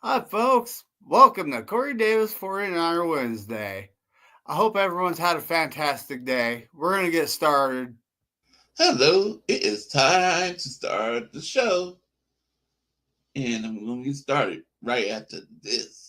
Hi, folks. Welcome to Corey Davis 49er Wednesday. I hope everyone's had a fantastic day. We're going to get started. Hello, it is time to start the show. And I'm going to get started right after this.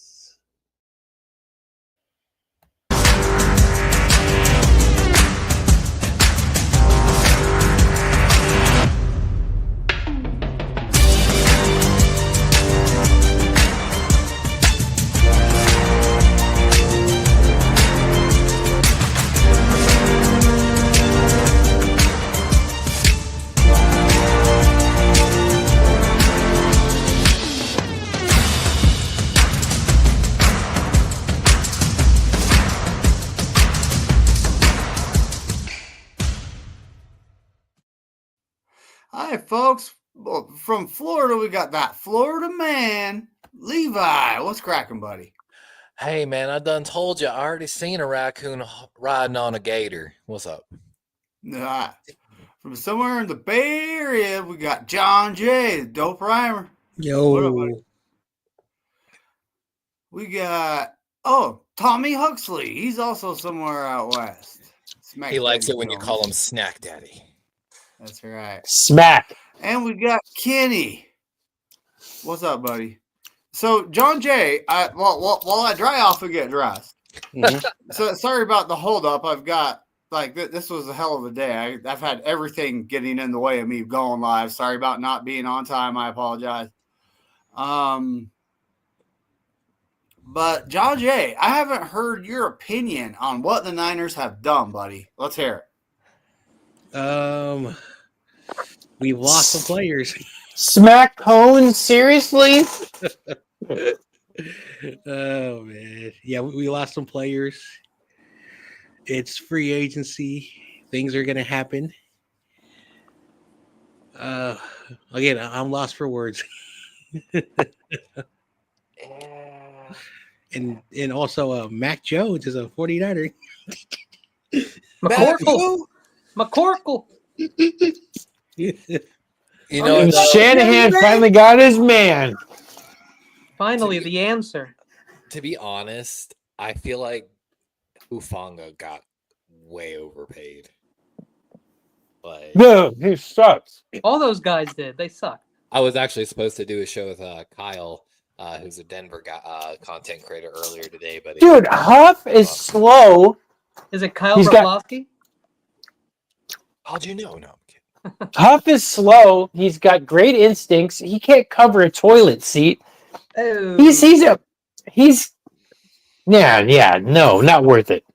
Hi, folks. Well, from Florida, we got that Florida man, Levi. What's cracking, buddy? Hey man, I done told you I already seen a raccoon riding on a gator. What's up? From somewhere in the Bay Area, we got John J, the dope rhymer. Yo. What up, buddy? We got, Tommy Huxley. He's also somewhere out west. Smack He likes Daddy it when you Jones. call him Snack Daddy. That's right. Smack. And we got Kenny. What's up, buddy? So, John J, while I dry off and get dressed. So, sorry about the holdup. I've got, this was a hell of a day. I've had everything getting in the way of me going live. Sorry about not being on time. I apologize. But, John J, I haven't heard your opinion on what the Niners have done, buddy. Let's hear it. We've lost some players. Smack Cone, seriously? Oh man, yeah, we lost some players. It's free agency. Things are gonna happen. Again, I'm lost for words. And also, Mac Jones is a 49er. McCorkle. You know, Shanahan finally got his man. Finally, the answer. To be honest, I feel like Hufanga got way overpaid. Like, No, he sucks. All those guys did. They suck. I was actually supposed to do a show with Kyle, who's a Denver content creator earlier today, but Dude, Huff is slow. Is it Kyle Broflovsky? How'd you know? No, I'm kidding. Huff is slow. He's got great instincts. He can't cover a toilet seat. Oh. No, not worth it.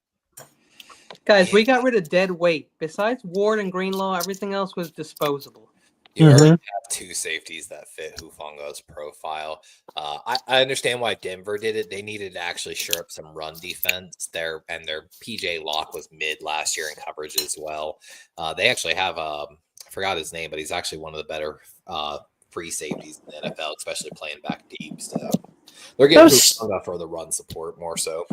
Guys, we got rid of dead weight. Besides Ward and Greenlaw, everything else was disposable. You already have two safeties that fit Hufanga's profile. I understand why Denver did it. They needed to actually shore up some run defense there, and their PJ Locke was mid last year in coverage as well. They actually have I forgot his name, but he's actually one of the better free safeties in the NFL, especially playing back deep. So they're getting Hufanga for the run support more so.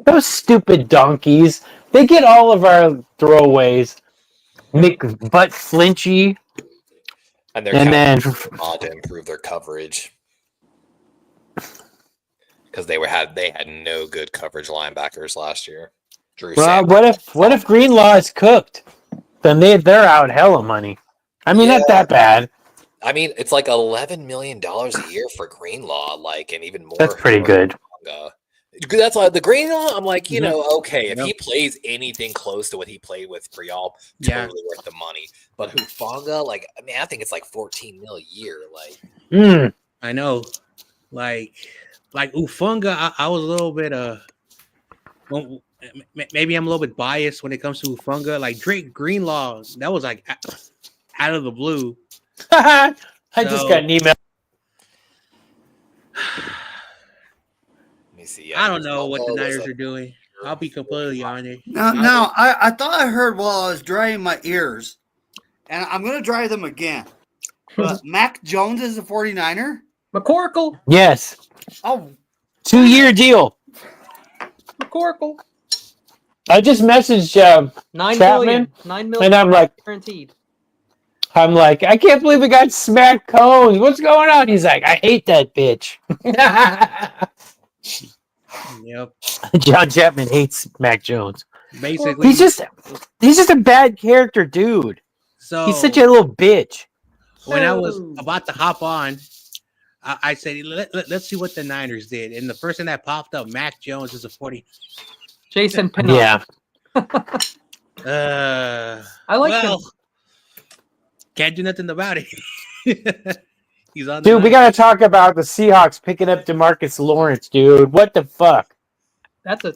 Those stupid donkeys. They get all of our throwaways. Make butt flinchy. And then to improve their coverage because they had no good coverage linebackers last year. What if Greenlaw is cooked? Then they're out hella money. I mean, not that bad. I mean, it's like $11 million a year for Greenlaw, and even more. That's pretty good. That's why the Greenlaw, I'm like, okay, if he plays anything close to what he played with for y'all, totally worth the money. But Hufanga, I think it's like $14 million a year. I know, like Hufanga, I was a little bit maybe I'm a little bit biased when it comes to Hufanga. Like Drake Greenlaw, that was like out of the blue. I just got an email. I don't know what the Niners are doing. I'll be completely honest. Now, I thought I heard while I was drying my ears, and I'm going to dry them again. But Mac Jones is a 49er? McCorkle. Yes. Oh. 2-year deal. McCorkle. I just messaged $9 Chapman, million. $9 million and I'm like, guaranteed. I'm like, I can't believe we got smacked cones. What's going on? He's like, I hate that bitch. Yep. John Chapman hates Mac Jones. Basically, He's just a bad character, dude. so He's such a little bitch. when I was about to hop on, I said, let's see what the Niners did. And the first thing that popped up, Mac Jones is a 40. Jason Pinnock. Yeah. I like him. Can't do nothing about it. He's on. Dude, we got to talk about the Seahawks picking up DeMarcus Lawrence, dude. What the fuck? That's a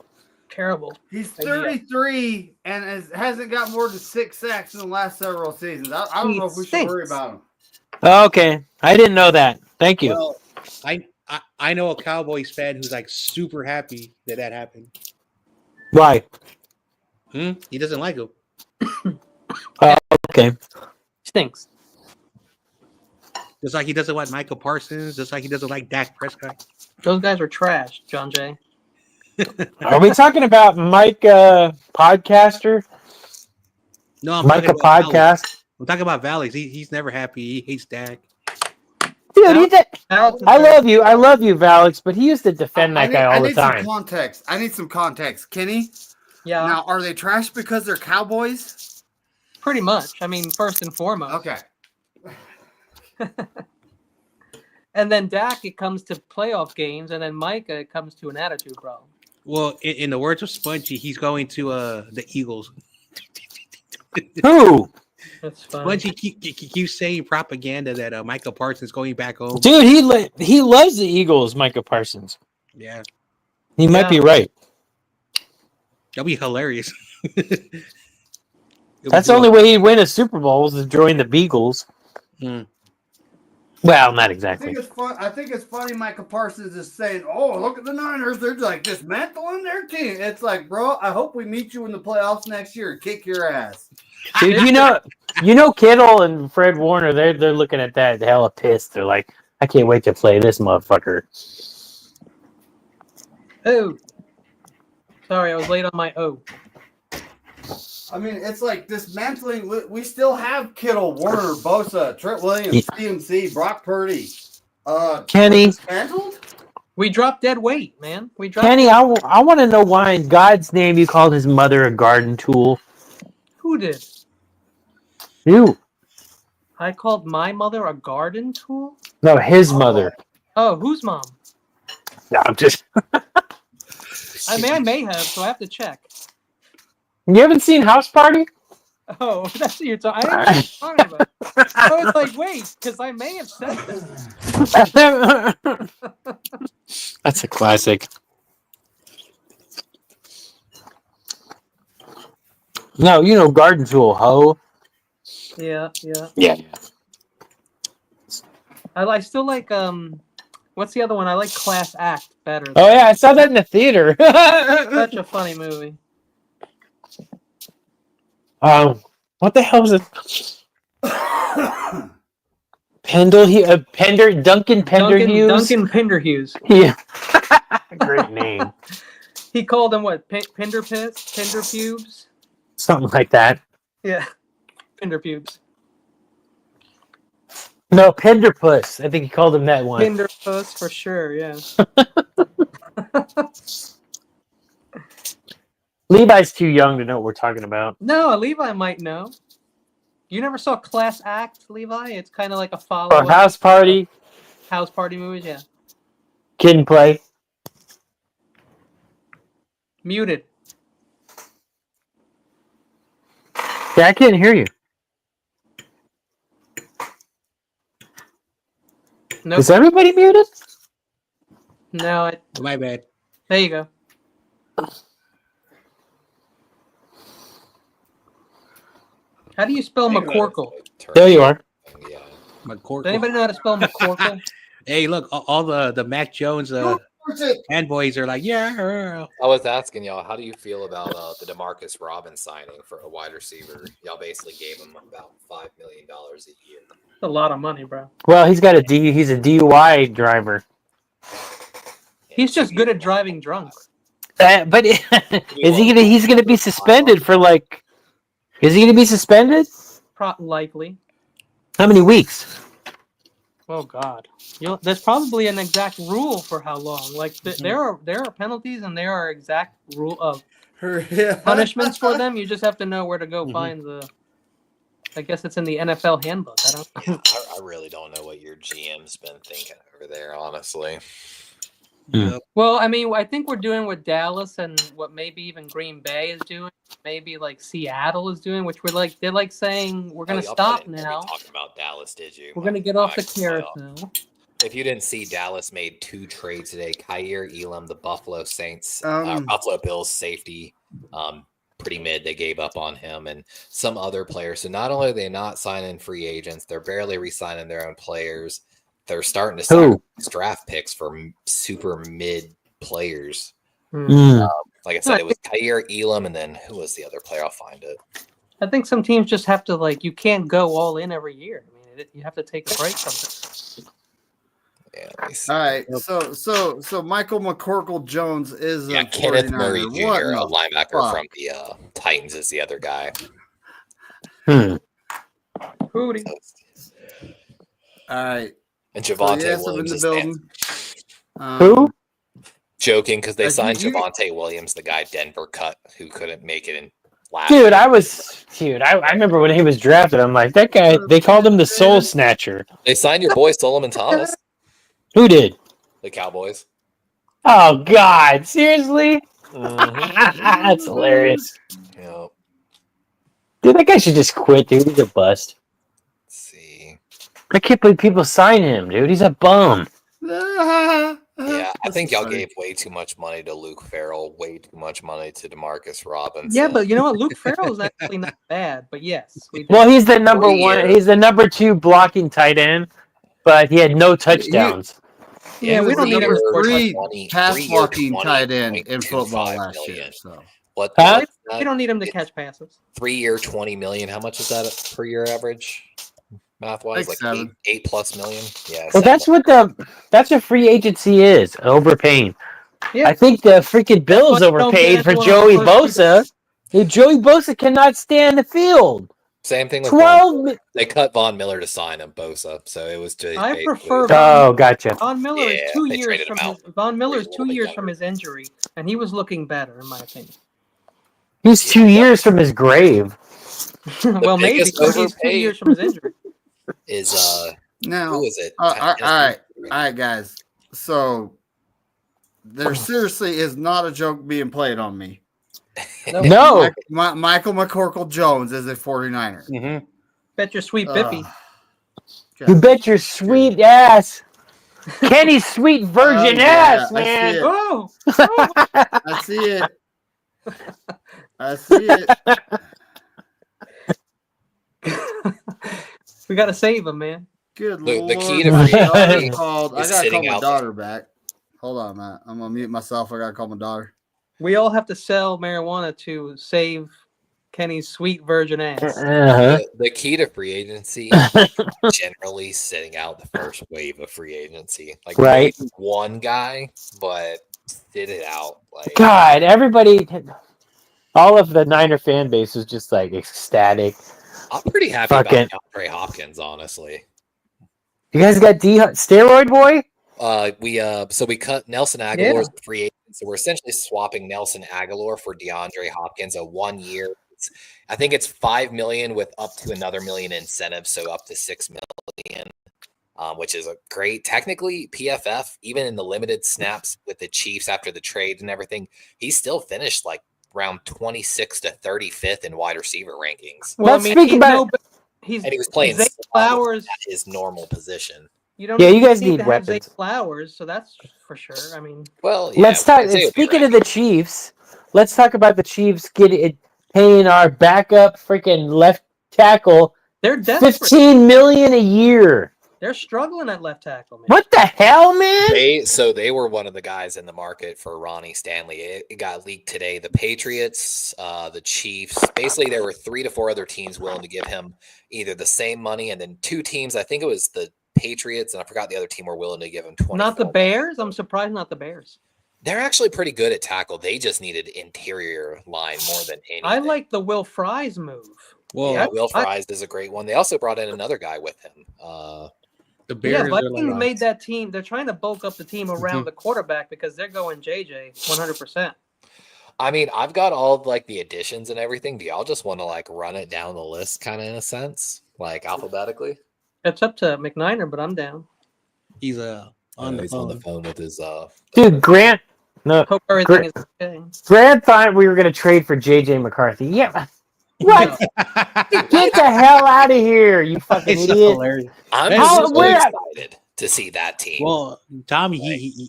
terrible. He's idea. 33 and hasn't got more than 6 sacks in the last several seasons. I don't know if we should worry about him. Okay, I didn't know that. Thank you. Well, I know a Cowboys fan who's like super happy that happened. Why? He doesn't like him. Okay. Stinks. Just like he doesn't like Michael Parsons. Just like he doesn't like Dak Prescott. Those guys are trash, John Jay. Are we talking about Mike Podcaster? No, I'm Mike talking about Valleys. Podcast? I'm talking about Valleys. He's never happy. He hates Dak. Dude, he did. Alex is I very- love you, Valix, but he used to defend that guy all the time. I need some context. Kenny, Yeah, now are they trash because they're Cowboys? pretty much. I mean, first and foremost. Okay. And then Dak, it comes to playoff games, and then Micah, it comes to an attitude problem. Well, in the words of Spongy, he's going to the Eagles. Who? That's fine. Spongy keeps saying propaganda that Michael Parsons going back home. Dude, he loves the Eagles, Micah Parsons. Yeah, He might be right. that'll be hilarious. That's the only way he'd win a Super Bowl is to join the Beagles. Well, not exactly. I think it's funny Michael Parsons is saying, oh, look at the Niners. They're like dismantling their team. It's like, bro, I hope we meet you in the playoffs next year and kick your ass. Dude, you know Kittle and Fred Warner, they're looking at that hella pissed. They're like, I can't wait to play this motherfucker. Oh. Sorry, I was late on my O. I mean, it's like dismantling. We still have Kittle, Warner, Bosa, Trent Williams, CMC, Brock Purdy. Kenny. Dismantled? We dropped dead weight, man. We dropped. Kenny, I want to know why in God's name you called his mother a garden tool. Who did? You. I called my mother a garden tool? No, his mother. Oh, whose mom? No, I'm just... I may have, so I have to check. You haven't seen House Party? Oh, that's what you're talking. I didn't know what you're talking about. I was like, wait, because I may have said this. That's a classic. No, you know garden tool, ho. Yeah. Yeah. I still like what's the other one? I like Class Act better. Oh yeah, I saw that in the theater. Such a funny movie. What the hell is it? Duncan Penderhughes. Duncan Penderhughes. Yeah. Great name. He called him what? Pender pubes? Something like that. Yeah. Pender pubes. No, Penderpuss. I think he called him that one. Pender puss for sure, yeah. Levi's too young to know what we're talking about. No, Levi might know. You never saw Class Act, Levi? It's kind of like a Or follow-up. House Party. House Party movies, yeah. Kid and Play. Muted. Yeah, I can't hear you. Nope. Is everybody muted? No, My bad. there you go. How do you spell McCorkle? There you are. Yeah. McCorkle. Does anybody know how to spell McCorkle? Hey, look, all the Mac Jones fanboys are like, yeah. I was asking y'all, how do you feel about the DeMarcus Robbins signing for a wide receiver? Y'all basically gave him about $5 million a year. A lot of money, bro. Well, he's a DUI driver. He's just good at driving drunk. But he's gonna be suspended for like? Is he gonna be suspended? Likely. How many weeks? Oh God, there's probably an exact rule for how long. Like there are penalties and there are exact rule of punishments for them. You just have to know where to go find the. I guess it's in the NFL handbook. I don't. I really don't know what your GM's been thinking over there, honestly. Yep. Well, I mean, I think we're doing what Dallas and what maybe even Green Bay is doing. Maybe like Seattle is doing, which they're like saying we're going to stop now. Talking about Dallas, did you? We're going to get off the carousel. If you didn't see, Dallas made 2 trades today. Kyer Elam, the Buffalo Bills safety, pretty mid. They gave up on him and some other players. So not only are they not signing free agents, they're barely re-signing their own players. They're starting to sign draft picks for super mid players. Like I said, it was Kyer Elam, and then who was the other player? I'll find it. I think some teams just have to you can't go all in every year. I mean, you have to take a break from it. Yeah, all right. So Michael McCorkle Jones is a Kenneth 49er. Murray Jr., a linebacker from the Titans, is the other guy. Hootie. All right. And Javonte I'm Williams in is the building. Who? Joking, because they signed Javonte Williams, the guy Denver cut, who couldn't make it in last Dude, year. I remember when he was drafted. I'm like, that guy. They called him the Soul Snatcher. They signed your boy Solomon Thomas, Who did? the Cowboys. Oh God, seriously? That's hilarious. Yeah. Dude, that guy should just quit, dude. He's a bust. Let's see. I can't believe people sign him, dude. He's a bum. Yeah, I think y'all gave way too much money to Luke Farrell, way too much money to DeMarcus Robinson. Yeah, but you know what? Luke Farrell is actually not bad. But yes, well, he's the number one. He's the number 2 blocking tight end, but he had no touchdowns. Yeah, we don't need him. 3 pass blocking tight end in football last year. So what? We don't need him to catch passes. 3-year, $20 million. How much is that per year average? Math-wise, like $8+ million. Yeah. Well, that's what free agency is, overpaying. Yeah. I think the freaking Bills overpaid for Joey Bosa. Joey Bosa cannot stay on the field. Same thing with they cut Von Miller to sign him, Bosa. So it was just. I prefer. Gotcha. Von Miller is 2 years from Von Miller's 2 years from his injury, and he was looking better, in my opinion. He's 2 years from his grave. Well, maybe because he's 2 years from his injury. Now who is it? All right, guys. So there seriously is not a joke being played on me. No. Michael McCorkle Jones is a 49er. Mm-hmm. Bet your sweet bippy. You bet your sweet ass. Kenny's sweet virgin ass, man. I see it. I see it. We gotta save him, man. Good Lord. The key to free I gotta call my daughter back. Hold on, Matt. I'm gonna mute myself. I gotta call my daughter. We all have to sell marijuana to save Kenny's sweet virgin ass. The key to free agency is generally sitting out the first wave of free agency. Like right, one guy, but sit it out. Like God, everybody, all of the Niner fan base was just like ecstatic. I'm pretty happy about DeAndre Hopkins, honestly. You guys got steroid boy? We cut Nelson Aguilar's free agent, so we're essentially swapping Nelson Aguilar for DeAndre Hopkins, a 1 year. I think it's $5 million with up to another $1 million incentive, so up to $6 million, which is a great. Technically, PFF, even in the limited snaps with the Chiefs after the trade and everything, he still finished like around 26th to 35th in wide receiver rankings. Well, I mean, he was playing Zay Flowers at his normal position. You guys need weapons. Zay Flowers, so that's for sure. I mean, well, yeah, let's talk. Speaking of the Chiefs, let's talk about the Chiefs paying our backup freaking left tackle. They're desperate. $15 million a year. They're struggling at left tackle, man. What the hell, man? They were one of the guys in the market for Ronnie Stanley. It got leaked today. The Patriots, the Chiefs, basically there were 3 to 4 other teams willing to give him either the same money, and then 2 teams, I think it was the Patriots, and I forgot the other team, were willing to give him 20. Not the Bears? I'm surprised not the Bears. They're actually pretty good at tackle. They just needed interior line more than anything. I like the Will Fries move. Well, yeah, Will Fries is a great one. They also brought in another guy with him. the Bears are Vikings like, made that team. They're trying to bulk up the team around the quarterback because they're going JJ 100%. I mean, I've got all like the additions and everything. Do y'all just want to like run it down the list, kind of in a sense, like alphabetically? It's up to McNiner, but I'm down. he's on the He's phone. on the phone with his Dude, Grant. No, Hope everything is okay. Grant thought we were going to trade for JJ McCarthy. Yeah. What? Get the hell out of here, you fucking It's so idiot. hilarious. I'm How- so where- excited to see that team. Well, Tommy,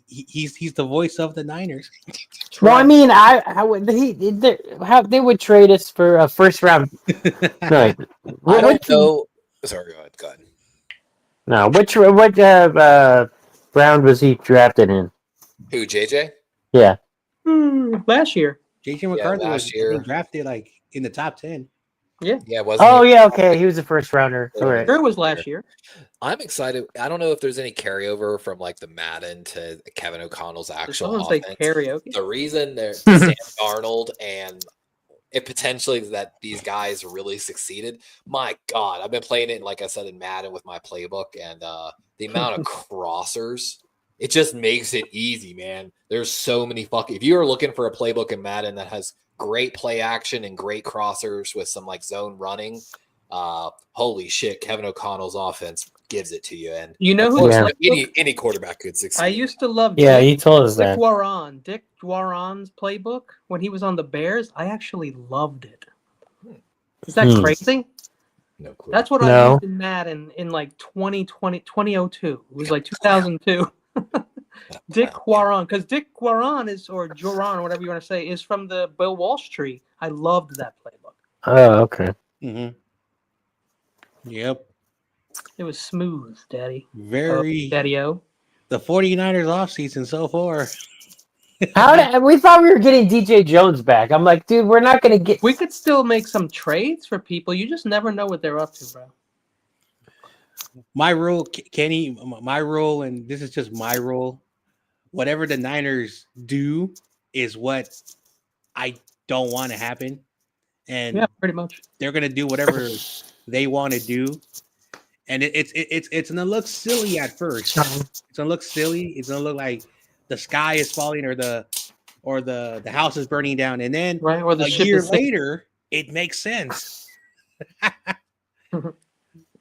he's the voice of the Niners. Well, I mean, how they would trade us for a first round. No, I don't know. Sorry, go ahead. No, what round was he drafted in? Who, JJ? Yeah. Last year. JJ McCarthy was last year. drafted like in the top 10. Yeah, wasn't Oh he? yeah, okay. He was a first rounder. All right. Sure, it was last year. I'm excited. I don't know if there's any carryover from like the Madden to Kevin O'Connell's actual Someone say offense. karaoke. The reason there's Sam Darnold and it potentially that these guys really succeeded. My God, I've been playing it, like I said, in Madden with my playbook, and the amount of crossers, it just makes it easy, man. There's so many fucking. If you are looking for a playbook in Madden that has great play action and great crossers with some like zone running, holy shit, Kevin O'Connell's offense gives it to you. And You know of who? course, Yeah. any quarterback could succeed. I used to love. Yeah, Dick, he told us Dick that. Dwaron. Dick Dwaron's playbook when he was on the Bears. I actually loved it. Is that crazy? No clue. That's what I No. used in Madden in like 2002. It was like 2002. Dick Dwaron, because Dick Dwaron is, or Joran, whatever you want to say, is from the Bill Walsh tree. I loved that playbook. Oh, okay. Yep. It was smooth, Daddy. Very. Daddy-o. The 49ers offseason so far. We thought we were getting DJ Jones back. I'm like, dude, we're not gonna get. We could still make some trades for people. You just never know what they're up to, bro. My rule, Kenny, my rule, and this is just my rule. Whatever the Niners do is what I don't want to happen. And Yeah, pretty much. they're gonna do whatever they want to do. And it's gonna look silly at first. It's gonna look silly. It's gonna look like the sky is falling or the house is burning down. And then Right, or the a ship year is sinking. later, it makes sense.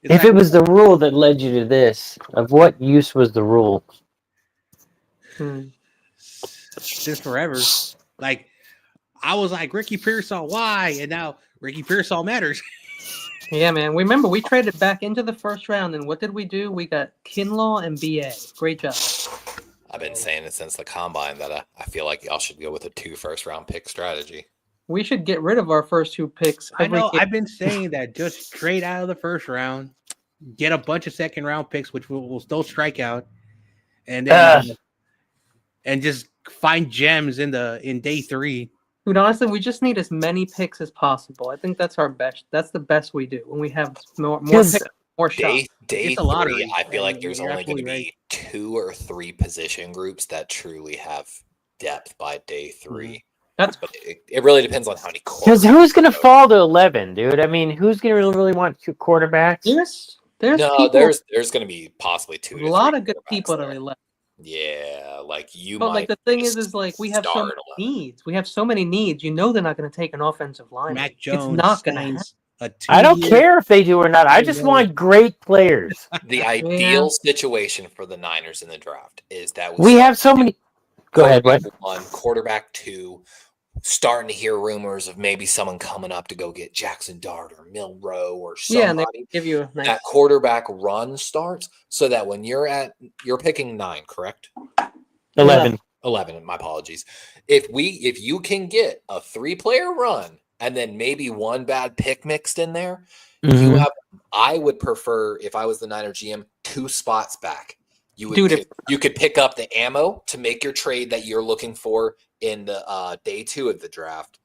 If it was the rule that led you to this, of what use was the rule? Since forever, like I was like Ricky Pearsall, why? And now Ricky Pearsall matters. Yeah, man. Remember, we traded back into the first round, and what did we do? We got Kinlaw and BA. Great job. I've been saying it since the combine that I feel like y'all should go with a 2 first-round pick strategy. We should get rid of our first 2 picks. I know. I've been saying that just trade out of the first round, get a bunch of second round picks, which will still strike out, and then and just find gems in day 3. Dude, honestly, we just need as many picks as possible. I think that's our best. That's the best we do when we have more picks, more shots. Day It's a lottery. 3, I feel like there's You're only going to absolutely be 2 or 3 position groups that truly have depth by day 3. That's But it really depends on how many Because who's gonna fall to 11, dude? I mean, who's gonna really want 2 quarterbacks? there's no, people, there's going to be possibly 2 a to 3 lot of good quarterbacks people that there. are left. Yeah, like you But might. like the thing just is like we have so start many 11. needs. We have so many needs. You know they're not going to take an offensive line. Mac Jones It's not going to happen. signs a I don't 2-year care if they do or not. I just want great players. The ideal situation for the Niners in the draft is that We have so many. Go ahead, what? Quarterback 1, quarterback 2. Starting to hear rumors of maybe someone coming up to go get Jackson Dart or Milroe or somebody. Yeah, and they give you a nice. That quarterback run starts so that when you're picking 9, correct? 11. 11, my apologies. If you can get a 3-player run and then maybe 1 bad pick mixed in there, you have. I would prefer, if I was the Niner GM, 2 spots back. You could pick up the ammo to make your trade that you're looking for in the day 2 of the draft.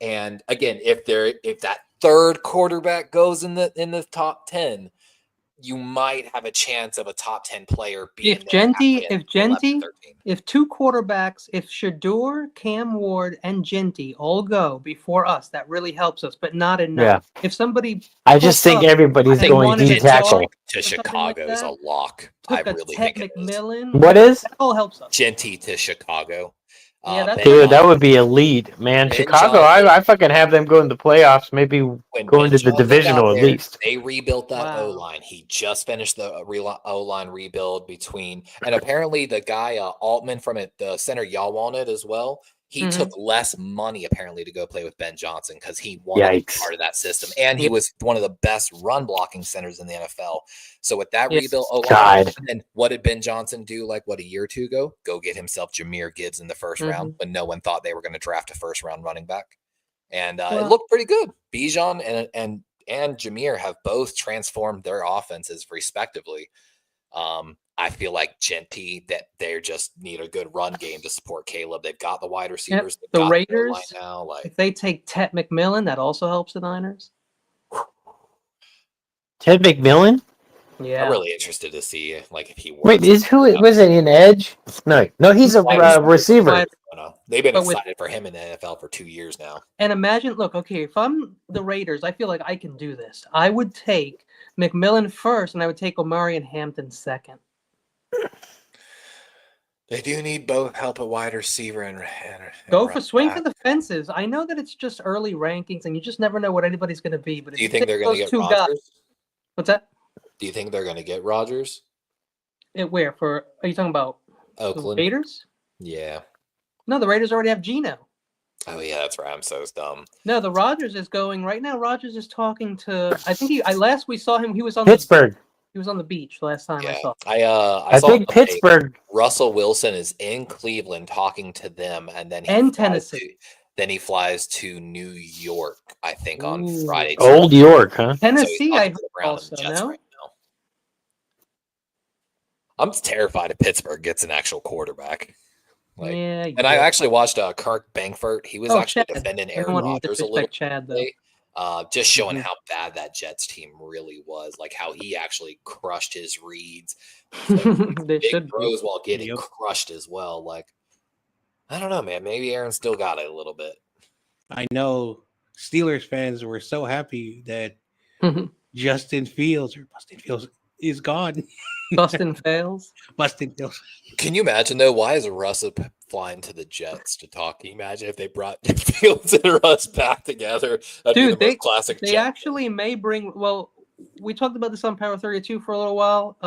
And again, if that 3rd quarterback goes in the top 10, you might have a chance of a top 10 player being if Genty, if two quarterbacks, if Shador, Cam Ward, and Genty all go before us, that really helps us, but not enough. Yeah. If somebody, I just think everybody's going D tackle. To Chicago is a lock. I really think McMillan. What is? That all helps us. Genty to Chicago. Yeah, dude, that would be elite, man. Chicago, I fucking have them going to the playoffs, maybe going to the divisional at least. They rebuilt that O-line. He just finished the O-line rebuild between, and apparently the guy Altman from it, the center, y'all wanted as well. He took less money apparently to go play with Ben Johnson because he wanted to be part of that system, and he was one of the best run blocking centers in the NFL. So with that rebuilt O-line, and then what did Ben Johnson do? Like a year or two ago? Go get himself Jahmyr Gibbs in the first round when no one thought they were going to draft a first round running back, and it looked pretty good. Bijan and Jahmyr have both transformed their offenses respectively. I feel like Genty that they just need a good run game to support Caleb. They've got the wide receivers. The Raiders now, if they take Ted McMillan, that also helps the Niners. Ted McMillan? Yeah, I'm really interested to see if he works. Wait, was it an edge? No, he's a receiver. They've been excited for him in the NFL for 2 years now. And imagine, if I'm the Raiders, I feel like I can do this. I would take McMillan first, and I would take Omari and Hampton second. They do need both help at wide receiver and swing for the fences. I know that it's just early rankings, and you just never know what anybody's going to be. But do you think they're going to get Rodgers? What's that? Do you think they're going to get Rodgers? Where are you talking about? Oakland the Raiders? Yeah. No, the Raiders already have Geno. Oh yeah, that's right. I'm so dumb. No, the Rodgers is going right now. Rodgers is talking to. I think last we saw him, he was on Pittsburgh. He was on the beach last time I saw. I think Pittsburgh. Russell Wilson is in Cleveland talking to them, and then Tennessee. Then he flies to New York, I think, on Friday. Old York, huh? Tennessee, I heard also. No? Right now. I'm terrified if Pittsburgh gets an actual quarterback. And I actually watched Kirk Bankford. He was actually defending Aaron Rodgers a little bit. Just showing how bad that Jets team really was, how he actually crushed his reads, big throws while getting crushed as well. I don't know, man. Maybe Aaron still got it a little bit. I know Steelers fans were so happy that Justin Fields is gone. Bustin' Fails. Can you imagine though? Why is Russ flying to the Jets to talk? Can you imagine if they brought Fields and Russ back together? Dude, they actually may bring. Well, we talked about this on Power 32 for a little while.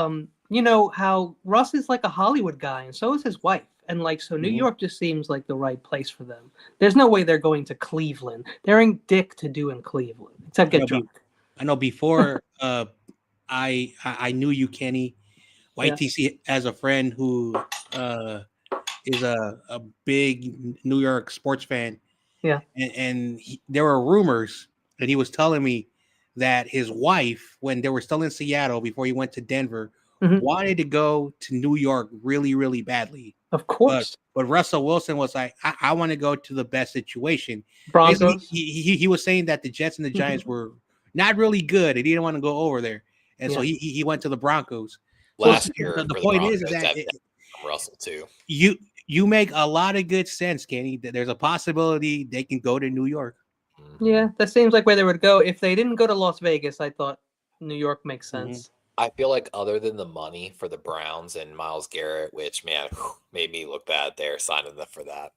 You know how Russ is like a Hollywood guy, and so is his wife. And so New York just seems like the right place for them. There's no way they're going to Cleveland. They're in dick to do in Cleveland, except get drunk. I know before I knew you, Kenny. YTC has a friend who is a big New York sports fan. Yeah. And there were rumors that he was telling me that his wife, when they were still in Seattle before he went to Denver, wanted to go to New York really, really badly. Of course. But Russell Wilson was like, I want to go to the best situation. Broncos. He was saying that the Jets and the Giants were not really good. He didn't want to go over there. And so he went to the Broncos. Last year, the point is that Russell too. You make a lot of good sense, Kenny. That there's a possibility they can go to New York. Yeah, that seems like where they would go. If they didn't go to Las Vegas, I thought New York makes sense. I feel like other than the money for the Browns and Myles Garrett, which made me look bad there signing them for that.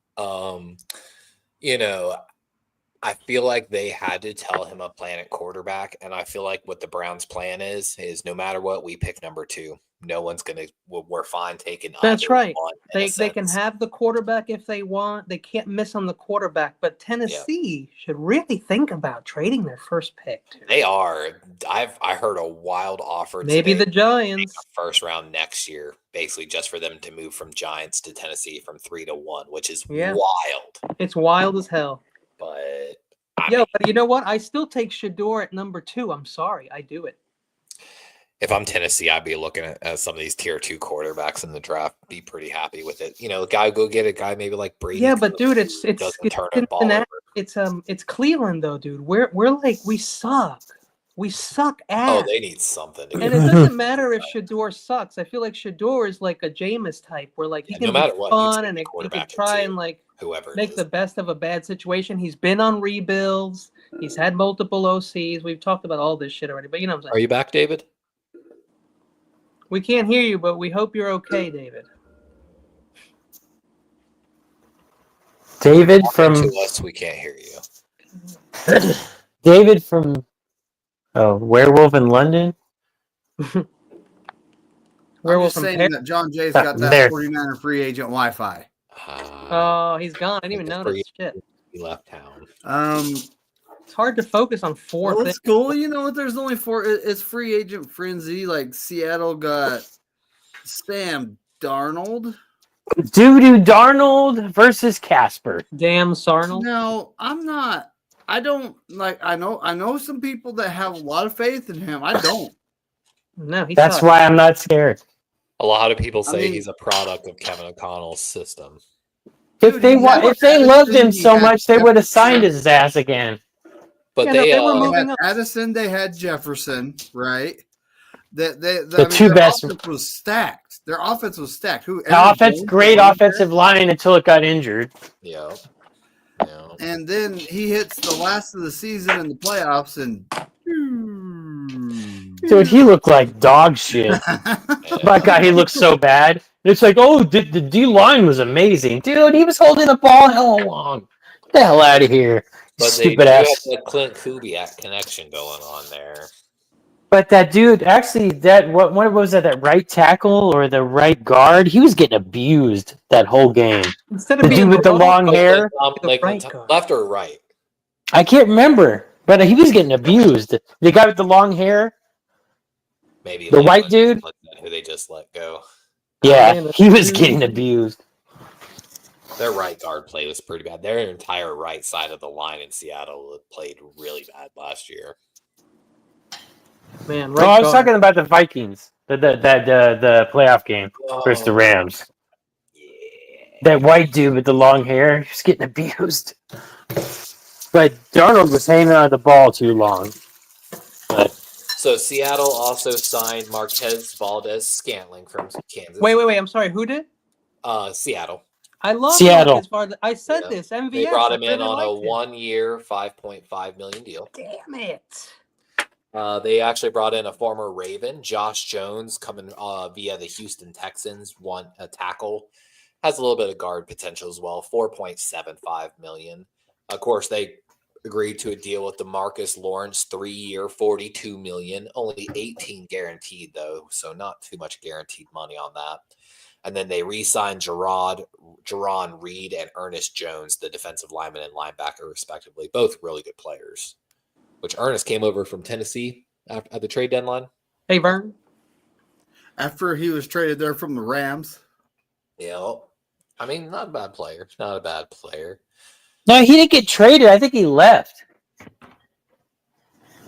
I feel like they had to tell him a plan at quarterback, and I feel like what the Browns' plan is no matter what, we pick number 2. No one's we're fine taking. That's right. They can have the quarterback if they want. They can't miss on the quarterback. But Tennessee should really think about trading their first pick. Too. They are. I heard a wild offer. Maybe the Giants first round next year, basically just for them to move from Giants to Tennessee from 3 to 1, which is wild. It's wild as hell. But but you know what? I still take Shador at number 2. I'm sorry, I do it. If I'm Tennessee, I'd be looking at some of these tier 2 quarterbacks in the draft. Be pretty happy with it. Go get a guy maybe like Brady. Yeah, but dude, it's Cleveland though, dude. We're like we suck. We suck Oh, ass. they need something. To And it doesn't matter if Shador sucks. I feel like Shador is like a Jameis type, where like he Yeah, can no matter be what, fun you and take the he could quarterback try into and like whoever it make is. the best of a bad situation. He's been on rebuilds. He's had multiple OCs. We've talked about all this shit already, but you know what I'm saying. Are you back, David? We can't hear you, but we hope you're okay, David. David from To us, we can't hear you. David from Werewolf in London. I'm Werewolf just from saying Paris. that John Jay's got that There. 49er free agent Wi-Fi. Oh, he's gone. I didn't even notice. Shit. He left town. It's hard to focus on four Well, things. it's cool. You know what? There's only 4. It's free agent frenzy. Like Seattle got Sam Darnold. Doo-doo Darnold versus Casper. Damn Sarnold. No, I'm not. I don't like. I know some people that have a lot of faith in him. I don't. No, he That's sucks. why I'm not scared. A lot of people say mean- he's a product of Kevin O'Connell's system. If they loved him so much, they would have signed Jefferson. his ass again. But Yeah, no, they they were They moving had up. Addison. They had Jefferson. Right. The two their best- offense was stacked. Their offense was stacked. Great offensive line until it got injured. Yeah. Yeah. And then he hits the last of the season in the playoffs, and Dude, he looked like dog shit. My God, he looked so bad. It's like, oh, the D line was amazing, dude. He was holding the ball hell long. Get the hell out of here, But stupid they ass. have the Clint Kubiak connection going on there. But that dude, actually, what was that? That right tackle or the right guard? He was getting abused that whole game. Instead The of being dude with the wrong, long hair. Left or right? I can't remember, but he was getting abused. The guy with the long hair. Maybe The white Lakeland, dude? who they just let go. Yeah, man, he was getting abused. Their right guard play was pretty bad. Their entire right side of the line in Seattle played really bad last year. man, Oh, I right was guard. talking about the Vikings, the playoff game versus the Rams. Yeah. That white dude with the long hair, he was getting abused. But Darnold was hanging on the ball too long. But So Seattle also signed Marquez Valdez-Scantling from Kansas. Wait. I'm sorry. Who did? Seattle. I love Seattle. Marcus Valdez. I said Yeah. this. MVS. They brought him I in really on a liked him. 1-year, $5.5 million deal. Damn it. They actually brought in a former Raven, Josh Jones, coming via the Houston Texans. One a tackle, has a little bit of guard potential as well. $4.75 million. Of course, they agreed to a deal with DeMarcus Lawrence, 3-year, $42 million. Only 18 guaranteed though, so not too much guaranteed money on that. And then they re-signed Jerron Reed and Ernest Jones, the defensive lineman and linebacker, respectively. Both really good players. Which Ernest came over from Tennessee at the trade deadline. Hey, Vern. After he was traded there from the Rams. Yeah. I mean, not a bad player. Not a bad player. no, he didn't get traded. I think he left.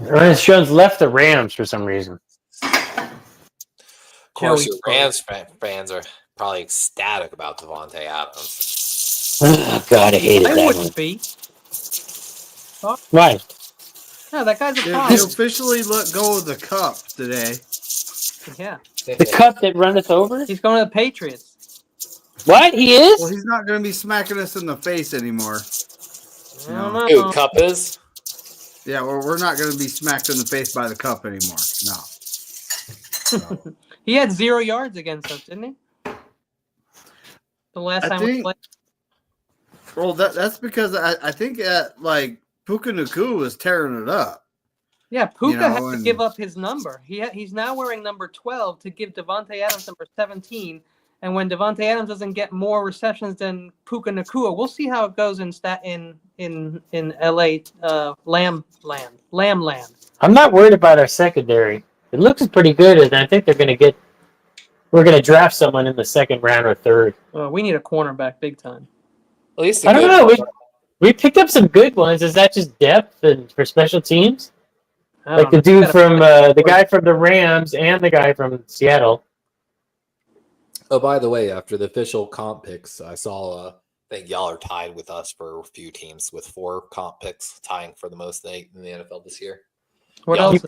Ernest Jones left the Rams for some reason. Of course, Joey your Rams fans are probably ecstatic about Devontae Adams. Oh, God, I hated I that one. wouldn't be. Why? No, that guy's a He problem. officially let go of the cup today. Yeah. The cup that runneth over? He's going to the Patriots. What? He is? Well, he's not going to be smacking us in the face anymore. I don't know. Who Cup is? Yeah, we're not going to be smacked in the face by the cup anymore. No. He had 0 yards against us, didn't he? The last I time we think- played. Well, that's because I think like Puka Nacua was tearing it up. Yeah, Puka know, had to and- give up his number. He's now wearing number 12 to give Devontae Adams number 17. And when Devontae Adams doesn't get more receptions than Puka Nacua, we'll see how it goes in LA, Lamb Land. I'm not worried about our secondary. It looks pretty good, and I think we're going to draft someone in the second round or third. We need a cornerback big time. At least I don't know. We picked up some good ones. Is that just depth and for special teams? I Like don't the know. dude from the guy from the Rams and the guy from Seattle. Oh, by the way, after the official comp picks, I saw. I think y'all are tied with us for a few teams with 4 comp picks, tying for the most in the NFL this year. What else?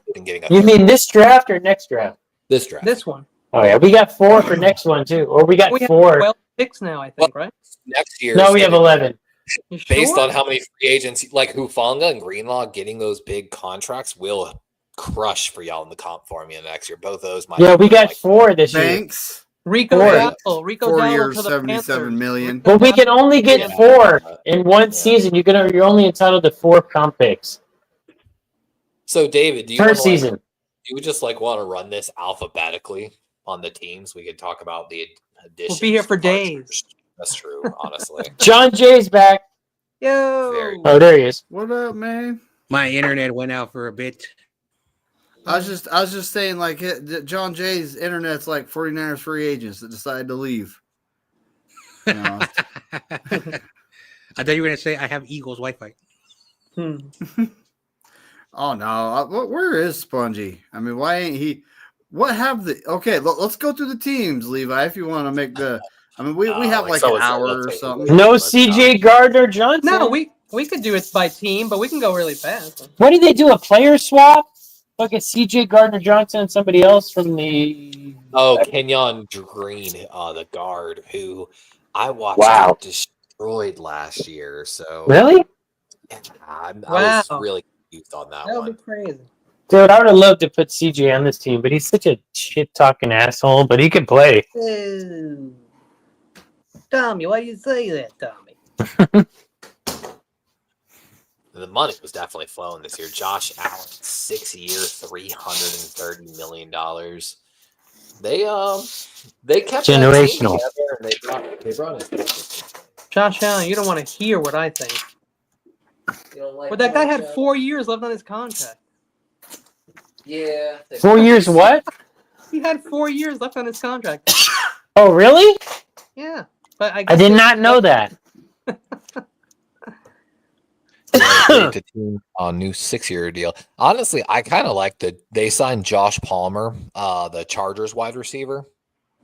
You mean this draft or next draft? This draft. This one. Oh yeah, we got 4 for next one too, or we got We have 4. 12 picks now, I think, right? Next year. No, we have 11. Based on how many free agents like Hufanga and Greenlaw getting those big contracts will crush for y'all in the comp formula next year. Both of those might. Yeah, we got 4 this year. Banks. Rico 4. Dowdle. Rico 4 Dowdle years, to the 77 Panthers. million. But we can only get 4 in one season. You're only entitled to 4 comp picks So, David, do you per wanna, season. you would just want to run this alphabetically on the teams? We could talk about the additions. We'll be here for days. That's true, honestly. John Jay's back. Yo. Oh, there he is. What up, man? My internet went out for a bit. I was just saying, like, John Jay's internet's like 49ers free agents that decided to leave. You know? I thought you were gonna say I have Eagles Wi-Fi. Oh no! Where is Spongy? I mean, why ain't he? What have the? Okay, let's go through the teams, Levi. If you want to make the, I mean, we have like an hour or something. No CJ Gardner Johnson. No, we could do it by team, but we can go really fast. What did they do? A player swap? Look at CJ Gardner Johnson and somebody else from the. Oh, Kenyon Green, the guard who I watched get destroyed last year. So really, I was really confused on that That'll one. be crazy. Dude, I would have loved to put CJ on this team, but he's such a shit talking asshole. But he can play. Oh. Tommy, why do you say that, Tommy? The money was definitely flowing this year. Josh Allen, 6 years, $330 million. They kept generational. And they brought it. Josh Allen, you don't want to hear what I think. But that guy had 4 years left on his contract. Yeah. 4 years what? He had 4 years left on his contract. Oh, really? Yeah. But I did not know that. The team on new 6-year deal. Honestly, I kind of like they signed Josh Palmer, the Chargers wide receiver.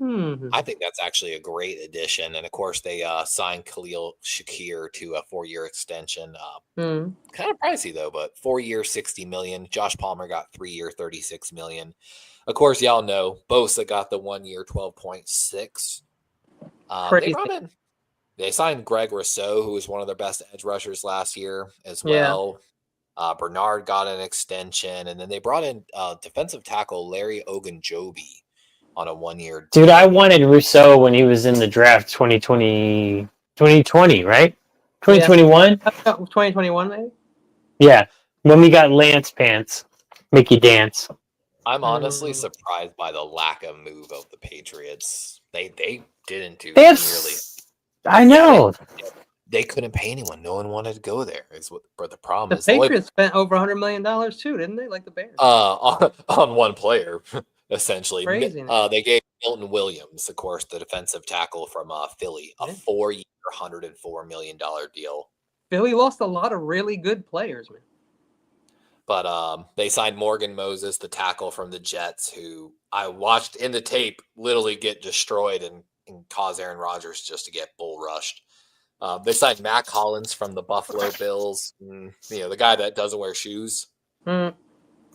I think that's actually a great addition. And of course, they signed Khalil Shakir to a 4-year extension. Kind of pricey though, but 4 years, $60 million. Josh Palmer got 3 year, $36 million. Of course, y'all know Bosa got the 1 year, $12.6. They signed Greg Rousseau, who was one of their best edge rushers last year as well. Yeah. Bernard got an extension, and then they brought in defensive tackle Larry Ogunjobi on a 1 year. Dude, I wanted Rousseau when he was in the draft 2020, right? 2021? Yeah. 2021, maybe? Yeah. When we got Lance Pants. Mickey Dance. I'm honestly surprised by the lack of move of the Patriots. They didn't do nearly. I know. They couldn't pay anyone. No one wanted to go there. Is what the problem is. The Patriots spent over $100 million too, didn't they? Like the Bears. On one player, essentially. Crazy. They gave Milton Williams, of course, the defensive tackle from Philly, a 4-year, $104 million deal. Philly lost a lot of really good players, man. But they signed Morgan Moses, the tackle from the Jets, who I watched in the tape literally get destroyed and cause Aaron Rodgers just to get bull rushed. They signed Mac Hollins from the Buffalo Bills, the guy that doesn't wear shoes.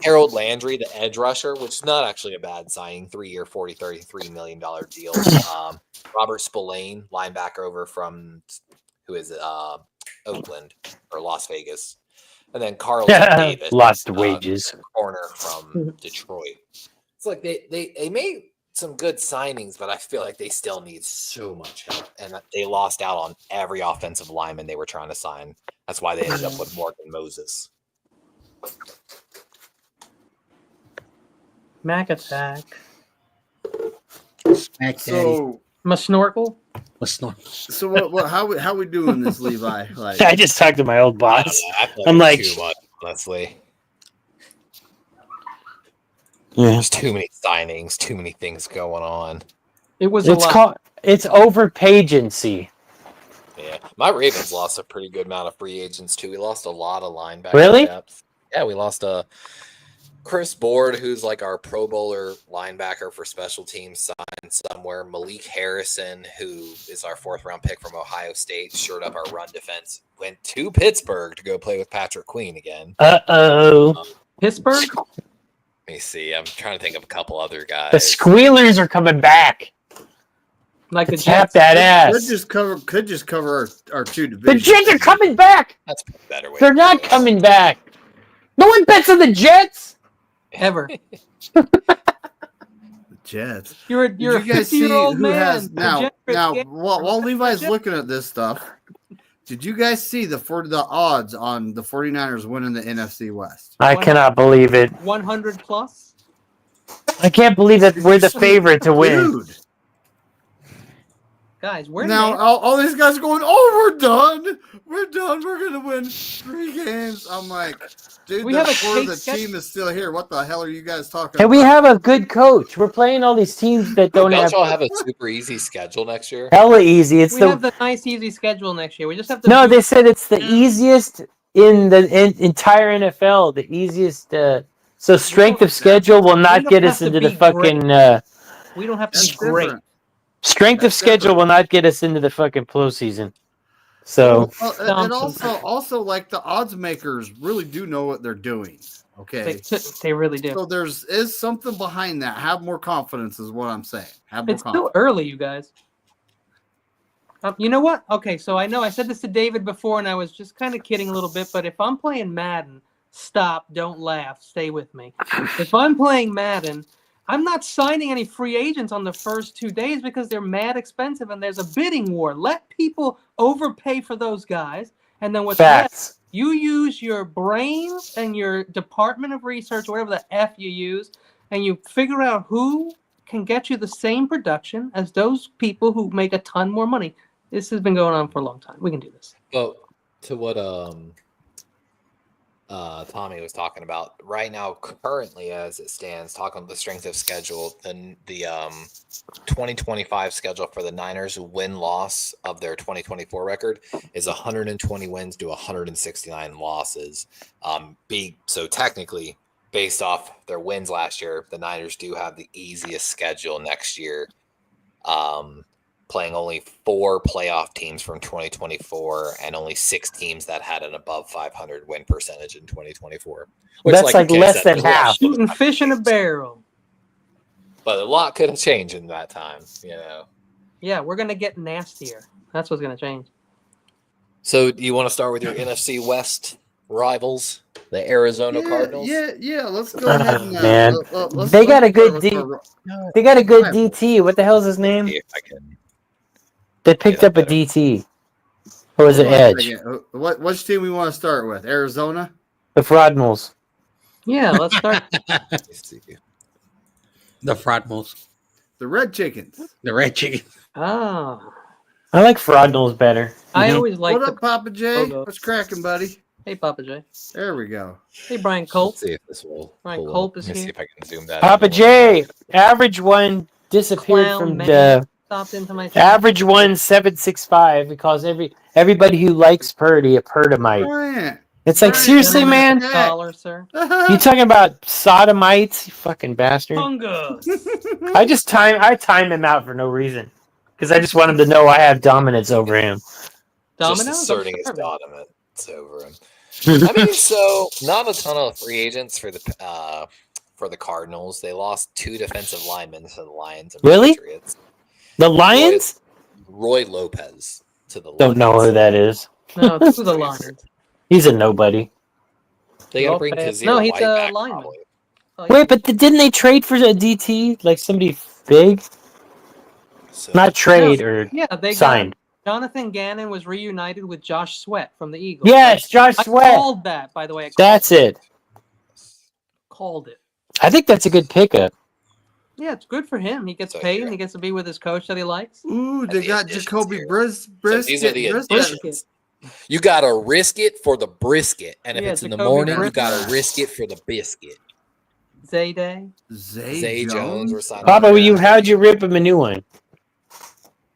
Harold Landry, the edge rusher, which is not actually a bad signing, 3 year, $33 million deal. Robert Spillane, linebacker over from Oakland or Las Vegas. And then Carlton Davis, lost wages, corner from Detroit. It's like they made some good signings, but I feel like they still need so much help, and they lost out on every offensive lineman they were trying to sign. That's why they ended up with Morgan Moses. Mac attack. So my snorkel. So what? How we doing this, Levi? Like, I just talked to my old boss. I'm like, too much, honestly. Yeah. There's too many signings, too many things going on. It's overpagency. Yeah, my Ravens lost a pretty good amount of free agents too. We lost a lot of linebacker really depth. Yeah, we lost Chris Board, who's like our Pro Bowler linebacker for special teams, signed somewhere. Malik Harrison, who is our 4th round pick from Ohio State, shored up our run defense. Went to Pittsburgh to go play with Patrick Queen again. Pittsburgh. Let me see. I'm trying to think of a couple other guys. The Squealers are coming back. Like the Tap Jets. that Could ass. just cover our two The divisions. Jets are coming back. That's a better way. They're to not do it. coming back. No one bets on the Jets. Ever. Jets. You're a Did you guys see 50-year-old who man. has now? Degenerate Now, game. while Levi's looking at this stuff, did you guys see the odds on the 49ers winning the NFC West? I cannot believe it. 100 plus. I can't believe that we're the favorite to win. Dude. Guys, we're Now all these guys are going, oh, we're done. We're going to win 3 games. I'm like, dude, We have a the cake sketch- team is still here. What the hell are you guys talking And about? we have a good coach. We're playing all these teams that don't Don't have y'all have a super easy schedule next year? hella easy. It's we have the nice, easy schedule next year. We just have to. no. They said it's the easiest in the entire NFL. The easiest. So strength of schedule will not don't get have us to into the be fucking. We don't have to That's be great. different. Strength of That's schedule different. will not get us into the fucking postseason. So Well, and also, like the odds makers really do know what they're doing. Okay, They really do. so is something behind that. Have more confidence, is what I'm saying. Have more It's confidence. still early, you guys. You know what? Okay, so I know I said this to David before, and I was just kind of kidding a little bit. But if I'm playing Madden, stop, don't laugh, stay with me. If I'm playing Madden, I'm not signing any free agents on the first 2 days because they're mad expensive and there's a bidding war. Let people overpay for those guys, and then what's left, facts. you use your brains and your department of research, whatever the F you use, and you figure out who can get you the same production as those people who make a ton more money. This has been going on for a long time. We can do this. Well, to what Tommy was talking about right now, currently as it stands, talking about the strength of schedule, then the 2025 schedule for the Niners win-loss of their 2024 record is 120 wins to 169 losses. So technically, based off their wins last year, the Niners do have the easiest schedule next year. Playing only 4 playoff teams from 2024 and only 6 teams that had an above 500 win percentage in 2024. That's like less than half. Shooting fish in a barrel. But a lot could have changed in that time, you know. Yeah, we're going to get nastier. That's what's going to change. So do you want to start with your NFC West rivals, the Arizona Cardinals? Yeah. Let's go ahead and man. let's They got a start good with D. our- They got a good DT. What the hell's his name? See if I can. They picked up a DT. Or was it Hold on a Edge? second. Which team we want to start with? Arizona? The Fraudmals. Yeah, let's start. Let's see. The Fraudmals. The Red Chickens. The Red Chicken. Oh. I like Fraudmals better. I always like What up, Papa J? Logo. What's cracking, buddy? Hey, Papa J. There we go. Hey, Brian Colt. Let's see if this will. Brian pull Culp up. is Let me here. see if I can zoom that. Papa in. J, average one disappeared Clown from man. the Stopped into my average one 765 because everybody who likes Purdy a Purdamite. Bryant. It's like Brian, seriously, man. $1 sir. You talking about sodomites, you fucking bastard? Fungus. I time him out for no reason because I just want him to know I have dominance over him. Domino's. Just asserting his or Sherman? dominance over him. I mean, so not a ton of free agents for the Cardinals. They lost 2 defensive linemen to the Lions and Really? Patriots. The Lions? Roy Lopez to the Lions. Don't know who that is. No, it's to the Lions. He's a nobody. They gotta bring Lopez. Kazir No, he's White a back, lineman. probably. Oh, yeah. Wait, but didn't they trade for a DT? Like somebody big? So, Not trade or Yeah, they signed. got Jonathan Gannon was reunited with Josh Sweat from the Eagles. Yes, Josh I Sweat. called that, by the way. That's it. Called it. I think that's a good pickup. Yeah, it's good for him. He gets So paid here- and he gets to be with his coach that he likes. Ooh, And they the got additions Jacoby here. Brisket. these are the Brisket. additions. You gotta risk it for the brisket, and if Yeah, it's in the Jacoby morning, you Brisket. gotta risk it for the biscuit. Zayday, Zay Jones were signed. Papa, how'd you rip him a new one?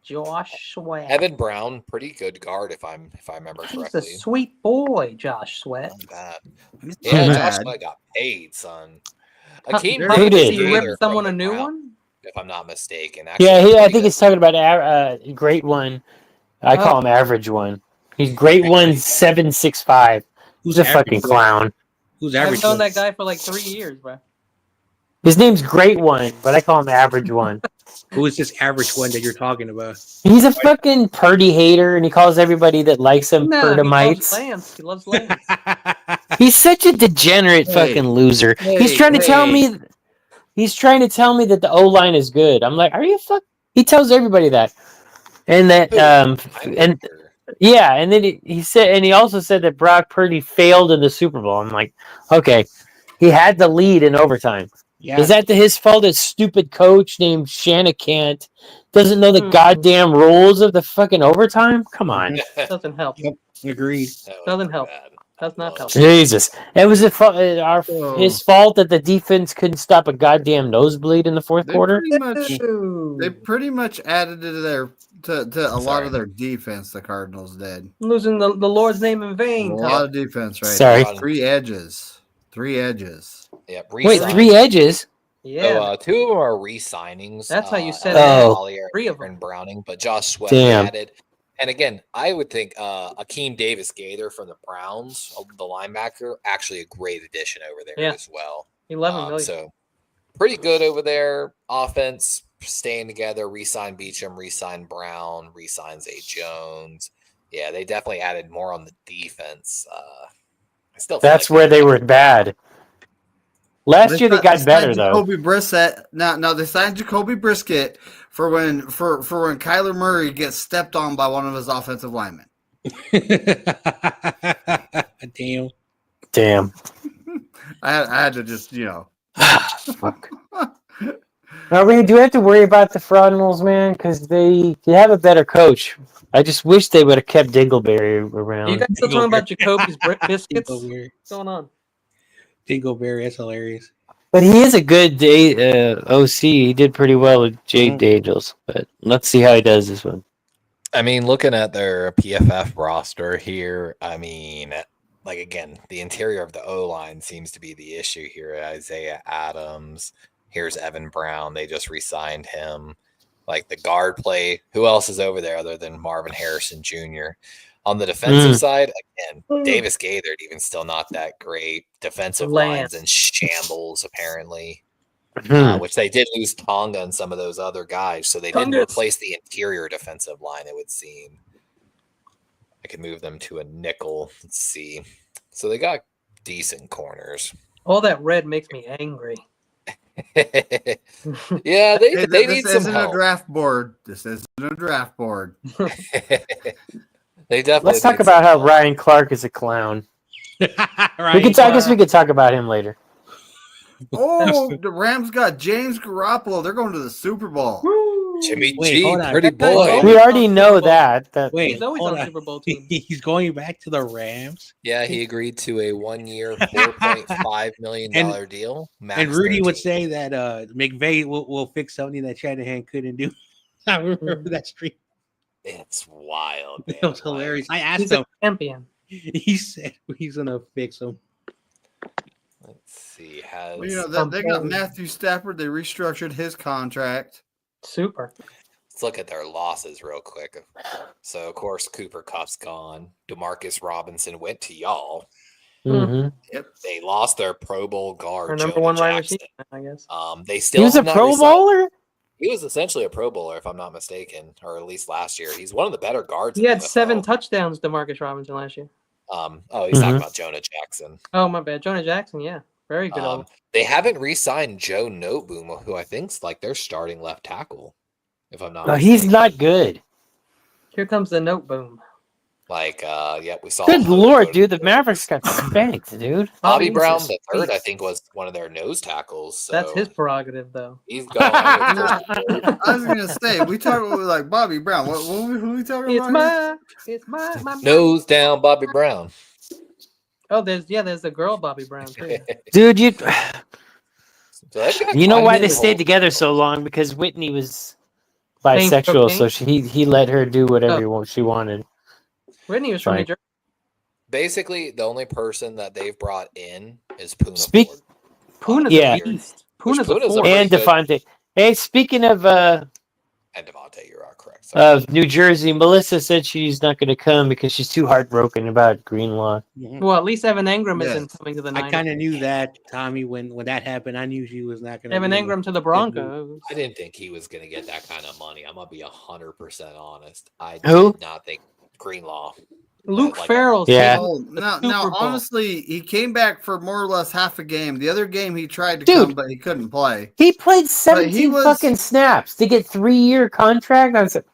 Josh Sweat. Evan Brown, pretty good guard if I remember He's a correctly. sweet boy, Josh Sweat. Not bad. He's Yeah, not Josh bad. Sweat got paid, son. Huh, Akeem Who Hicks did? is He either ripped someone a from new Brown, one? if I'm not mistaken. Yeah, Actually, I pretty think good. he's talking about a great one. I call him average one. He's great one 765. Who's a fucking clown? Who's I've average? known One? that guy for like 3 years, bro. His name's Great One, but I call him Average One. Who is this average one that you're talking about? He's a fucking Purdy hater, and he calls everybody that likes him No, he loves Purdamites. Lance. He loves Lance. He's such a degenerate fucking loser. He's trying to tell me. He's trying to tell me that the O line is good. I'm like, are you fuck? He tells everybody that, and that and yeah, and then he said, and he also said that Brock Purdy failed in the Super Bowl. I'm like, okay, he had the lead in overtime. Yeah. Is that his fault? That stupid coach named Shanakant doesn't know the goddamn rules of the fucking overtime? Come on. Doesn't help. Yep. Agreed. Doesn't help. Does not help. Jesus. It was his fault that the defense couldn't stop a goddamn nosebleed in the fourth quarter? They pretty much added to a lot of their defense, the Cardinals did. Losing the Lord's name in vain. A lot of defense, right? Sorry. Three edges. Yeah, wait, 3 edges? Yeah. So, 2 of them are re-signings. That's how you said it. 3 of them. And Browning, but Josh Sweat Damn. added. And again, I would think Akeem Davis-Gaither from the Browns, the linebacker, actually a great addition over there as well. 11 million. So pretty good over there. Offense staying together. Re-sign Beachum, re-sign Brown, re-sign Zay Jones. Yeah, they definitely added more on the defense. That's where they were bad. Last year they got better though. Jacoby Brissett. No, they signed Jacoby Brisket for when Kyler Murray gets stepped on by one of his offensive linemen. Damn. I had to just Fuck. Now, do we have to worry about the Fraudinals, man? Because they have a better coach. I just wish they would have kept Dingleberry around. Are you guys still talking about Jacoby's biscuits? What's going on? Dingleberry, that's hilarious. But he is a good OC. He did pretty well with Jade Angels. But let's see how he does this one. I mean, looking at their PFF roster here, I mean, like, again, the interior of the O-line seems to be the issue here. Isaiah Adams. Here's Evan Brown. They just re-signed him. Like, the guard play, who else is over there other than Marvin Harrison Jr.? On the defensive side, again, Davis Gaither, even still not that great. Defensive lines in shambles, apparently, which they did lose Tonga and some of those other guys. So they didn't replace the interior defensive line, it would seem. I could move them to a nickel. Let's see. So they got decent corners. All that red makes me angry. Yeah, they need some help. This isn't a draft board. They definitely. Let's talk about how Ryan Clark is a clown. I guess we could talk about him later. Oh, the Rams got James Garoppolo. They're going to the Super Bowl. Jimmy G, pretty boy. We already know that. He's always on the Super Bowl team. He's going back to the Rams. Yeah, he agreed to a 1-year, $4.5 million deal. And Rudy would say that McVay will fix something that Shanahan couldn't do. I remember that stream. It's wild. It was hilarious. I asked He's him. a champion. He said he's gonna fix him. Let's see. They got Matthew Stafford. They restructured his contract. Super. Let's look at their losses real quick. So, of course, Cooper Kupp's gone. DeMarcus Robinson went to y'all. Mm-hmm. Yep. They lost their Pro Bowl guard. Our number Jonah one wide Jackson. receiver, I guess. They still he was a Pro Bowler? He was essentially a Pro Bowler, if I'm not mistaken, or at least last year. He's one of the better guards. He had 7 touchdowns, DeMarcus Robinson, last year. He's talking about Jonah Jackson. Oh, my bad. Jonah Jackson, yeah. Very good. They haven't re-signed Joe Noteboom, who I think's like their starting left tackle, if I'm not mistaken. He's not good. Here comes the note boom. Like, we saw. Good Lord, dude. The Mavericks got spanked, dude. Bobby Brown the third, I think, was one of their nose tackles. So that's his prerogative, though. He's gone. I was gonna say we talked about like Bobby Brown. Who we talking about? It's my nose down, Bobby Brown. Oh, there's the girl Bobby Brown too. Dude, you know why they the stayed together so long? Because Whitney was bisexual, so he let her do whatever she wanted. Whitney was from New Jersey. Basically, the only person that they've brought in is Puna. Puna's yeah. a beast. Puna's a force. And Devontae. Hey, speaking of and Devontae, you're correct. of New Jersey. Melissa said she's not going to come because she's too heartbroken about Greenlaw. Well, at least Evan Engram Yes. isn't coming to the I Niners. kind of knew that, Tommy, when that happened. I knew she was not going to. Evan Engram to the Broncos. I didn't think he was going to get that kind of money. I'm going to be 100% honest. I Who? did not think Greenlaw. Luke Like- Farrell's Yeah. taking the Now, Super Bowl. honestly, he came back for more or less half a game. The other game he tried to Dude. come, but he couldn't play. He played 17 was- fucking snaps to get 3-year contract. I was like,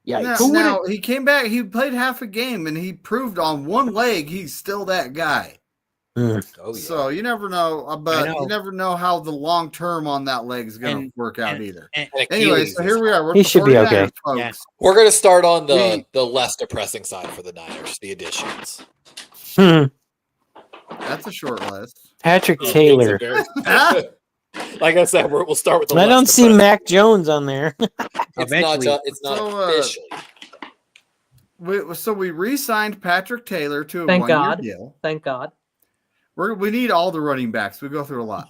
yikes. Now he came back. He played half a game, and he proved on one leg he's still that guy. Oh, yeah. So you never know, but know. you never know how the long term on that leg is going to And- work out and- either. And Anyway, Achilles so is- here we are. We're He the should be 49ers, okay. folks. Yeah. We're going to start on We- the less depressing side for the Niners, the additions. Hmm. That's a short list. Patrick It's Taylor. a very- like I said, we'll start with the I less don't see depressing. Mac Jones on there. Eventually. It's not So, officially. So we re-signed Patrick Taylor to a Thank one-year God. deal. Thank God. We need all the running backs. We go through a lot.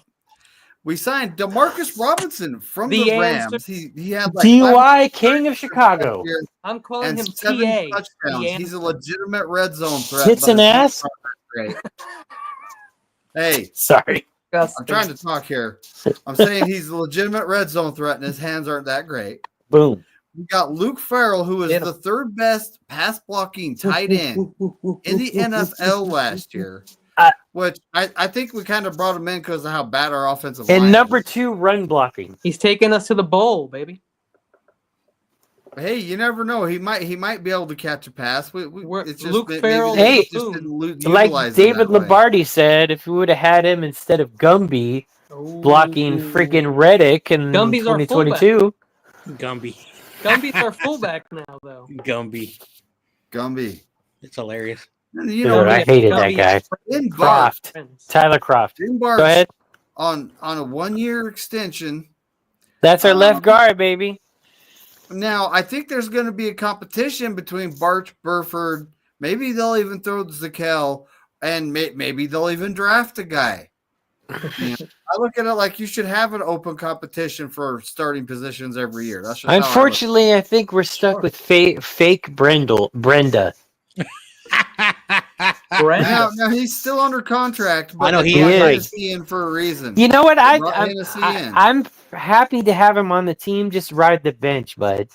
We signed Demarcus Robinson from the, The Rams. answer- He had like DUI King of Chicago. I'm calling and him 7 TA. touchdowns. The He's a legitimate red zone threat. Tits but and his ass? hands aren't that great. Hey, Sorry. I'm trying to talk here. I'm saying he's a legitimate red zone threat, and his hands aren't that great. Boom. We got Luke Farrell, who is Get him. the third best pass blocking tight end in the NFL last year. Which I think we kind of brought him in because of how bad our offensive line And number is. 2, run blocking. He's taking us to the bowl, baby. Hey, you never know. He might be able to catch a pass. It's just Luke maybe Farrell they Hey, just didn't Like utilize him David that way. Lombardi said, if we would have had him instead of Gumby blocking freaking Reddick in Gumby's our 2022. Gumby. Gumby's our fullback now, though. Gumby. Gumby. It's hilarious. You Dude, know, I hated that Gumby guy. is in Bart, Croft. friends. Tyler Croft. in Go ahead. Bart on a 1-year extension. That's our left guard, baby. Now, I think there's going to be a competition between Barch, Burford. Maybe they'll even throw Zakel, and maybe they'll even draft a guy. You know, I look at it like you should have an open competition for starting positions every year. That's just how I look. Unfortunately, I think we're stuck with fake Brenda. Brenda. Now he's still under contract, but I know they he brought is. Hennessy in for a reason. You know what? Brought Hennessy in. I'm happy to have him on the team. Just ride the bench, bud.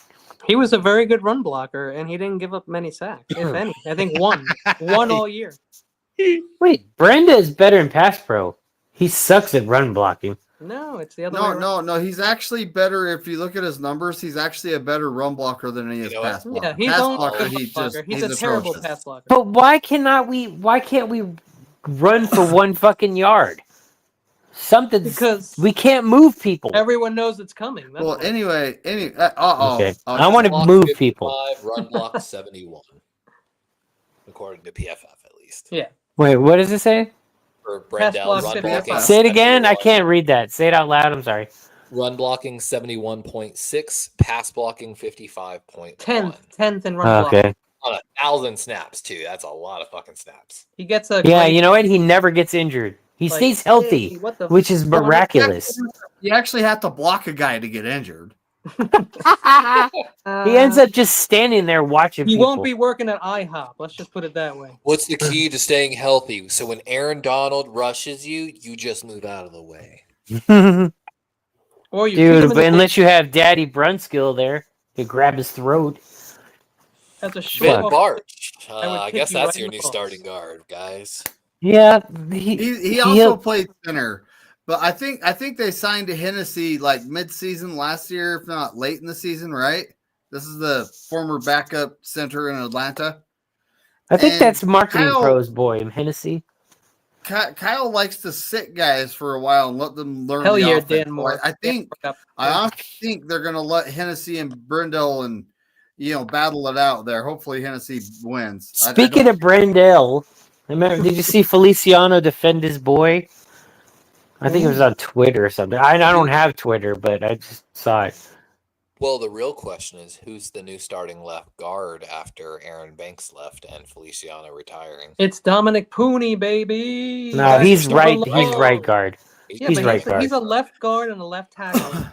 He was a very good run blocker, and he didn't give up many sacks, if any. I think one all year. Wait, Brenda is better in pass pro. He sucks at run blocking. No, it's the other way around. No. He's actually better. If you look at his numbers, he's actually a better run blocker than he is You know what? pass blocker. Yeah, he's Pass only blocker, a good blocker. He's a terrible atrocious. pass blocker. But why can't we run for 1 fucking yard? Something Because we can't move people. everyone knows it's coming. That's Well, why. anyway, Okay. Oh, I want to Block move people. 55, run block 71, according to PFF at least. Yeah. Wait, what does it say? For Pass Brendel, block run 55. blocking. Say it again. I 71. can't read that. Say it out loud. I'm sorry. Run blocking 71.6, pass blocking 55.1. 10th in run block. Okay. On 1,000 snaps too. That's a lot of fucking snaps. He gets a Yeah, great- you know what? He never gets injured. He like, stays hey, healthy, what the which is miraculous. You actually have to block a guy to get injured. He ends up just standing there watching He people. won't be working at IHOP. Let's just put it that way. What's the key to staying healthy? So when Aaron Donald rushes you, you just move out of the way. Or you kick him Dude, in but the unless you have Daddy Brunskill there, you grab his throat. That's a Ben short. Barch. I would I kick guess you that's right your in new the balls. starting guard, guys. Yeah, He also played center, but I think they signed to Hennessy like mid-season last year, if not late in the season, right? This is the former backup center in Atlanta. I think and that's marketing Kyle- pros, boy, Hennessy. Kyle likes to sit guys for a while and let them learn. Hell the yeah, offense. Dan So Moore. I honestly think they're going to let Hennessy and Brindle and battle it out there. Hopefully Hennessy wins. Speaking of Brandell, remember? Did you see Feliciano defend his boy? I think it was on Twitter or something. I don't have Twitter, but I just saw it. Well, the real question is who's the new starting left guard after Aaron Banks left and Feliciano retiring? It's Dominic Pooney, baby. No, That's he's super right. low. He's right guard. Yeah, He's but right guard. he's a left guard and a left tackle.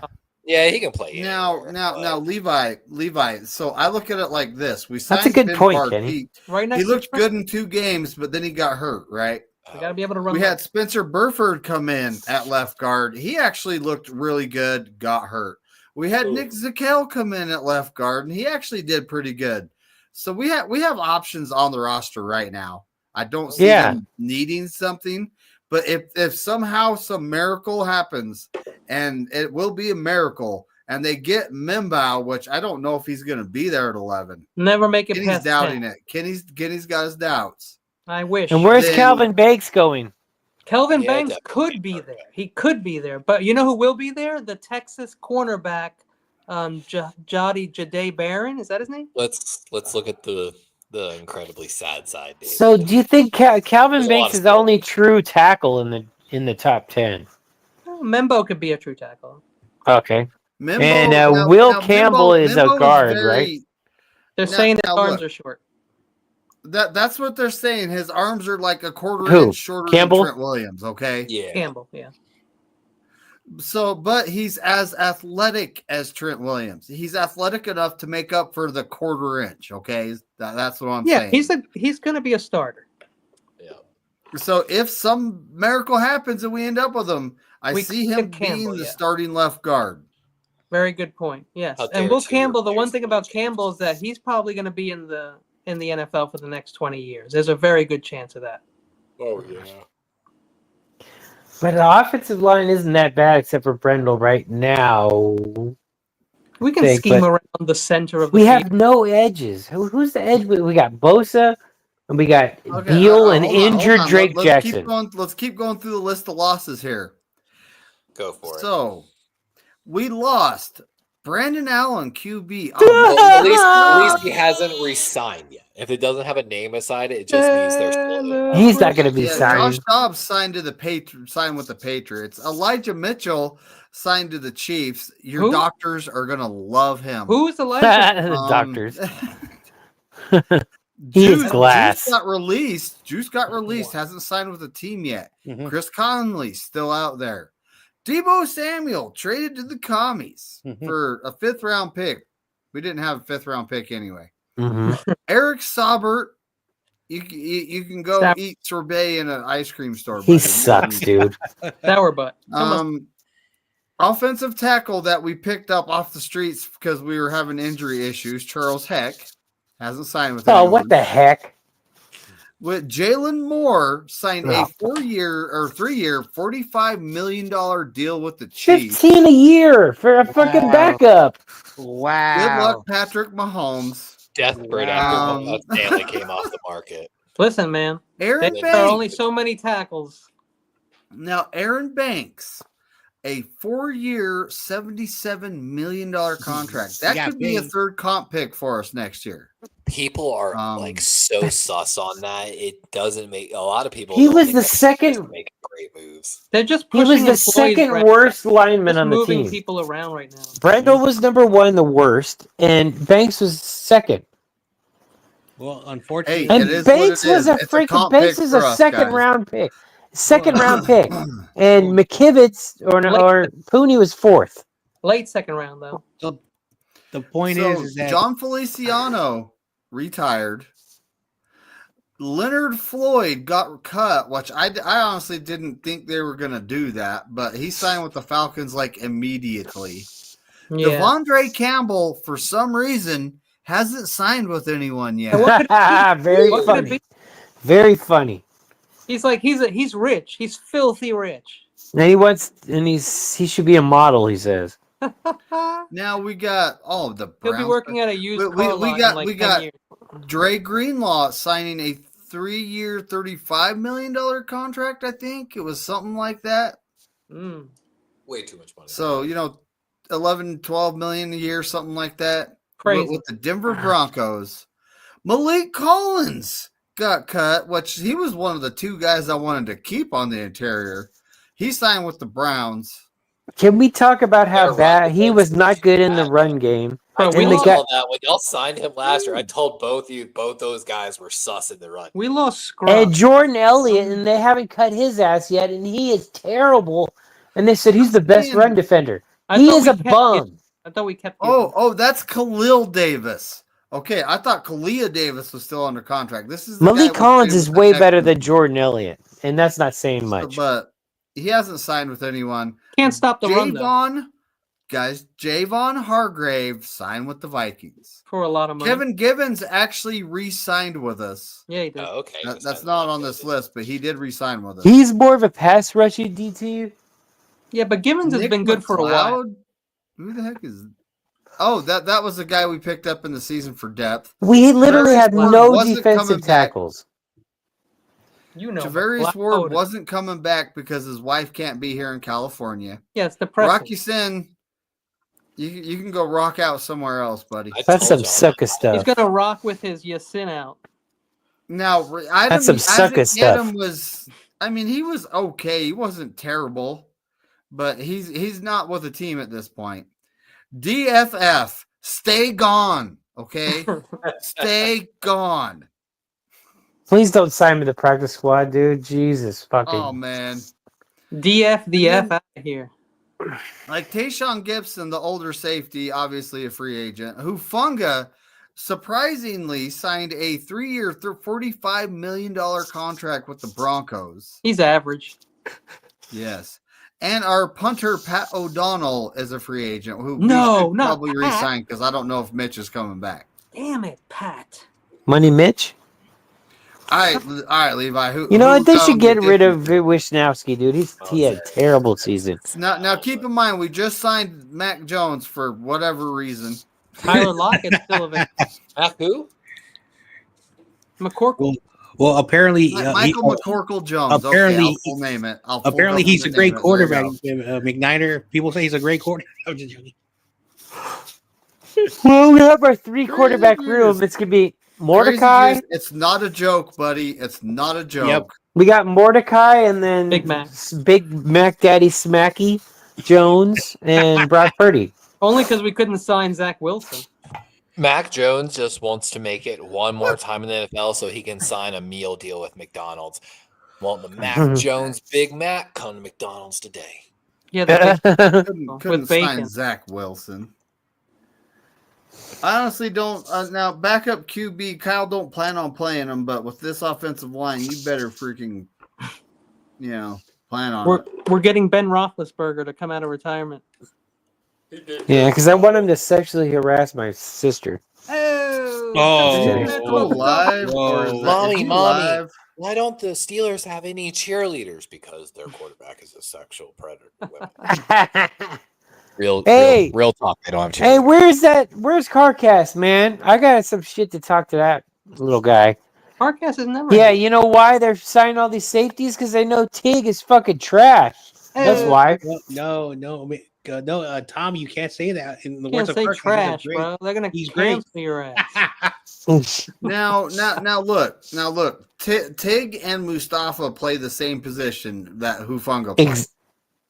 Yeah, he can play Now, Levi. So I look at it like this: we signed That's a good Finn point, Park. Kenny. Right next He to looked good in 2 games, but then he got hurt. Right. We got to be able to run. We had Spencer Burford come in at left guard. He actually looked really good. Got hurt. We had Nick Zakel come in at left guard, and he actually did pretty good. So we have options on the roster right now. I don't see them needing something, but if somehow some miracle happens, and it will be a miracle, and they get Mimbow, which I don't know if he's going to be there at 11. Never make it Kenny's past doubting 10. it. Kenny's got his doubts. I wish. And where's Then- Calvin Banks going? Kelvin Yeah, Banks definitely. could be there. He could be there. But you know who will be there? The Texas cornerback, Jade Barron. Is that his name? Let's look at the incredibly sad side. David. So, do you think Calvin There's a lot Banks of is the only true tackle in the top 10? Oh, Membo could be a true tackle. Okay. Mimbo, And Will Campbell is a guard, right? They're saying his arms are short. That's what they're saying. His arms are like a quarter Who? inch shorter Campbell? than Trent Williams. Okay. Yeah. Campbell, yeah. So, but he's as athletic as Trent Williams. He's athletic enough to make up for the quarter inch. Okay, that's what I'm saying. He's going to be a starter. Yeah. So if some miracle happens and we end up with him, I see him being the starting left guard. Very good point. Yes, Out and there Will too. Campbell. The one thing about Campbell is that he's probably going to be in the NFL for the next 20 years. There's a very good chance of that. Oh yeah. But the offensive line isn't that bad except for Brendel right now. We can scheme around the center of the We field. have no edges. Who's the edge? We got Bosa, and we got Beal and injured Drake Jackson. Let's keep going through the list of losses here. Go for it. So we lost Brandon Allen, QB. Well, at least he hasn't re-signed yet. If it doesn't have a name aside it, just means they're still. He's not going to be signed. Josh Dobbs signed with the Patriots. Elijah Mitchell signed to the Chiefs. Your doctors are going to love him. Who is Elijah? The doctors. He's glass. Juice got released. Hasn't signed with a team yet. Mhm. Chris Conley still out there. Debo Samuel traded to the Commies for a 5th round pick. We didn't have a 5th round pick anyway. Mm-hmm. Eric Saubert, you can go eat sorbet in an ice cream store. He sucks, dude. Sour butt. Offensive tackle that we picked up off the streets because we were having injury issues. Charles Heck hasn't signed with. Oh, what the heck? With Jalen Moore signed a 4-year or 3-year, $45 million deal with the Chiefs. 15 a year for a fucking backup. Wow. Good luck, Patrick Mahomes. Desperate after Stanley came off the market. Listen, man. Aaron There are only so many tackles. Now, Aaron Banks, a 4-year, $77 million contract. That could be a 3rd comp pick for us next year. People are like so sus on that. It doesn't make a lot of people. He was the second. Make great moves. They're just He was the second worst lineman on the moving team. people around right now. Brendel was number 1, the worst, and Banks was second. Well, unfortunately, and Banks was a freaking Banks is a second-round pick. Second-round pick, and McKivitz or Pooney was 4th. Late second round, though. So the point is that John Feliciano retired. Leonard Floyd got cut, which I honestly didn't think they were going to do that, but he signed with the Falcons like immediately. Yeah. Devondre Campbell, for some reason, hasn't signed with anyone yet. Very funny. Very funny. He's like he's rich. He's filthy rich. And he should be a model. He says. Now we got the Browns. He'll be working at a used car lot we got Dre Greenlaw signing a 3-year, $35 million contract. I think it was something like that. Way too much money. So 11, 12 million a year, something like that. Crazy. With the Denver Broncos. Malik Collins got cut, which he was one of the 2 guys I wanted to keep on the interior. He signed with the Browns. Can we talk about how bad he was not good in the run game? We lost all that when y'all signed him last year. I told both those guys were sus in the run. We lost Scrub. And Jordan Elliott, and they haven't cut his ass yet, and he is terrible. And they said he's the best run defender. He is a bum. I thought we kept. Oh, that's Khalil Davis. Okay, I thought Kalia Davis was still under contract. This is the Malik guy Collins is way better Texans. than Jordan Elliott, and that's not saying much. But he hasn't signed with anyone. Can't stop the run though. Javon Hargrave signed with the Vikings for a lot of money. Kevin Givens actually re-signed with us. Yeah, he did. Oh, okay. That's not on this list, but he did re-sign with us. He's more of a pass rushing DT. Yeah, but Givens has been good for a while. Who the heck is? Oh, that was the guy we picked up in the season for depth. We literally have no defensive tackles. You know, Javarius Ward wasn't coming back because his wife can't be here in California. Yeah, it's depressing. Rocky Sin, you can go rock out somewhere else, buddy. That's some sucker stuff. He's gonna rock with his Yasin out. Now, that's some sucker stuff. He was okay. He wasn't terrible, but he's not with the team at this point. DFF, stay gone, okay? Stay gone. Please don't sign me to the practice squad, dude. Jesus fucking. Oh man. DF the F out of here. Like Tayshaun Gibson, the older safety, obviously a free agent, Hufanga surprisingly signed a 3-year, $45 million contract with the Broncos. He's average. Yes. And our punter, Pat O'Donnell, is a free agent who probably re-sign because I don't know if Mitch is coming back. Damn it, Pat. Money Mitch? All right, Levi. They should get rid of Wishnowski, dude. He had a terrible season. Now, keep in mind, we just signed Mac Jones for whatever reason. Tyler Lockett's still available. Mac who? McCorkle. Well, apparently Michael McCorkle Jones. Apparently, okay, I'll name it. Apparently, he's a great quarterback. McNiner. People say he's a great quarterback. Well, we have our 3 quarterback room. It's gonna be Mordecai. It's not a joke, buddy. It's not a joke. Yep. We got Mordecai and then Big Mac Daddy Smacky Jones and Brock Purdy. Only because we couldn't sign Zach Wilson. Mac Jones just wants to make it one more time in the NFL so he can sign a meal deal with McDonald's. Won't the Mac Jones Big Mac come to McDonald's today? Yeah, couldn't sign Zach Wilson. I honestly don't. Now, backup QB Kyle don't plan on playing him, but with this offensive line, you better freaking, plan on it. We're getting Ben Roethlisberger to come out of retirement. Yeah, because I want him to sexually harass my sister. Mommy. Why don't the Steelers have any cheerleaders? Because their quarterback is a sexual predator. Real talk. They don't have cheerleaders. Hey, where's CarCast, man? I got some shit to talk to that little guy. CarCast is never. Yeah, you know why they're signing all these safeties? Because they know Tig is fucking trash. That's why. No, Tom, you can't say that. In the words of CarCast, trash, bro. They're gonna cancel your ass. Now, look. Tig and Mustafa play the same position that Hufanga plays.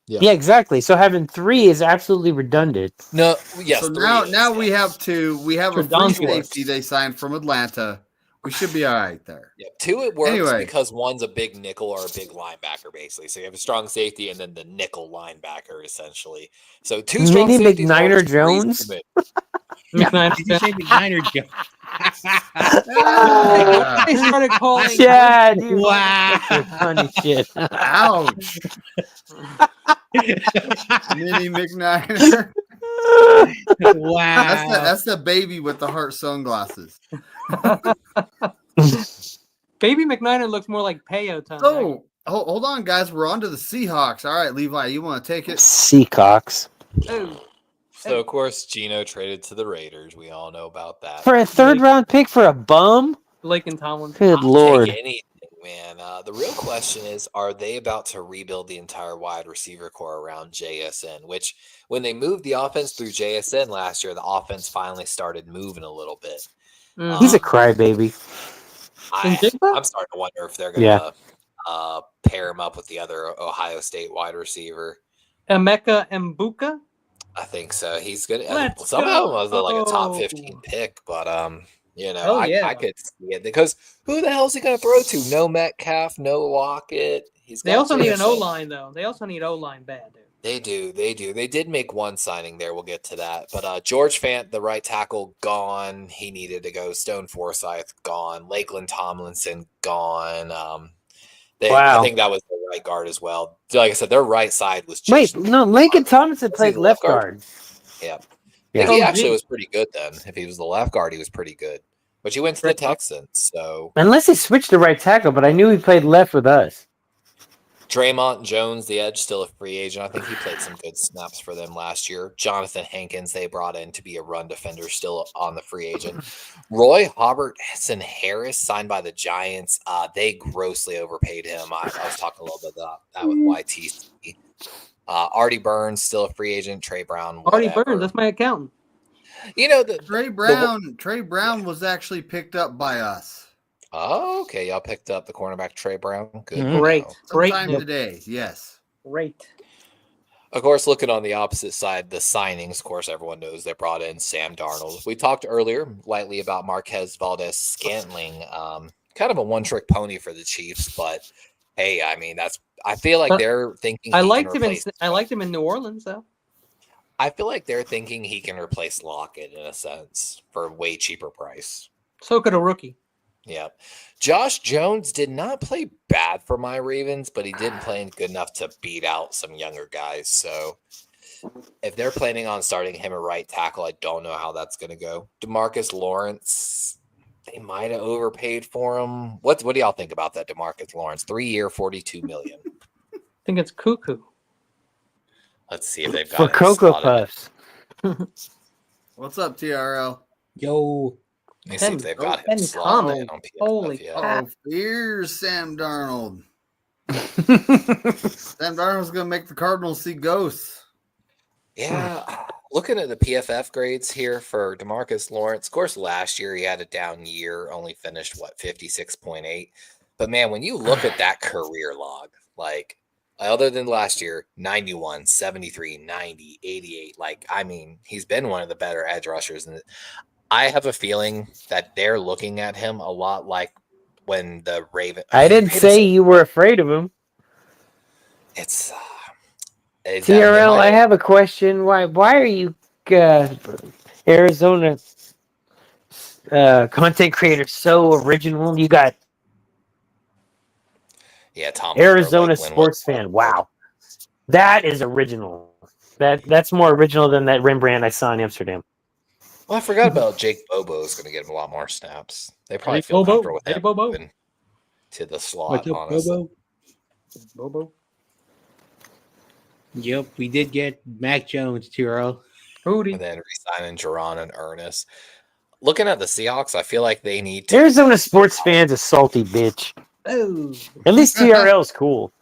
Yeah, exactly. So having 3 is absolutely redundant. No, yes. So now we have 2. We have a free safety they signed from Atlanta. We should be all right there. Yeah, 2 it works because one's a big nickel or a big linebacker, basically. So you have a strong safety and then the nickel linebacker, essentially. So 2 strong safeties. McNiner Jones. Did you say McNiner Jones? They started calling. Yeah, dude. Wow. Funny shit. Ouch. Mini McNiner. Wow. That's the baby with the heart sunglasses. Baby McNiner looks more like Peyote. So, hold on, guys. We're on to the Seahawks. All right, Levi, you want to take it? Seahawks. So, of course, Geno traded to the Raiders. We all know about that. For a 3rd-round pick for a bum? Blake and Tomlin. Good Lord. Take anything, man. The real question is, are they about to rebuild the entire wide receiver core around JSN? Which, when they moved the offense through JSN last year, the offense finally started moving a little bit. He's a crybaby. I'm starting to wonder if they're going to pair him up with the other Ohio State wide receiver. Emeka Mbuka? I think so. He's good. Somehow was like a top 15 pick, but I could see it because who the hell is he going to throw to? No Metcalf, no Lockett. They also need an O-line though. They also need O-line bad, dude. They do. They did make one signing there. We'll get to that. But George Fant, the right tackle, gone. He needed to go. Stone Forsyth, gone. Lakeland Tomlinson, gone. I think that was the right guard as well. Like I said, their right side was just... Wait, no, Lincoln Thompson played left guard. Yeah. Yeah. I think he actually was pretty good then. If he was the left guard, he was pretty good. But he went to the Texans, so... Unless he switched to right tackle, but I knew he played left with us. Draymond Jones, the edge, still a free agent. I think he played some good snaps for them last year. Jonathan Hankins, they brought in to be a run defender, still on the free agent. Roy Robertson Harris, signed by the Giants. They grossly overpaid him. I was talking a little bit about that with YTC. Artie Burns, still a free agent. Trey Brown, whatever. Artie Burns, that's my accountant. You know, Trey Brown was actually picked up by us. Oh, okay. Y'all picked up the cornerback Trey Brown. Good. Mhm. Great. Sometime today, yes. Great. Of course, looking on the opposite side, the signings, of course, everyone knows they brought in Sam Darnold. We talked earlier lightly about Marquez Valdez-Scantling. Kind of a one-trick pony for the Chiefs, but hey, I mean, I feel like they're thinking I liked him in New Orleans, though. I feel like they're thinking he can replace Lockett in a sense for a way cheaper price. So could a rookie. Yeah. Josh Jones did not play bad for my Ravens, but he didn't play good enough to beat out some younger guys. So if they're planning on starting him at right tackle, I don't know how that's going to go. DeMarcus Lawrence, they might have overpaid for him. What do y'all think about that DeMarcus Lawrence? 3-year, $42 million. I think it's cuckoo. Let's see if they've got For it Cocoa slotted. Puffs. What's up, TRL? Yo. Let me see if they've got him Ken slotted in Thomas. on PFF Holy yet. crap. Here's Sam Darnold. Sam Darnold's going to make the Cardinals see ghosts. Yeah, looking at the PFF grades here for DeMarcus Lawrence, of course, last year he had a down year, only finished, 56.8. But man, when you look at that career log, like, other than last year, 91, 73, 90, 88, like, I mean, he's been one of the better edge rushers. And I have a feeling that they're looking at him a lot like when the I didn't say you were afraid of him. It's TRL, I have a question. Why are you Arizona content creators so original? You got Tom Arizona sports fan. Wow. That is original. That's more original than that Rembrandt I saw in Amsterdam. Well, I forgot about Jake Bobo is going to get a lot more snaps. They probably feel comfortable with him moving to the slot, honestly. Bobo. Yep, we did get Mac Jones, Tiro. And then re-signing Jerron and Ernest. Looking at the Seahawks, I feel like they need to... Arizona sports fans a salty bitch. Oh. At least TRL's cool.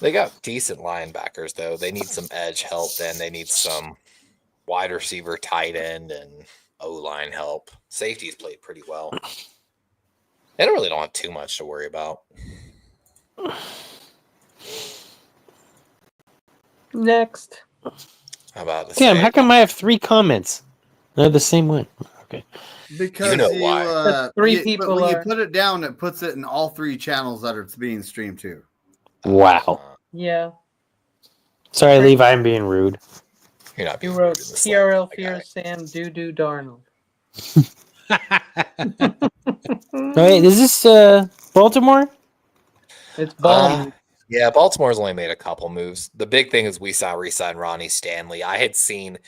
They got decent linebackers, though. They need some edge help, then they need some wide receiver, tight end, and O-line help. Safeties played pretty well. They don't have too much to worry about. Next. How about this? Damn, how come I have 3 comments? They're the same one. Okay. Because why. People when you put it down, it puts it in all 3 channels that it's being streamed to. Wow. Yeah. Sorry, Levi, I'm being rude. You're not being You wrote rude in this TRL slide, fears Sam Doo Darnold. Wait, is this Baltimore? It's Baltimore. Yeah, Baltimore's only made a couple moves. The big thing is we saw re-sign Ronnie Stanley. I had seen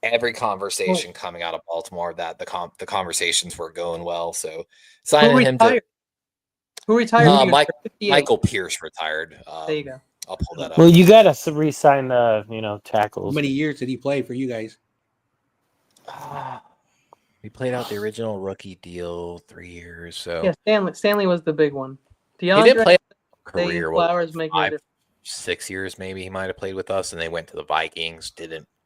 every conversation coming out of Baltimore that the conversations were going well. So signing him to Who retired? Michael Pierce retired. There you go. I'll pull that up. Well, you got to re-sign the tackles. How many years did he play for you guys? We played out the original rookie deal 3 years. So yeah, Stanley was the big one. DeAndre, he did play a career. Flowers make 6 years maybe he might have played with us, and they went to the Vikings.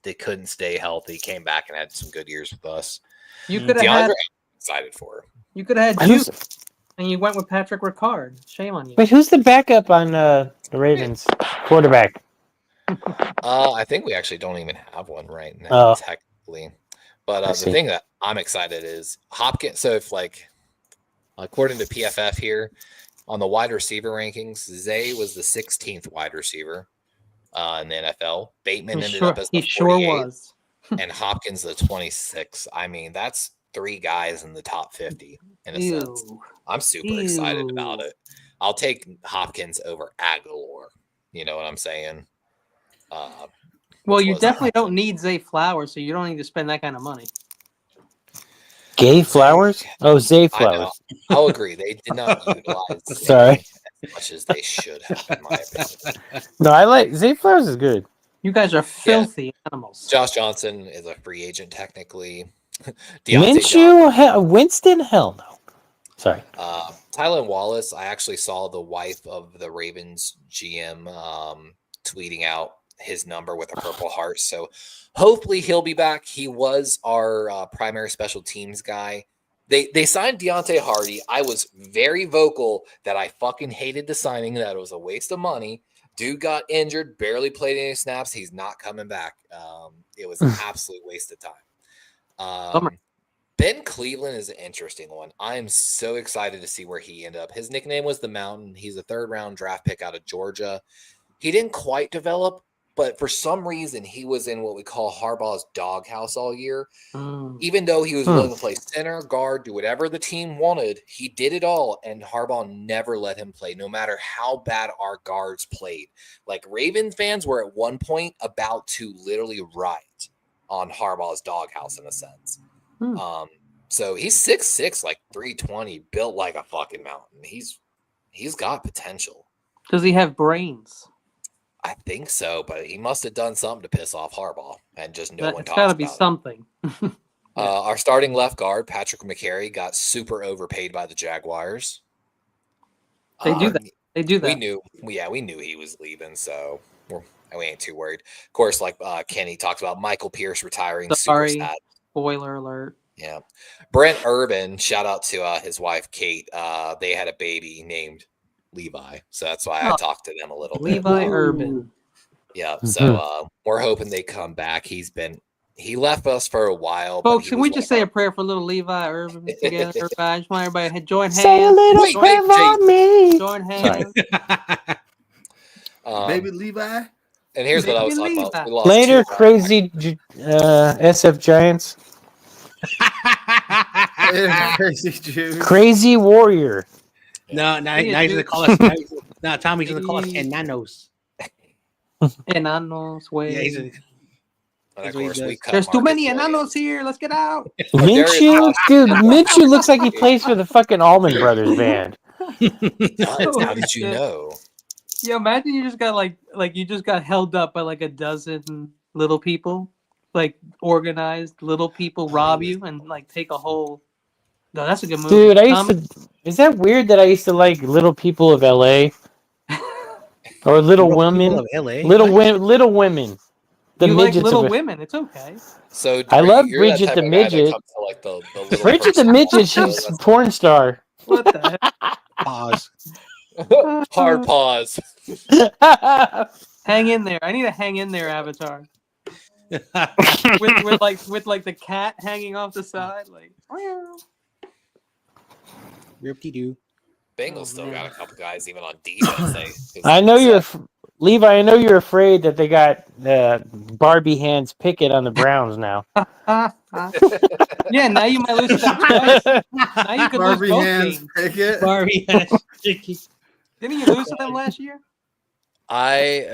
They couldn't stay healthy. Came back and had some good years with us. You could have had. Excited for. You could have had Duke, and you went with Patrick Ricard. Shame on you. Wait, who's the backup on the Ravens quarterback? I think we actually don't even have one right now, technically. But the thing that I'm excited is Hopkins. So if according to PFF here, On the wide receiver rankings, Zay was the 16th wide receiver in the NFL. Bateman ended up as the 48th, was. and Hopkins the 26th. I mean, that's 3 guys in the top 50 in a sense. I'm super excited about it. I'll take Hopkins over Aguilar. You know what I'm saying? Well, you definitely don't need Zay Flowers, so you don't need to spend that kind of money. Gay Flowers? Oh, Zay Flowers. I'll agree. They did not utilize Sorry. Zay as much as they should have, in my opinion. No, I like Zay Flowers is good. You guys are filthy animals. Josh Johnson is a free agent technically. Minshew? Winston? Hell no. Sorry. Tylan Wallace, I actually saw the wife of the Ravens GM tweeting out his number with a purple heart. So hopefully he'll be back. He was our primary special teams guy. They signed Deontay Hardy. I was very vocal that I fucking hated the signing, that it was a waste of money. Dude got injured, barely played any snaps. He's not coming back. It was an absolute waste of time. Ben Cleveland is an interesting one. I am so excited to see where he ended up. His nickname was the Mountain. He's a 3rd-round draft pick out of Georgia. He didn't quite develop, but for some reason, he was in what we call Harbaugh's doghouse all year. Even though he was willing to play center, guard, do whatever the team wanted, he did it all, and Harbaugh never let him play, no matter how bad our guards played. Like, Raven fans were at one point about to literally riot on Harbaugh's doghouse, in a sense. So he's 6'6", like 320, built like a fucking mountain. He's got potential. Does he have brains? I think so, but he must have done something to piss off Harbaugh, and just no one talks about it. It's got to be something. Our starting left guard, Patrick McCary, got super overpaid by the Jaguars. They do that. They do that. We knew he was leaving, so we ain't too worried. Of course, like Kenny talked about, Michael Pierce retiring. Sorry, super sad. Spoiler alert. Yeah, Brent Urban. Shout out to his wife Kate. They had a baby named Levi, so that's why I talked to them a little bit. Levi Urban. Yeah, so we're hoping they come back. He left us for a while. Folks, can we just say a prayer for little Levi Urban together? I just want everybody to join hands. Say a little prayer for me. Join hands. Baby Levi. And here's what I was talking about. Later, crazy SF Giants. Crazy Jews. Crazy Warrior. No, now he's gonna call us. No, Tommy's gonna call us enanos. Enanos, way. Yeah, and of course, there's too many enanos here. Let's get out. Minshew, dude. Minshew looks like he plays for the fucking Allman Brothers band. How did you know? Yeah, imagine you just got like you just got held up by like a dozen little people, like organized little people rob you and like take a whole. No, that's a good movie. Dude, is that weird that I used to like Little People of LA? Or Little Women? Of LA? Little Women. The you midgets like Little Women? It's okay. So I love Bridget the Midget. Like the Bridget the Midget, she's a porn star. What the heck? Pause. Hard pause. Hang in there. I need a hang in there avatar. with like the cat hanging off the side, like. Rip-de-doo. Bengals still got a couple guys even on defense. I know Levi. I know you're afraid that they got Barbie hands Pickett on the Browns now. Yeah, now you might lose that twice. Now you could Barbie lose both hands games. Pickett. Barbie hands Pickett. Didn't you lose to them last year? I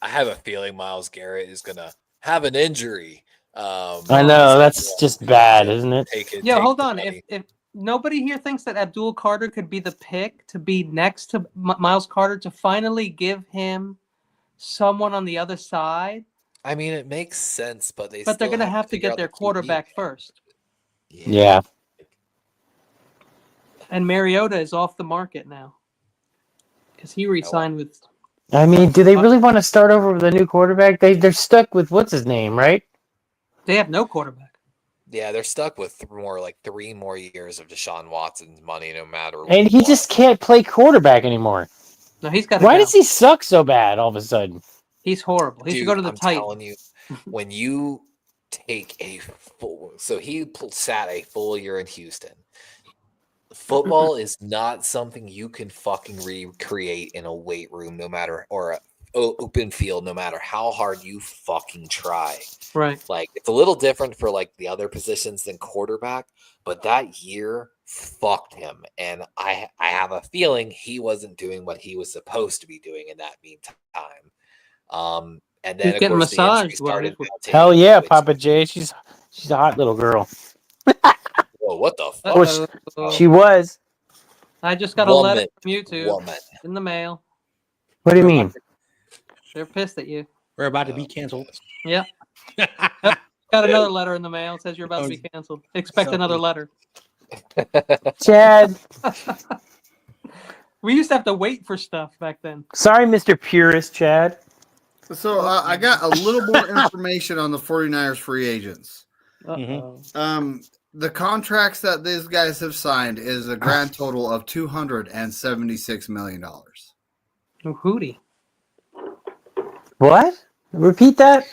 have a feeling Myles Garrett is gonna have an injury. I know, that's just bad, isn't it? Hold on. If nobody here thinks that Abdul Carter could be the pick to be next to Myles Carter to finally give him someone on the other side. I mean, it makes sense, but they're going to have to get their quarterback first. Yeah. And Mariota is off the market now because he re-signed with. I mean, do they really want to start over with a new quarterback? They're stuck with what's his name, right? They have no quarterback. Yeah, they're stuck with 3 more years of Deshaun Watson's money, no matter. And he just can't play quarterback anymore. No, he's got. Why does he suck so bad all of a sudden? He's horrible. He should go to the Titans. I'm telling you, when you take he sat a full year in Houston. football is not something you can fucking recreate in a weight room, no matter or a open field, no matter how hard you fucking try. Right. Like it's a little different for like the other positions than quarterback, but that year fucked him, and I have a feeling he wasn't doing what he was supposed to be doing in that meantime. And then He's of getting course the injury massaged while started he's- mounting, Hell yeah, which- Papa J. She's a hot little girl. Whoa, what the fuck? Oh, she was. I just got a letter from YouTube in the mail. What do you mean? They're pissed at you. We're about to be canceled. Yep. Got another letter in the mail. It says you're about to be canceled. Expect another letter. Chad. We used to have to wait for stuff back then. Sorry, Mr. Purist, Chad. So I got a little more information on the 49ers free agents. The contracts that these guys have signed is a grand total of $276 million. Hootie. What? Repeat that?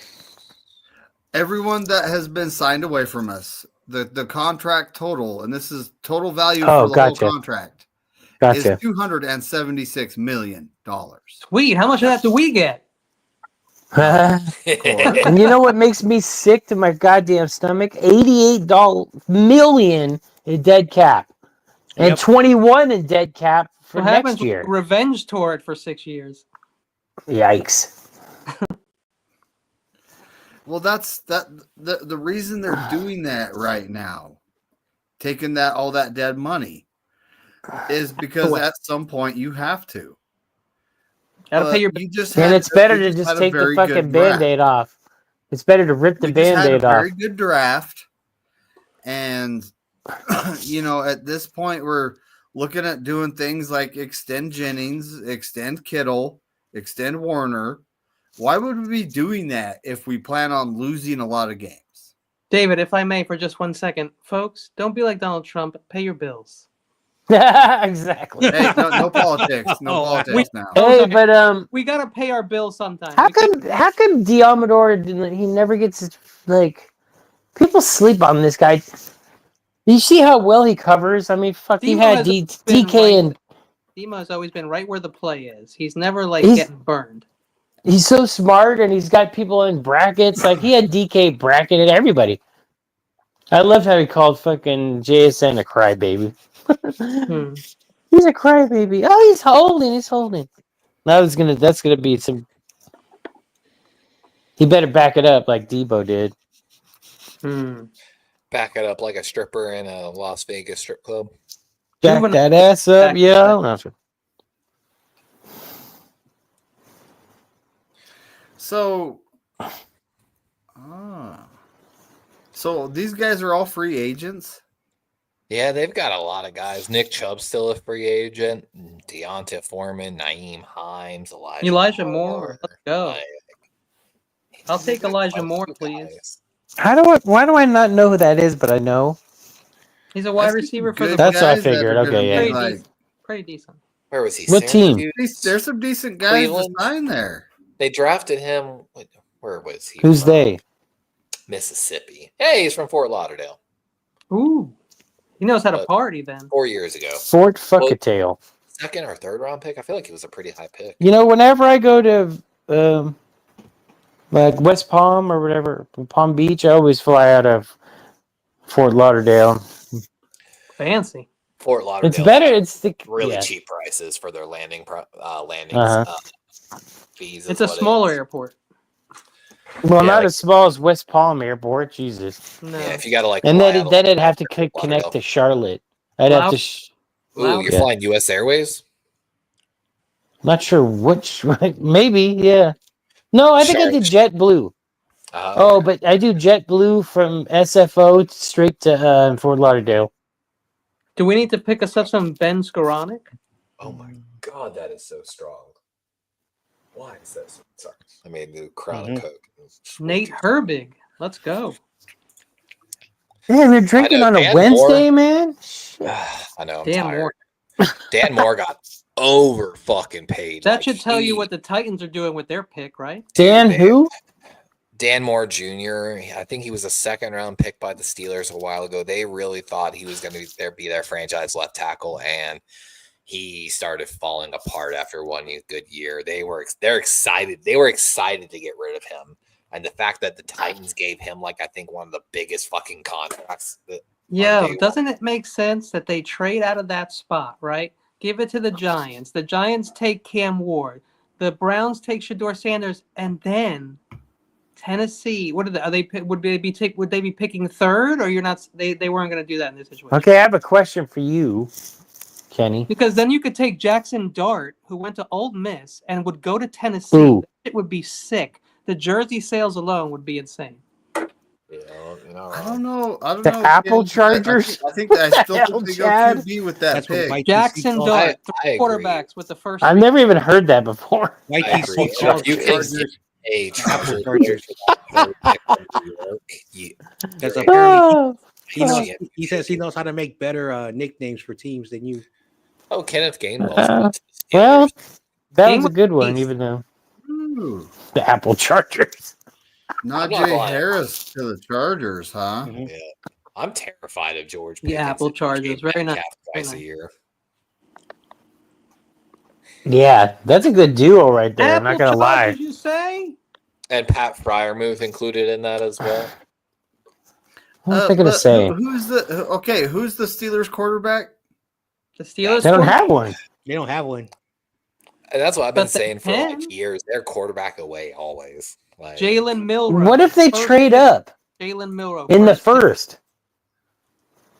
Everyone that has been signed away from us, the contract total, and this is total value Oh, for the gotcha. whole contract, Gotcha. is $276 million. Sweet. How much of that do we get? And you know what makes me sick to my goddamn stomach? $88 million in dead cap. And Yep. 21 in dead cap for What happens next when year. Revenge toured for 6 years? Yikes. Well, that's the reason they're doing that right now, taking all that dead money, is because at some point you have to. Gotta pay your. And it's better to just take the fucking Band-Aid off. It's better to rip the Band-Aid off. Very good draft, and at this point we're looking at doing things like extend Jennings, extend Kittle, extend Warner. Why would we be doing that if we plan on losing a lot of games? David, if I may, for just 1 second, folks, don't be like Donald Trump. Pay your bills. Exactly. Hey, no politics. No politics now. Hey, but we gotta pay our bills sometime. How come Diamador he never gets his, like, people sleep on this guy? You see how well he covers? I mean, fuck, he had DK and Demo's always been right where the play is. He's never getting burned. He's so smart, and he's got people in brackets. Like, he had DK bracketed everybody. I loved how he called fucking JSN a crybaby. He's a crybaby. Oh, he's holding. That's gonna be some. He better back it up like Debo did. Back it up like a stripper in a Las Vegas strip club. Back that ass up, yeah. So these guys are all free agents? Yeah, they've got a lot of guys. Nick Chubb's still a free agent. Deonta Foreman, Naeem Hines, Elijah Moore. Let's go. I'll take Elijah Moore, please. Why do I not know who that is, but I know? He's a wide receiver for the. That's what I figured. Okay, yeah. Pretty decent. Where was he? What team? There's some decent guys to sign there. They drafted him. Where was he? Who's they? Mississippi. Hey, he's from Fort Lauderdale. Ooh. He knows how to party then. 4 years ago. Fort Fuckatail. Second or third round pick? I feel like he was a pretty high pick. Whenever I go to like West Palm or whatever, Palm Beach, I always fly out of Fort Lauderdale. Fancy. Fort Lauderdale. It's better. It's really cheap prices for their landing fees. It's a smaller airport. Well, not as small as West Palm Airport. Jesus. No. Yeah, if you got to and then it'd have to connect to Charlotte. I'd have to. Ooh, you're flying U.S. Airways? Not sure which. Maybe, yeah. No, I think I did JetBlue. But I do JetBlue from SFO straight to Fort Lauderdale. Do we need to pick us up some Ben Skoranek? Oh my God, that is so strong. Why is that? Sorry, I made the Crown of Coke. Nate Herbig, let's go. Damn, you're drinking on a Wednesday, man. I know. I'm Dan tired. Moore. Dan Moore got over fucking paid. That should tell you what the Titans are doing with their pick, right? Dan who? Dan Moore Jr., I think he was a second-round pick by the Steelers a while ago. They really thought he was going to be their franchise left tackle, and he started falling apart after one good year. They're excited. They were excited to get rid of him, and the fact that the Titans gave him I think one of the biggest fucking contracts. Doesn't it make sense that they trade out of that spot, right? Give it to the Giants. The Giants take Cam Ward. The Browns take Shador Sanders, and then Tennessee. What are they? Would they be picking third, or you're not? They weren't going to do that in this situation. Okay, I have a question for you, Kenny. Because then you could take Jackson Dart, who went to Ole Miss and would go to Tennessee. Ooh. It would be sick. The jersey sales alone would be insane. I don't know. The Apple Chargers? I think I still think they go QB with that pick. Jackson Dart, three quarterbacks with the first. I've never even heard that before. You can a Chargers. Because apparently he says he knows how to make better nicknames for teams than you. Oh, Kenneth Gainwell. Well, that was a good one, even though the Apple Chargers. Not Jay Harris to the Chargers, huh? Mm-hmm. Yeah, I'm terrified of George. The Apple Chargers, very nice. Twice a year. Yeah, that's a good duo right there. Apple I'm not gonna lie. Did you say? And Pat Fryermuth included in that as well. What was I gonna say? Who's the Steelers quarterback? The Steelers. They don't have one. They don't have one. And that's what I've been saying for years. They're quarterback away always. Jalen Milroe. What if they trade up? Jalen Milroe in the first.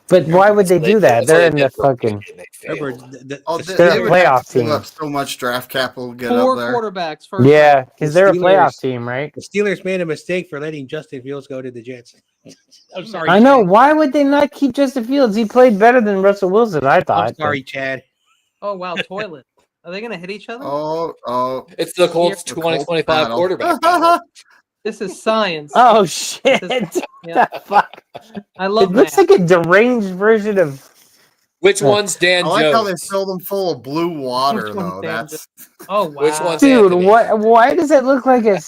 But why would they do that? They're in the fucking. They're a playoff team. Have so much draft capital get Four up there. Quarterbacks. First yeah, because they're a playoff team, right? The Steelers made a mistake for letting Justin Fields go to the Jets. I'm sorry. I know. Why would they not keep Justin Fields? He played better than Russell Wilson, I thought. I'm sorry, Chad. Oh wow, toilet. Are they gonna hit each other? Oh! It's the Colts 2025 quarterback battle. This is science. Oh shit! Yeah. Fuck. I love. It looks like a deranged version of. Which one's Dan Jones? I like how they filled them full of blue water, though. That's. Oh wow! Which one's Dude, Anthony? why does it look like a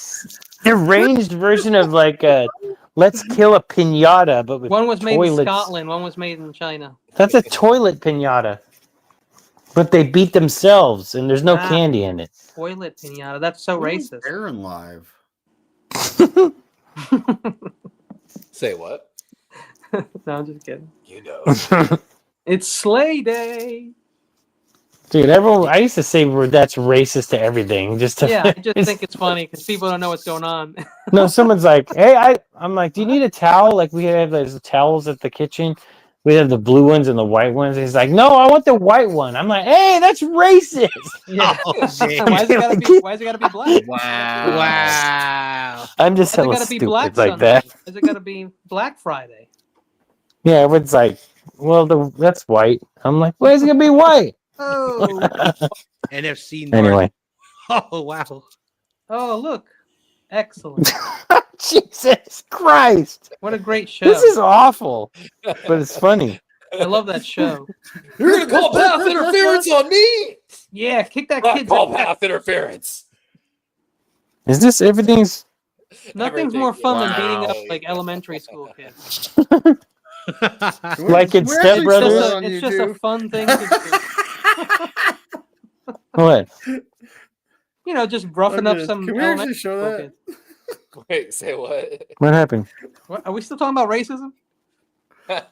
deranged version of like a let's kill a pinata? But with one was made toilets. in Scotland. One was made in China. That's a toilet pinata. But they beat themselves, and there's no candy in it. Toilet pinata. That's so racist. Aaron live. Say what? No, I'm just kidding. You know. It's Slay Day. Dude, everyone. I used to say that's racist to everything. Just to, I just think it's funny because people don't know what's going on. No, someone's like, "Hey, I'm like, do you need a towel? Like we have those towels at the kitchen. We have the blue ones and the white ones." And he's like, "No, I want the white one." I'm like, "Hey, that's racist." Yeah. Why is it gotta be black? Wow. I'm just Why is it hella gotta be stupid Black like Sunday? that. Is it gotta be Black Friday? Yeah, everyone's like, "Well, that's white." I'm like, "Why is it gonna be white?" Oh. NFC North. Anyway. Oh wow. Oh look. Excellent. Jesus Christ. What a great show. This is awful, but it's funny. I love that show. You're gonna call path interference on me? Yeah, kick that Not kid. call path interference. Is this everything's? Nothing's more fun than beating up like elementary school kids. Like in Step Brothers? It's just a fun thing to do. What? You know, just roughing up some Can we elementary actually show school that? kids. Wait, say what? What happened? What, are we still talking about racism?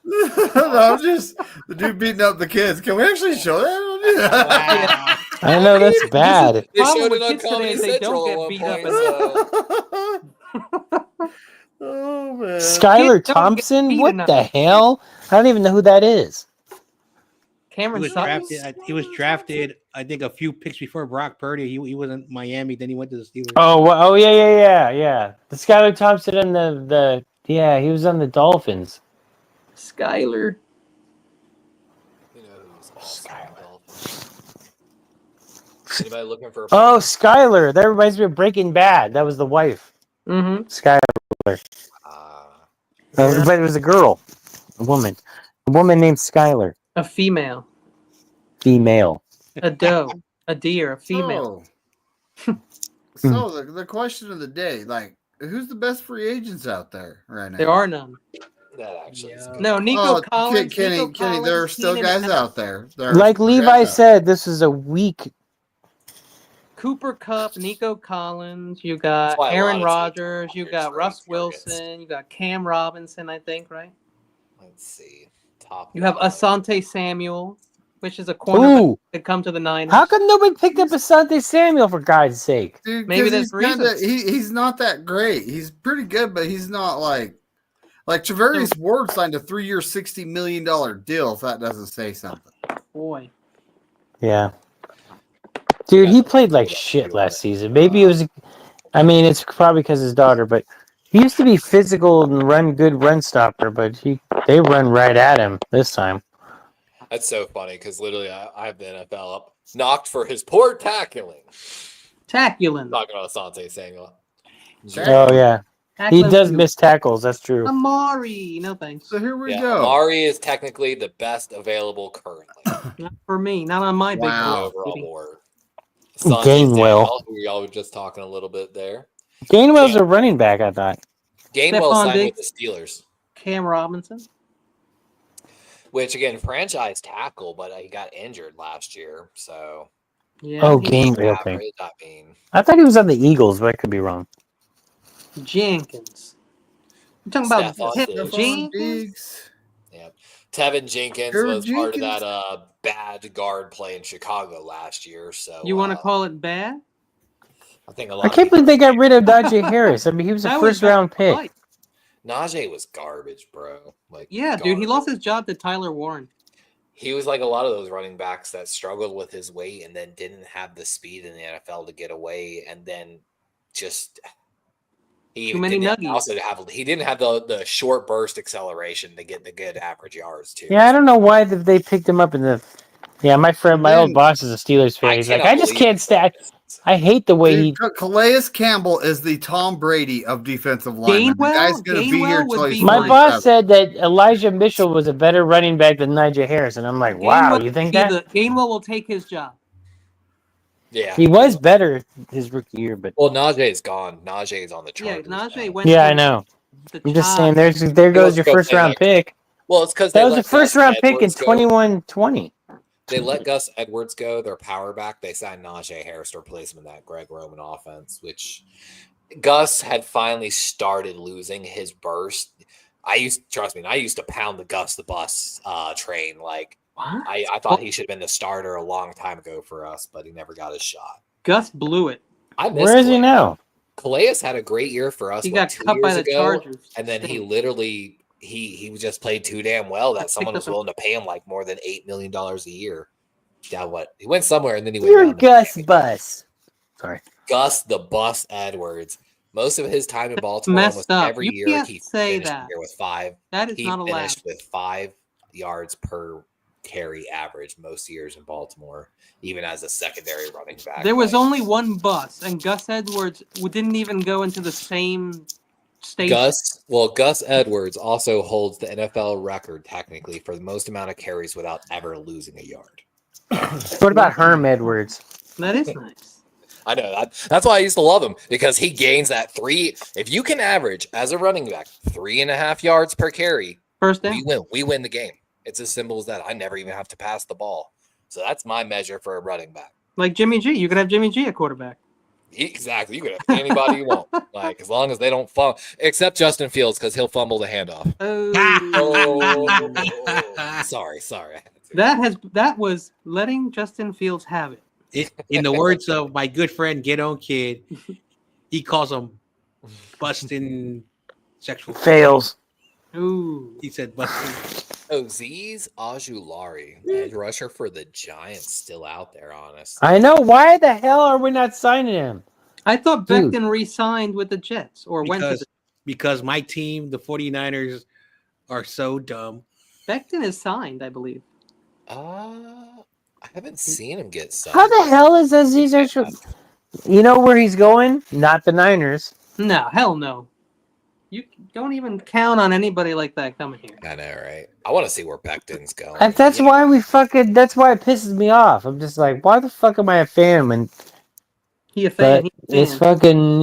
No, just the dude beating up the kids. Can we actually show that? Wow. I know that's bad. They Problem showed with it on kids today Comedy is they Central don't at get one beat up point. So. Oh man. Skylar Kids don't get Thompson? beat What enough. the hell? I don't even know who that is. Cameron He was Sutton? drafted. I think a few picks before Brock Purdy. He was in Miami. Then he went to the Steelers. Oh, yeah. The Skylar Thompson and the he was on the Dolphins. Skyler. You know who's awesome. Anybody looking for? Oh, Skylar. That reminds me of Breaking Bad. That was the wife. Mm-hmm. Skylar. But it was a girl. A woman named Skylar. A female. Female. A doe. A deer. A female. So the question of the day, like, who's the best free agents out there right now? There are none. That actually is good. No, Nico Collins. Kenny, Nico Collins, there are still Keenan guys out there. Like Levi said, this is a weak. Cooper Kupp, Nico Collins. You got That's why a Aaron lot of teams Rodgers. You are got trade Russ targets. Wilson. You got Cam Robinson. I think right. Let's see. Top. You have five. Asante Samuel, which is a corner Ooh, that come to the Niners. how come nobody picked up Asante Samuel for God's sake? Dude, Maybe he's there's reasons. he's not that great. He's pretty good, but he's not like Travarius Ward signed a 3-year, $60 million deal. If that doesn't say something, Boy, Yeah. Dude, he played like shit last season. Maybe it was, I mean, it's probably because his daughter, but he used to be physical and good run stopper, but they run right at him this time. That's so funny because literally I have the NFL up knocked for his poor tackling. Taculin. Talking about Asante Samuel. Oh, yeah. He does miss tackles. That's true. Amari. No thanks. so here we Yeah, go. Amari is technically the best available currently. Not for me. Not on my big Wow. board. Overall baby. board. Gainwell. Who y'all were just talking a little bit there. Gainwell's a running back, I thought. Gainwell Stephon signed Diggs. with the Steelers, Cam Robinson. which again, franchise tackle, but he got injured last year. So Yeah. Oh, he- Gainwell. Okay. average, I mean, I thought he was on the Eagles, but I could be wrong. Jenkins. You're talking about Stephon Tip Diggs. Jenkins? Diggs. Tevin Jenkins Jared was part of Jenkins. that bad guard play in Chicago last year. So You want to call it bad? I think a lot. I can't of people- believe they got rid of Najee Harris. I mean, he was a That was first-round bad. pick. Right. Najee was garbage, bro. Like, Yeah, dude. He garbage. lost his job to Tyler Warren. He was like a lot of those running backs that struggled with his weight and then didn't have the speed in the NFL to get away, and then just he Too many didn't nuggies. also he didn't have the short burst acceleration to get the good average yards too. Yeah, I don't know why they picked him up in the. Yeah, my friend, my old boss is a Steelers fan. He's like, I just can't stand. I hate the way he. Calais Campbell is the Tom Brady of defensive linemen. The Gainwell? guy's going to be here Gainwell till would he's be My Mike. boss said that Elijah Mitchell was a better running back than Najee Harris, and I'm like, wow, Gainwell you think will that? be Gainwell will take his job. Yeah, He was better his rookie year, but Well, Najee is gone. Najee is on the Yeah, Chargers. Najee now. went. yeah, to I know. the I'm just Chargers. saying, there goes your go first play round like- pick. Well, it's because That was a first round pick in 21-20. They let Gus Edwards go, their power back. They signed Najee Harris to replace him in that Greg Roman offense, which Gus had finally started losing his burst. I used to pound the Gus the bus train. Like What? I thought he should have been the starter a long time ago for us, but he never got his shot. Gus blew it. I miss Where is he Calais. now? Calais had a great year for us. He what, got 2 cut by years the ago? Chargers. And then he literally he just played too damn well that someone was willing to pay him like more than $8 million a year. Yeah, what he went somewhere and then he went You're down to Gus Miami. Bus. Sorry. Gus the Bus Edwards. Most of his time in Baltimore, messed almost up. every You year can't he say finished that. the year with 5. That is He not allowed. finished with 5 yards per carry average most years in Baltimore, even as a secondary running back. There was Like, only one bus, and Gus Edwards didn't even go into the same station. Gus Edwards also holds the NFL record technically for the most amount of carries without ever losing a yard. What about Herm Edwards? That is nice. I know that's why I used to love him, because he gains that 3. If you can average as a running back 3.5 yards per carry, First down. we win the game. It's as simple as that. I never even have to pass the ball. So that's my measure for a running back. Like Jimmy G. You could have Jimmy G at quarterback. Exactly. You could have anybody you want. Like, as long as they don't fumble, except Justin Fields, because he'll fumble the handoff. Oh. Sorry. That was letting Justin Fields have it. In the words of my good friend Get On Kid, he calls them busting sexual Fails. Ooh. He said busting. Azeez Ojulari, edge rusher for the Giants, still out there, honestly. I know. Why the hell are we not signing him? I thought Dude. Becton re-signed with the Jets or went to Because my team, the 49ers, are so dumb. Becton is signed, I believe. I haven't seen him get signed. How the hell is Aziz actually? You know where he's going? Not the Niners. No, hell no. You don't even count on anybody like that coming here. I know, right? I want to see where Becton's going. That's why That's why it pisses me off. I'm just like, why the fuck am I a fan? And He a fan. but He a it's fan. fucking,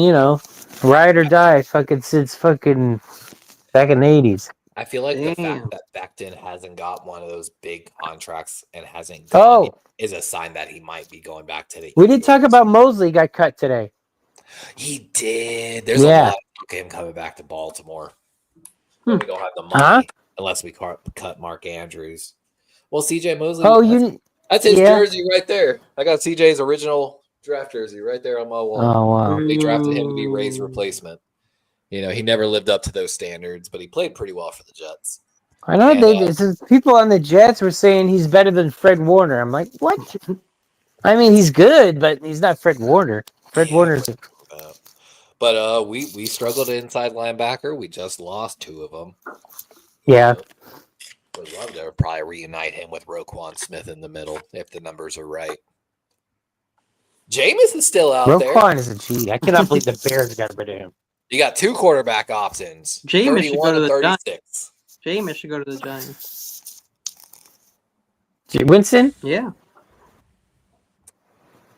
Ride or die, fucking since fucking back in the 80s. I feel like the Damn. fact that Becton hasn't got one of those big contracts and hasn't gone Oh, is a sign that he might be going back to the we did talk Eagles. about Mosley got cut today. He did. There's Yeah. a lot of him coming back to Baltimore. But we don't have the money Huh? unless we cut Mark Andrews. Well, CJ Mosley. Oh, that's his yeah. jersey right there. I got CJ's original draft jersey right there on my wall. Oh, wow. They drafted him to be Ray's replacement. You know, he never lived up to those standards, but he played pretty well for the Jets. I know And, people on the Jets were saying he's better than Fred Warner. I'm like, what? I mean, he's good, but he's not Fred Warner. Fred Warner's. But we struggled inside linebacker. We just lost 2 of them. Yeah. Would love to probably reunite him with Roquan Smith in the middle if the numbers are right. Jameis is still out there. Roquan is a G. I cannot believe the Bears got rid of him. You got 2 quarterback options. Jameis should go 31 to and the 36. Jameis should go to the Giants. Winston? Yeah.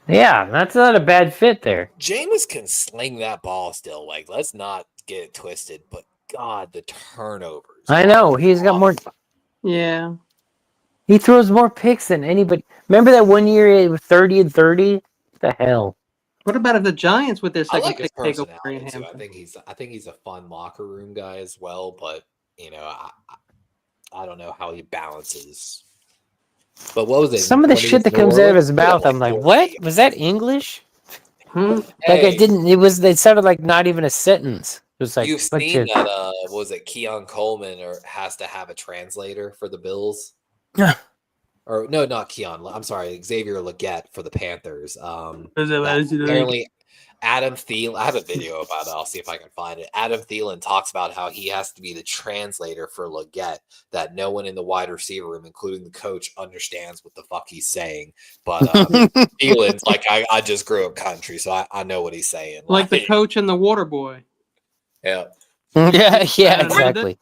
Yeah, that's not a bad fit there. Jameis can sling that ball still. Like, let's not get it twisted. But God, the turnovers. I know. He's got more. Yeah. He throws more picks than anybody. Remember that one year he was 30 and 30? What the hell? What about if the Giants with their I second like his pick take over personality too. Hampton? I think he's a fun locker room guy as well. But you know, I don't know how he balances. But what was it? Some of the shit that comes out of his mouth, I'm like, what? Was that English? Like it didn't. It sounded like not even a sentence. It was like you've seen that. What was it? Keon Coleman has to have a translator for the Bills. Yeah. Or no, not Keon. I'm sorry, Xavier Legette for the Panthers. Apparently, Apparently, Adam Thielen. I have a video about it. I'll see if I can find it. Adam Thielen talks about how he has to be the translator for Legette. That no one in the wide receiver room, including the coach, understands what the fuck he's saying. But Thielen's like, I just grew up country, so I know what he's saying. like the coach and the water boy. Yeah. Yeah, exactly.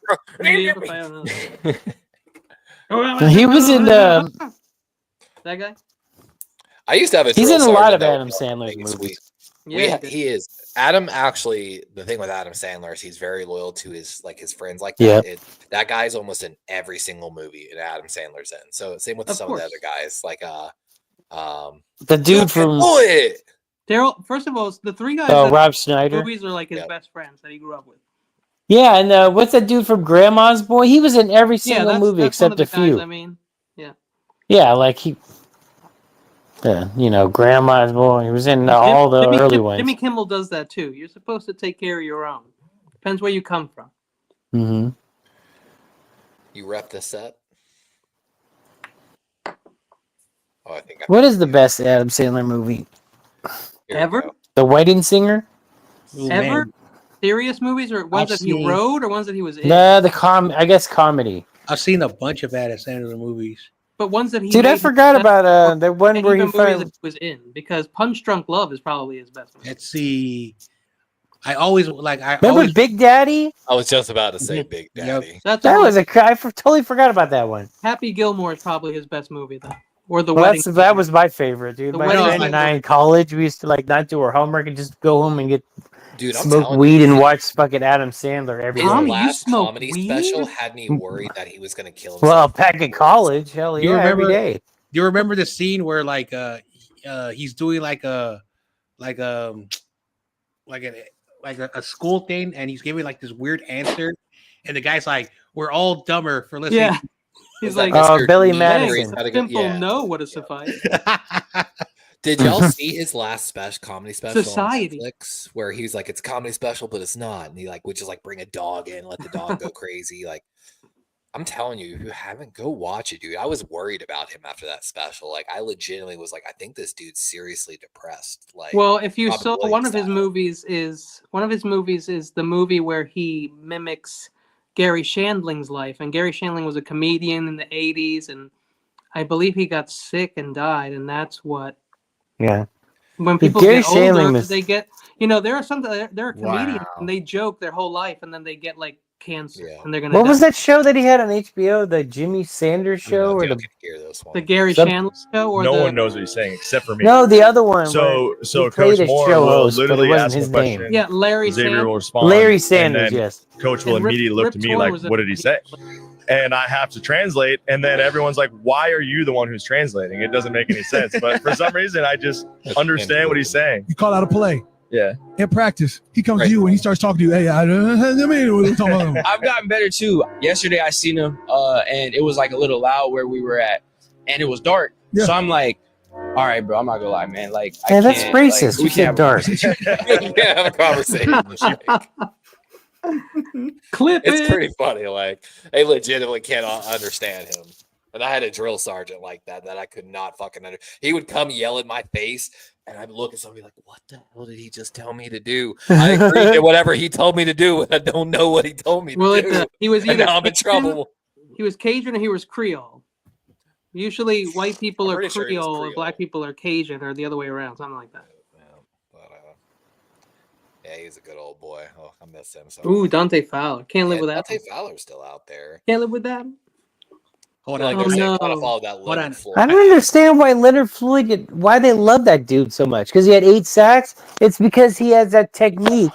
He was in that guy. I used to have a. He's in a drill lot of sergeant Adam that Sandler's was movies. Yeah, he is. Adam actually, the thing with Adam Sandler is he's very loyal to his friends like Yeah. that. That guy's almost in every single movie that Adam Sandler's in. So same with some of the other guys, like the dude from Daryl. First of all, the 3 guys. Oh, Rob Schneider. Movies are like his best friends that he grew up with. Yeah, and what's that dude from Grandma's Boy? He was in every single movie that's except a few. guys, I mean, yeah. Yeah, like Grandma's Boy. He was in all the early ones. Jimmy Kimmel does that too. You're supposed to take care of your own. Depends where you come from. Mm-hmm. You rep the set. Oh, I think. What is the best Adam Sandler movie? Ever? The Wedding Singer. Ever? Serious movies or ones that he wrote or ones that he was in? I guess comedy. I've seen a bunch of Adam Sandler movies. But ones that he Dude, I forgot about the one where he was in, because Punch Drunk Love is probably his best movie. Let's see. Remember Big Daddy? I was just about to say Big Daddy. Yep. I totally forgot about that one. Happy Gilmore is probably his best movie though. Or that was my favorite, dude. My friend and I in college, we used to not do our homework and just go home and smoke weed and watch fucking Adam Sandler every day. His last comedy special had me worried that he was going to kill himself. Well, back in college, hell yeah, every day. Do you remember the scene where he's doing a school thing and he's giving this weird answer, and the guy's like, "We're all dumber for listening." Yeah. He's like, Billy Madison. Simple no would have sufficed. Did y'all see his last comedy special Society. on Netflix, where he's like, it's a comedy special, but it's not, and he would just bring a dog in, let the dog go crazy. I'm telling you, if you haven't, go watch it, dude. I was worried about him after that special. I legitimately was like, I think this dude's seriously depressed. Well, if you saw one of his movies is the movie where he mimics Gary Shandling's life, and Gary Shandling was a comedian in the 80s, and I believe he got sick and died, and that's what. Yeah. When people get older, they get, there are comedians and they joke their whole life, and then they get cancer, Yeah. and they're gonna. What die. was that show that he had on HBO? The Jimmy Sanders show, or I the can hear this one. The Gary Some- Chandler show, or No the one knows what he's saying except for me. no, the other one. So where so he played Coach a Moore show will host, but it literally wasn't ask his a question. name. yeah, Larry Xavier will Sanders. respond. Larry and Sanders, then yes. Coach will And Rip- immediately look Rip to me Torn like, was a- "What did he say?" And I have to translate, and then everyone's like, "Why are you the one who's translating? It doesn't make any sense." But for some reason, I just understand what he's saying. You call out a play. Yeah. In practice, he comes Right. to you and he starts talking to you. Hey, I mean, what are you talking about? I've gotten better too. Yesterday I seen him, and it was like a little loud where we were at, and it was dark. Yeah. So I'm like, all right, bro, I'm not gonna lie, man. Like, Yeah, I that's can't, racist. Like, we You can't said have a dark. conversation. Yeah, have a conversation. Clip It's it. pretty funny. Like they legitimately cannot understand him. And I had a drill sergeant like that I could not fucking under. He would come yell in my face, and I'd look at somebody like, "What the hell did he just tell me to do?" I agreed to whatever he told me to do, and I don't know what he told me Well, to do. he was And either now I'm in Cajun- trouble. He was Cajun or he was Creole. Usually, white people I'm are pretty sure he was Creole, and Creole. black people are Cajun, or the other way around, something like that. Yeah, but, yeah, he's a good old boy. Oh, I miss him so. Ooh, much. Dante Fowler. Can't live Yeah, with that. Dante Fowler's still out there. Can't live with that. Hold Like on. they're saying, no. gotta follow that Hold on. Leonard Floyd. I don't understand why Leonard Floyd, why they love that dude so much. Because he had 8 sacks. It's because he has that technique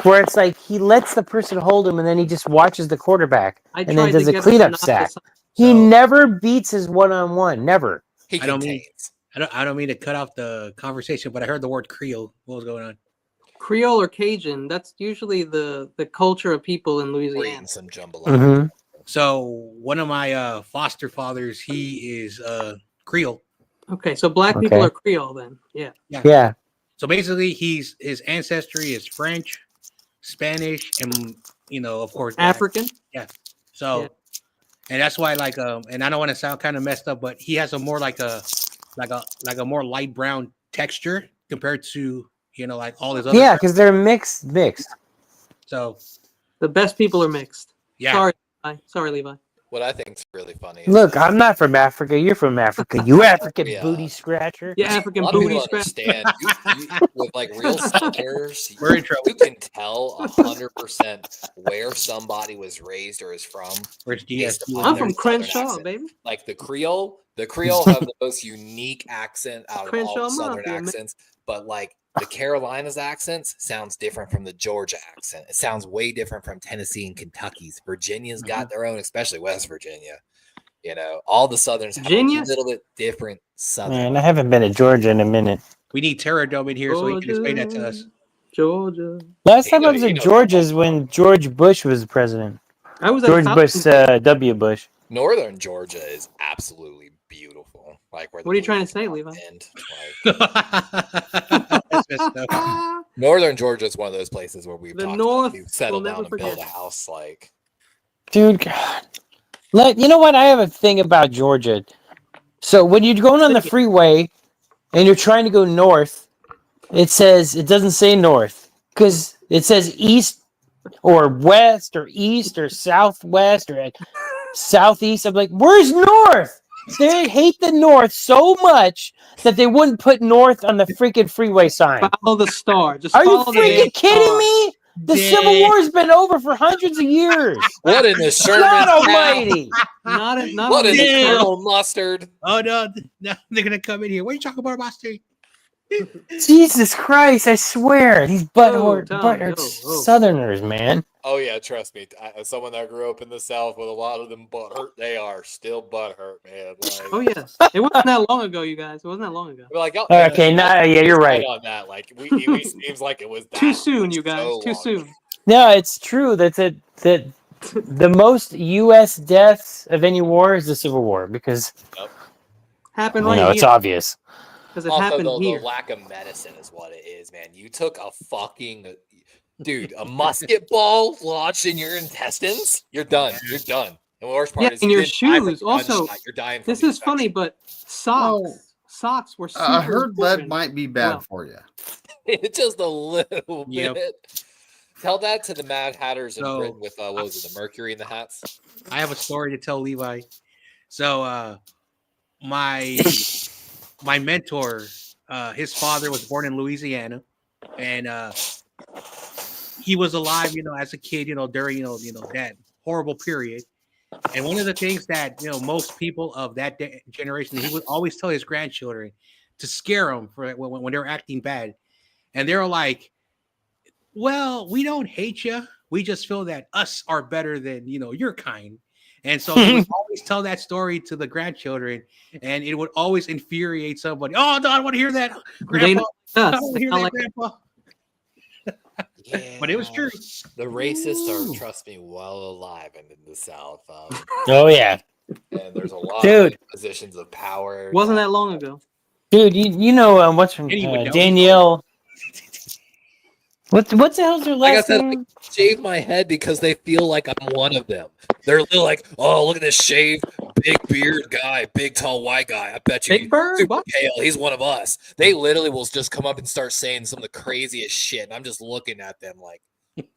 where it's like he lets the person hold him and then he just watches the quarterback I and then tried does to a get cleanup not to sack. sign- He So- never beats his one-on-one. Never. He I don't mean- contains. I don't mean to cut off the conversation, but I heard the word Creole. What was going on? Creole or Cajun. That's usually the culture of people in We're Louisiana. eating some jambalaya. Mm-hmm. So one of my foster fathers, he is Creole. Okay, so black people Okay. are Creole then. Yeah. Yeah. So basically, his ancestry is French, Spanish, and of course, black. African. So, Yeah. and that's why, and I don't want to sound kind of messed up, but he has a more like a more light brown texture compared to like all his other. Yeah, because they're mixed. So The best people are mixed. yeah. Sorry, Levi. Sorry, Levi. What I think is really funny. Is Look, that I'm not from Africa. You're from Africa. You African Yeah. booty scratcher. Yeah, a African lot of booty people scratch. understand with like real Southerners. We're in trouble. You can tell 100% where somebody was raised or is from. Where's based GSP? upon I'm their from Southern Crenshaw, accent. baby. Like the Creole have the most unique accent out of Crenshaw all Southern Mafia, man. accents. But like the Carolinas accents sounds different from the Georgia accent. It sounds way different from Tennessee and Kentucky's. Virginia's got their own, especially West Virginia. All the Southerns have Virginia? a little bit different Southern. Man, I haven't been to Georgia in a minute. We need Terradome in here so he can explain that to us. Georgia. Last You time know- I was you in know- Georgia is when George Bush was president. I was at George a Bush, college- W. Bush. Northern Georgia is absolutely beautiful. Like where the What are you Blue trying to say, Mountains Levi? end. Like, That's messed up. Northern Georgia is one of those places where we've The talked North about you settle will down never and build a forget. house. Like Dude, God. You know what? I have a thing about Georgia. So when you're going on the freeway and you're trying to go north, it doesn't say north because it says east or west or east or southwest or southeast. I'm like, where's north? They hate the north so much that they wouldn't put north on the freaking freeway sign. Follow the star. Just Are you follow the damn freaking kidding star. me? The Civil War's been over for hundreds of years. what in the Sherman? God cow? almighty. Not What in the Damn. Colonel mustard? Oh no, now they're gonna come in here. What are you talking about, Master? Jesus Christ, I swear. These butthurt Tom, yo. Southerners, man. Oh yeah, trust me. As someone that grew up in the South with a lot of them butthurt, they are still butthurt, man. Like, Oh yes. It wasn't that long ago, you guys. It wasn't that long ago. we're like, Okay, yeah, you're right. On that, like, it seems like it was that Too soon, you guys. so Too long soon. ago. No, it's true that the most U.S. deaths of any war is the Civil War because Happened right it's here. obvious. Because it Also, happened the here. lack of medicine is what it is, man. You took a fucking dude, a musket ball lodged in your intestines. You're done. You're done. And the worst part Yeah, is and you your didn't die from shoes. the Also, gunshot. You're dying from This the is funny, infection. but socks. Oh. Socks were super I heard lead important. might be bad Well, for you. It's just a little Yep. bit. Tell that to the Mad Hatters in So- Britain with what was it, the mercury in the hats? I have a story to tell Levi. So my mentor, his father was born in Louisiana, and he was alive, as a kid, during that horrible period. And one of the things that most people of that generation, he would always tell his grandchildren to scare them for when they were acting bad, and they were like, "Well, we don't hate you. We just feel that us are better than your kind." And so he would always tell that story to the grandchildren, and it would always infuriate somebody. Oh, no, I don't want to hear that, Grandpa. I don't want to hear that, Grandpa. Yeah, but it was true. The racists are, trust me, well alive in the South. Oh yeah, and there's a lot dude. of positions of power. Wasn't that long ago, dude? You know what's from Danielle? What the hell's her last name? I shave my head because they feel like I'm one of them. They're like, oh, look at this shaved, big beard guy, big tall white guy. I bet you Big Bird? super pale. He's one of us. They literally will just come up and start saying some of the craziest shit, and I'm just looking at them like,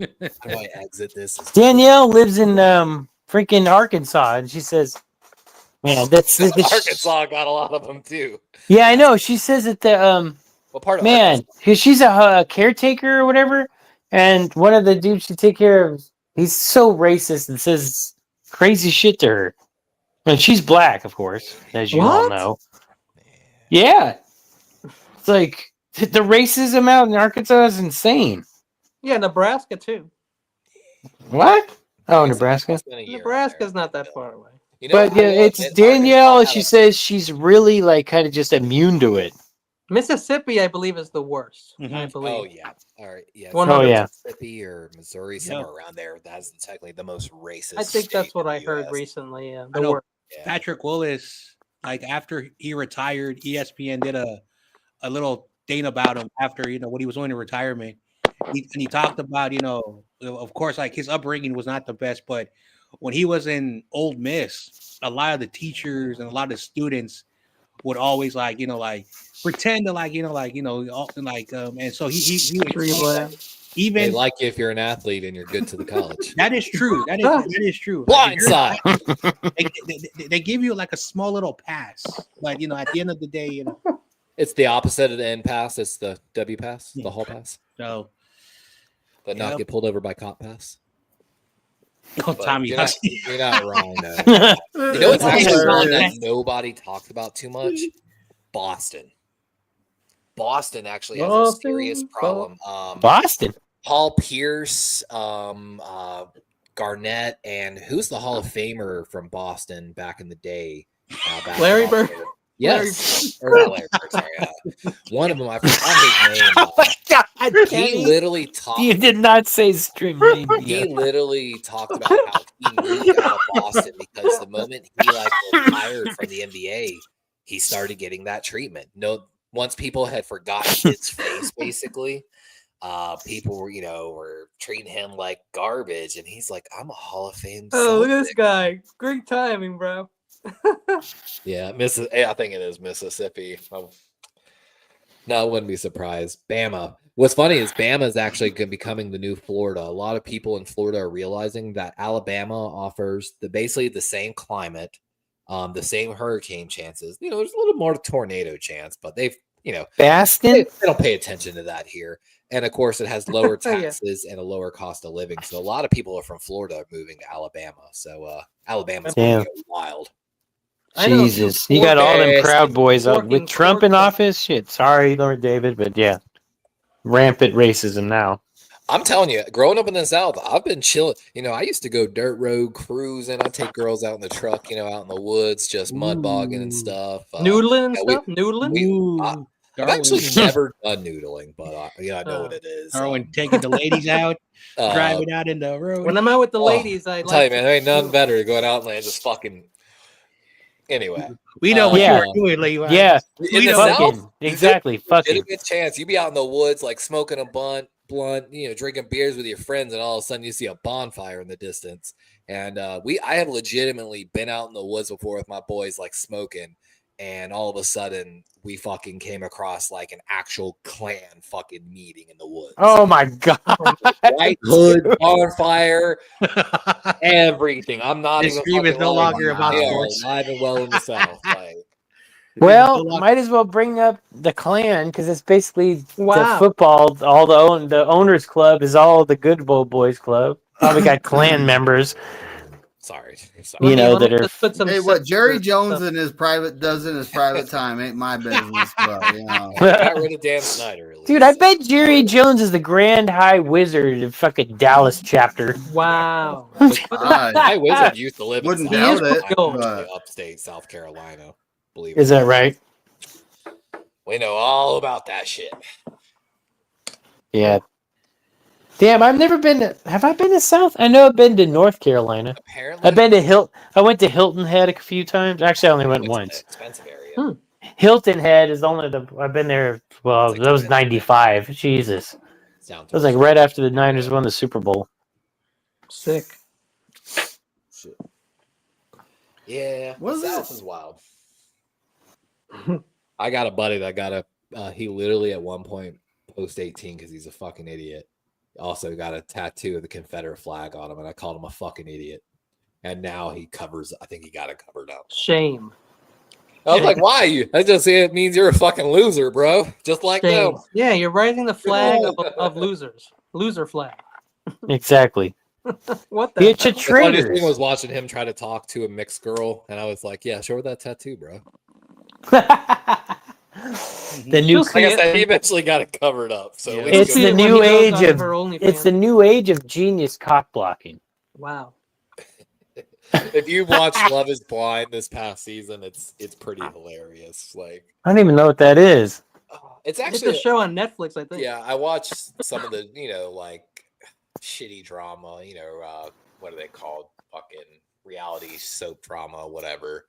how do I exit this? Danielle lives in freaking Arkansas, and she says, "Man, that's Arkansas got a lot of them too." Yeah, I know. She says that the what part of man, she's a caretaker or whatever, and one of the dudes she take care of, he's so racist and says crazy shit to her, and she's black, of course, as you all know. Yeah, it's like the racism out in Arkansas is insane. Yeah, Nebraska too. What? Oh, Nebraska. Nebraska's not that far away. But yeah, it's Danielle. She says she's really like kind of just immune to it. Mississippi, I believe, is the worst. I believe. Oh yeah. All right. Yeah. Mississippi or Missouri, somewhere around there. That's technically the most racist. I think that's what I heard recently. Yeah. I know Patrick Willis, like after he retired, ESPN did a little thing about him after what he was going to retirement. He talked about of course, like his upbringing was not the best, but when he was in Ole Miss, a lot of the teachers and a lot of the students would always pretend to and so he even they like you if you're an athlete and you're good to the college. That is true. That is true. Blindside. They give you like a small little pass, but at the end of the day, it's the opposite of the end pass. It's the W pass, the hall pass. So, but not get pulled over by cop pass. Oh, Tommy, you're not wrong. No. It's actually one that nobody talks about too much. Boston actually has a serious problem. Boston. Paul Pierce, Garnett, and who's the Hall of Famer from Boston back in the day? Larry Bird. Yes, or not Larry Bird. Sorry, one of them. I forgot his name. Oh my God! He literally talked. You did not say string name. He literally talked about how he moved out of Boston because the moment he retired from the NBA, he started getting that treatment. Once people had forgotten his face, basically, people were treating him like garbage, and he's like, "I'm a Hall of Fame." Oh, look at this guy! Great timing, bro. Yeah, I think it is Mississippi. No, I wouldn't be surprised. Bama. What's funny is Bama is actually becoming the new Florida. A lot of people in Florida are realizing that Alabama offers basically the same climate, the same hurricane chances. There's a little more tornado chance, but they've Bastin. They don't pay attention to that here. And of course, it has lower taxes and a lower cost of living. So a lot of people are from Florida moving to Alabama. So Alabama's going to go wild. Jesus, you got all them Proud Boys up with Trump in office. Shit, sorry, Lord David, but yeah, rampant racism now. I'm telling you, growing up in the South, I've been chilling. I used to go dirt road cruising. I'd take girls out in the truck, out in the woods, just mud bogging and stuff. Noodling and stuff? Noodling? I've actually never done noodling, but I know what it is. Darwin taking the ladies out, driving out in the road. When I'm out with the ladies, I tell you, man, there ain't nothing better than going out and just fucking. Anyway, we know what you are doing, Levi. Yeah, in the South, exactly. Fucking. Get a good chance. You be out in the woods, like smoking a blunt, drinking beers with your friends, and all of a sudden you see a bonfire in the distance. And I have legitimately been out in the woods before with my boys, like smoking, and all of a sudden we fucking came across like an actual clan fucking meeting in the woods. Oh my God. White hood, bonfire, everything. I'm not this even stream is no longer about sports. Alive and well in the South. Well, might as well bring up the clan because it's basically the Wow. football. All the owners club is all the good old boys club. Probably got clan members. Sorry. You know, let me that are. just put some Hey, what Jerry sense Jones stuff. in his private time ain't my business, but you know. They got rid of Dan Snyder. At least. Dude, I bet Jerry Jones is the Grand High Wizard of fucking Dallas chapter. Wow. My wizard used to live in Wouldn't South doubt Carolina, it, gold. but upstate South Carolina. Believe Is it. that right? We know all about that shit. Yeah. Damn, I've never been to. Have I been to South? I know I've been to North Carolina. Apparently, I've been to I went to Hilton Head a few times. Actually, I only went it's once. an expensive area. Hilton Head is only I've been there. Well, that was '95. Jesus, Down it was like right after the Niners won the Super Bowl. Sick. Shit. Yeah, What is South it? is wild. I got a buddy that got he literally at one point post 18 because he's a fucking idiot. Also got a tattoo of the Confederate flag on him, and I called him a fucking idiot. And now he covers. I think he got it covered up. Shame. I was like, "Why? I just say it means you're a fucking loser, bro. Just like Shame. them." Yeah, you're raising the flag of losers. Loser flag. Exactly. What the? It's a The funniest traitor. thing was watching him try to talk to a mixed girl, and I was like, "Yeah, show her that tattoo, bro." The new. You'll see Like I it. said, he eventually got it covered up. So at least It's see the it when new he goes age on of. her It's OnlyFans. the new age of genius cock blocking. Wow. if you watch Love Is Blind this past season, it's pretty hilarious. Like I don't even know what that is. it's It's actually a show on Netflix, I think. yeah. I watched some of the like shitty drama. What are they called? Fucking reality soap drama, whatever.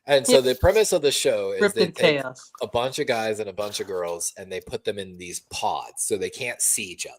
And so the premise of the show is they Scripted take chaos. a bunch of guys and a bunch of girls, and they put them in these pods so they can't see each other.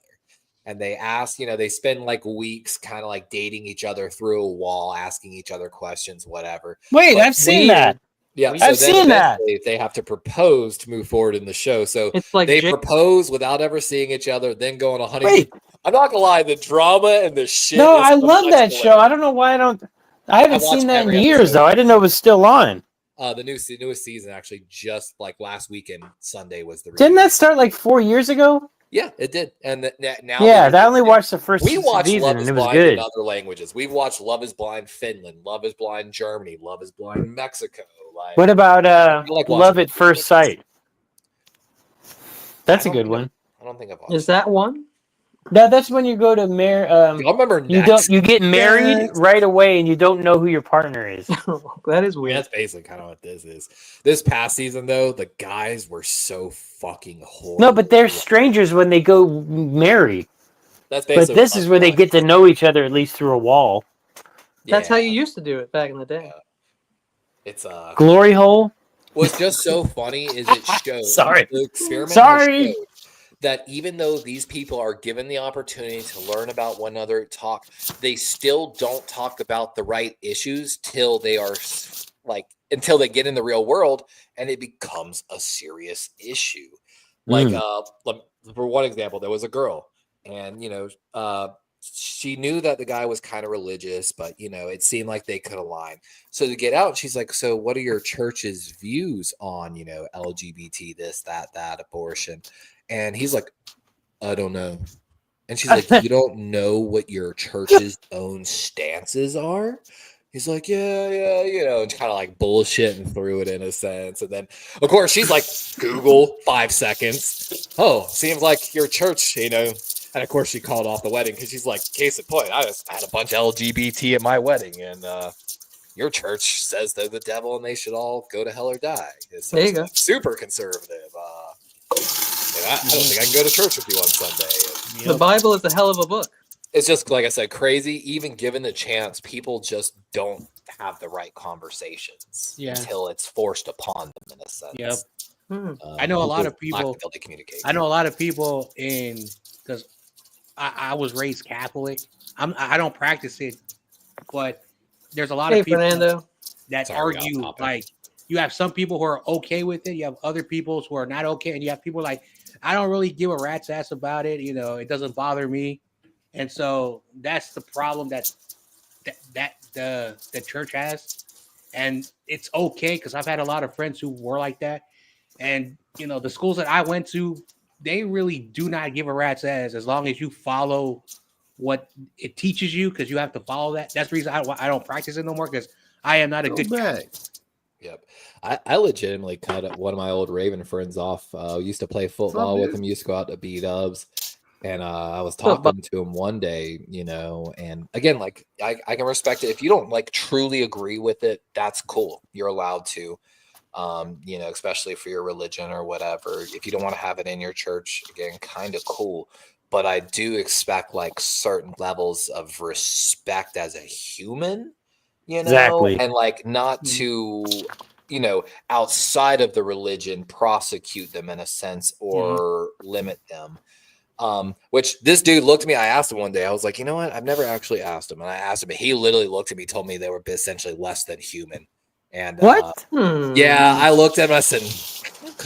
And they ask, they spend like weeks kind of like dating each other through a wall, asking each other questions, whatever. Wait, But I've seen that. Yeah, I've seen that. They have to propose to move forward in the show. So It's like they Jake- propose without ever seeing each other, then go on a honeymoon. Wait. I'm not gonna lie, the drama and the shit. No, is I love that hilarious. show. I don't know why I don't. I haven't watched seen that in every years, episode. though. I didn't know it was still on. The newest season actually just like last weekend Sunday was the Didn't reunion. that start like 4 years ago? Yeah, it did. And now Yeah, I only watched the first we watched season, Love and Is it was Blind in good. other languages. We've watched Love Is Blind Finland, Love Is Blind Germany, Love Is Blind Mexico. Like, What about like Love watching at First Sight? That's a good one. I don't think I've watched. Is that one? No, that's when you go to marry. I remember You get married right away, and you don't know who your partner is. That is I mean, weird. that's basically kind of what this is. This past season, though, the guys were so fucking horrible. No, but they're strangers when they go marry. That's But basically. this is where they get to know each other at least through a wall. That's how you used to do it back in the day. It's Glory hole. What's just so funny is it shows. Sorry. The experiment has Sorry. showed that even though these people are given the opportunity to learn about one another, talk, they still don't talk about the right issues till they are until they get in the real world and it becomes a serious issue. Like for one example, there was a girl and she knew that the guy was kind of religious, but it seemed like they could align. So to get out, she's like, "So what are your church's views on, LGBT, this, that, abortion?" And he's like, "I don't know." And she's like, "You don't know what your church's own stances are?" He's like, yeah, and kind of like bullshit and threw it in a sense. And then, of course, she's like, Google 5 seconds. Oh, seems like your church, And of course, she called off the wedding because she's like, case in point, I just had a bunch of LGBT at my wedding, and your church says they're the devil and they should all go to hell or die. So there you go. Super conservative. I don't think I can go to church with you on Sunday. The Bible is a hell of a book. It's just, like I said, crazy. Even given the chance, people just don't have the right conversations until it's forced upon them in a sense. Yep. I know a lot of people. I know a lot of people because I was raised Catholic. I don't practice it, but there's a lot of people Fernando. that argue. Like you have some people who are okay with it. You have other people who are not okay, and you have people like I don't really give a rat's ass about it. It doesn't bother me, and so that's the problem that the church has. and it's okay because I've had a lot of friends who were like that, and the schools that I went to, they really do not give a rat's ass as long as you follow what it teaches you, because you have to follow that. That's the reason I don't practice it no more, because I am not a good guy. Yep. I legitimately cut one of my old Raven friends off. Used to play football with him, used to go out to B-dubs. And I was talking to him one day, and again, like I can respect it. If you don't like truly agree with it, that's cool. You're allowed to, especially for your religion or whatever. If you don't want to have it in your church, again, kind of cool. But I do expect like certain levels of respect as a human, Exactly. and like not to, outside of the religion, prosecute them in a sense or limit them. Which this dude looked at me. I asked him one day. I was like, you know what? I've never actually asked him. And I asked him, and he literally looked at me, told me they were essentially less than human. And what? Yeah, I looked at him. I said,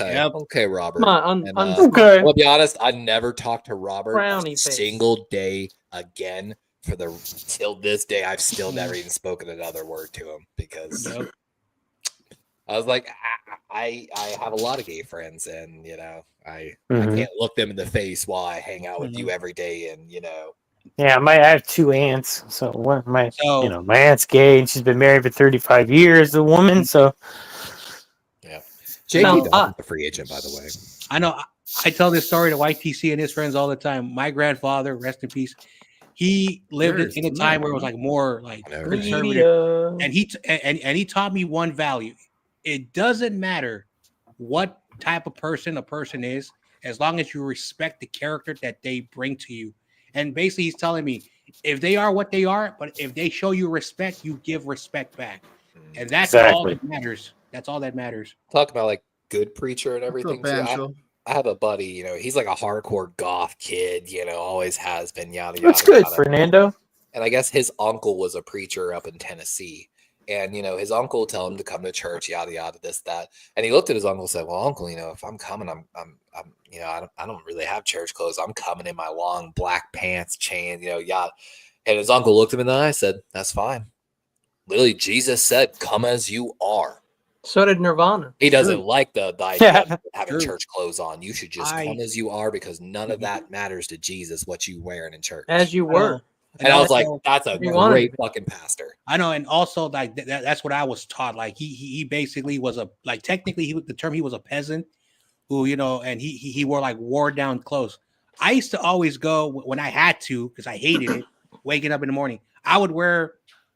okay, Robert. Come on, okay. I'll be honest. I never talked to Robert Frowny a face. single day again till this day. I've still never even spoken another word to him because I was like, I have a lot of gay friends, and I can't look them in the face while I hang out with you every day, and Yeah, I have 2 aunts. So my aunt's gay, and she's been married for 35 years. The woman, so yeah. JP Dawson's a free agent, by the way. I know. I tell this story to YTC and his friends all the time. My grandfather, rest in peace, he lived in a time where it was like more like conservative, and he taught me one value. It doesn't matter what type of person a person is, as long as you respect the character that they bring to you. And basically, he's telling me, if they are what they are, but if they show you respect, you give respect back. And that's all that matters. That's all that matters. Talk about like good preacher and everything too. I have a buddy, he's like a hardcore goth kid, always has been, yada, yada. That's good, yada. Fernando. And I guess his uncle was a preacher up in Tennessee. And, his uncle would tell him to come to church, yada, yada, this, that. And he looked at his uncle and said, well, uncle, if I'm coming, I don't really have church clothes. I'm coming in my long black pants, chain, yada. And his uncle looked him in the eye and said, that's fine. Literally, Jesus said, come as you are. So did Nirvana. He doesn't like the idea of having church clothes on. You should just come as you are, because none of that matters to Jesus, what you wearing in church. As you were. And I was like, that's a great fucking pastor. I know. And also, like, that's what I was taught. Like, he basically was technically, the term, he was a peasant who, and he wore like wore down clothes. I used to always go when I had to, because I hated it, waking up in the morning. I would wear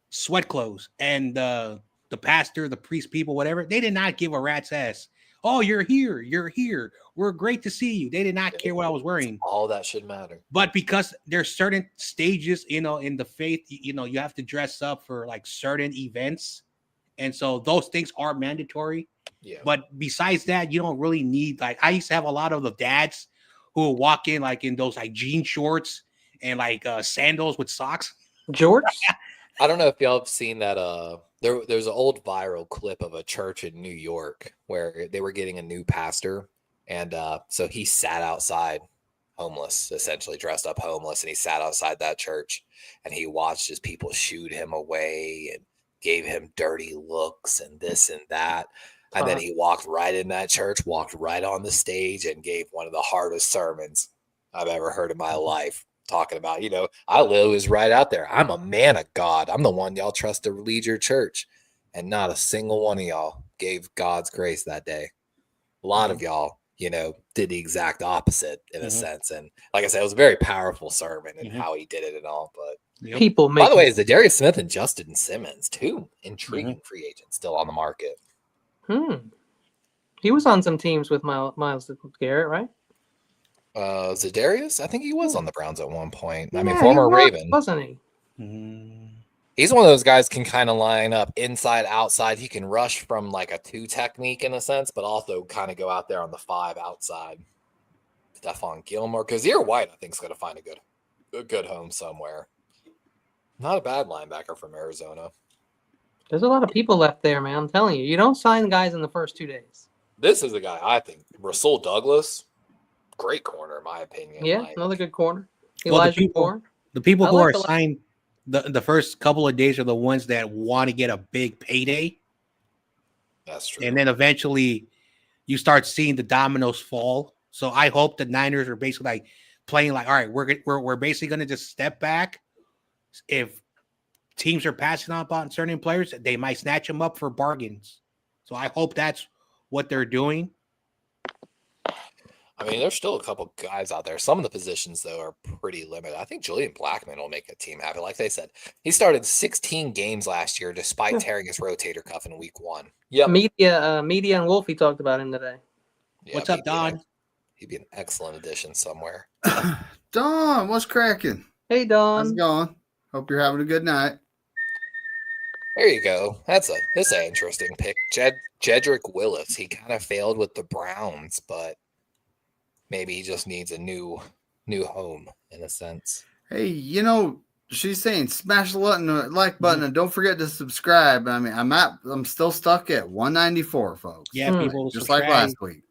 sweat clothes, and the pastor, the priest, people, whatever, they did not give a rat's ass. Oh, you're here. We're great to see you. They did not care what I was wearing. All that should matter. But because there's certain stages, in the faith, you have to dress up for like certain events. And so those things are mandatory. Yeah. But besides that, you don't really need, like, I used to have a lot of the dads who would walk in like in those like jean shorts and like sandals with socks. George? I don't know if y'all have seen that. There's an old viral clip of a church in New York where they were getting a new pastor. And so he sat outside homeless, essentially dressed up homeless. And he sat outside that church and he watched his people shoot him away and gave him dirty looks and this and that. And then he walked right in that church, walked right on the stage and gave one of the hardest sermons I've ever heard in my life. Talking about, I was right out there. I'm a man of God. I'm the one y'all trust to lead your church. And not a single one of y'all gave God's grace that day. A lot of y'all, did the exact opposite in a sense. And like I said, it was a very powerful sermon and how he did it and all. But people by the way, is Darius Smith and Justin Simmons, two intriguing free agents still on the market. He was on some teams with Miles Garrett, right? Za'Darius, I think he was on the Browns at one point. I mean, former Raven, wasn't he? He's one of those guys can kind of line up inside, outside. He can rush from like a 2 technique in a sense, but also kind of go out there on the 5 outside. Stephon Gilmore, Kazir White, I think, is going to find a good home somewhere. Not a bad linebacker from Arizona. There's a lot of people left there, man. I'm telling you, you don't sign guys in the first 2 days. This is a guy, I think, Rasul Douglas, great corner, in my opinion. Yeah, another good corner. Elijah Moore. The people who are signed the first couple of days are the ones that want to get a big payday. That's true. And then eventually you start seeing the dominoes fall. So I hope the Niners are basically like playing like, all right, we're basically going to just step back. If teams are passing up on certain players, they might snatch them up for bargains. So I hope that's what they're doing. I mean, there's still a couple guys out there. Some of the positions, though, are pretty limited. I think Julian Blackman will make a team happy. Like they said, he started 16 games last year despite tearing his rotator cuff in week 1. Yep. Media and Wolfie talked about him today. Yeah, what's up, Don? He'd be an excellent addition somewhere. Don, what's cracking? Hey, Don. How's it going? Hope you're having a good night. There you go. That's an interesting pick. Jedrick Willis. He kind of failed with the Browns, but maybe he just needs a new home in a sense. Hey, she's saying smash the like button and don't forget to subscribe. I mean, I'm still stuck at 194, folks. Yeah, people just subscribe. like last week.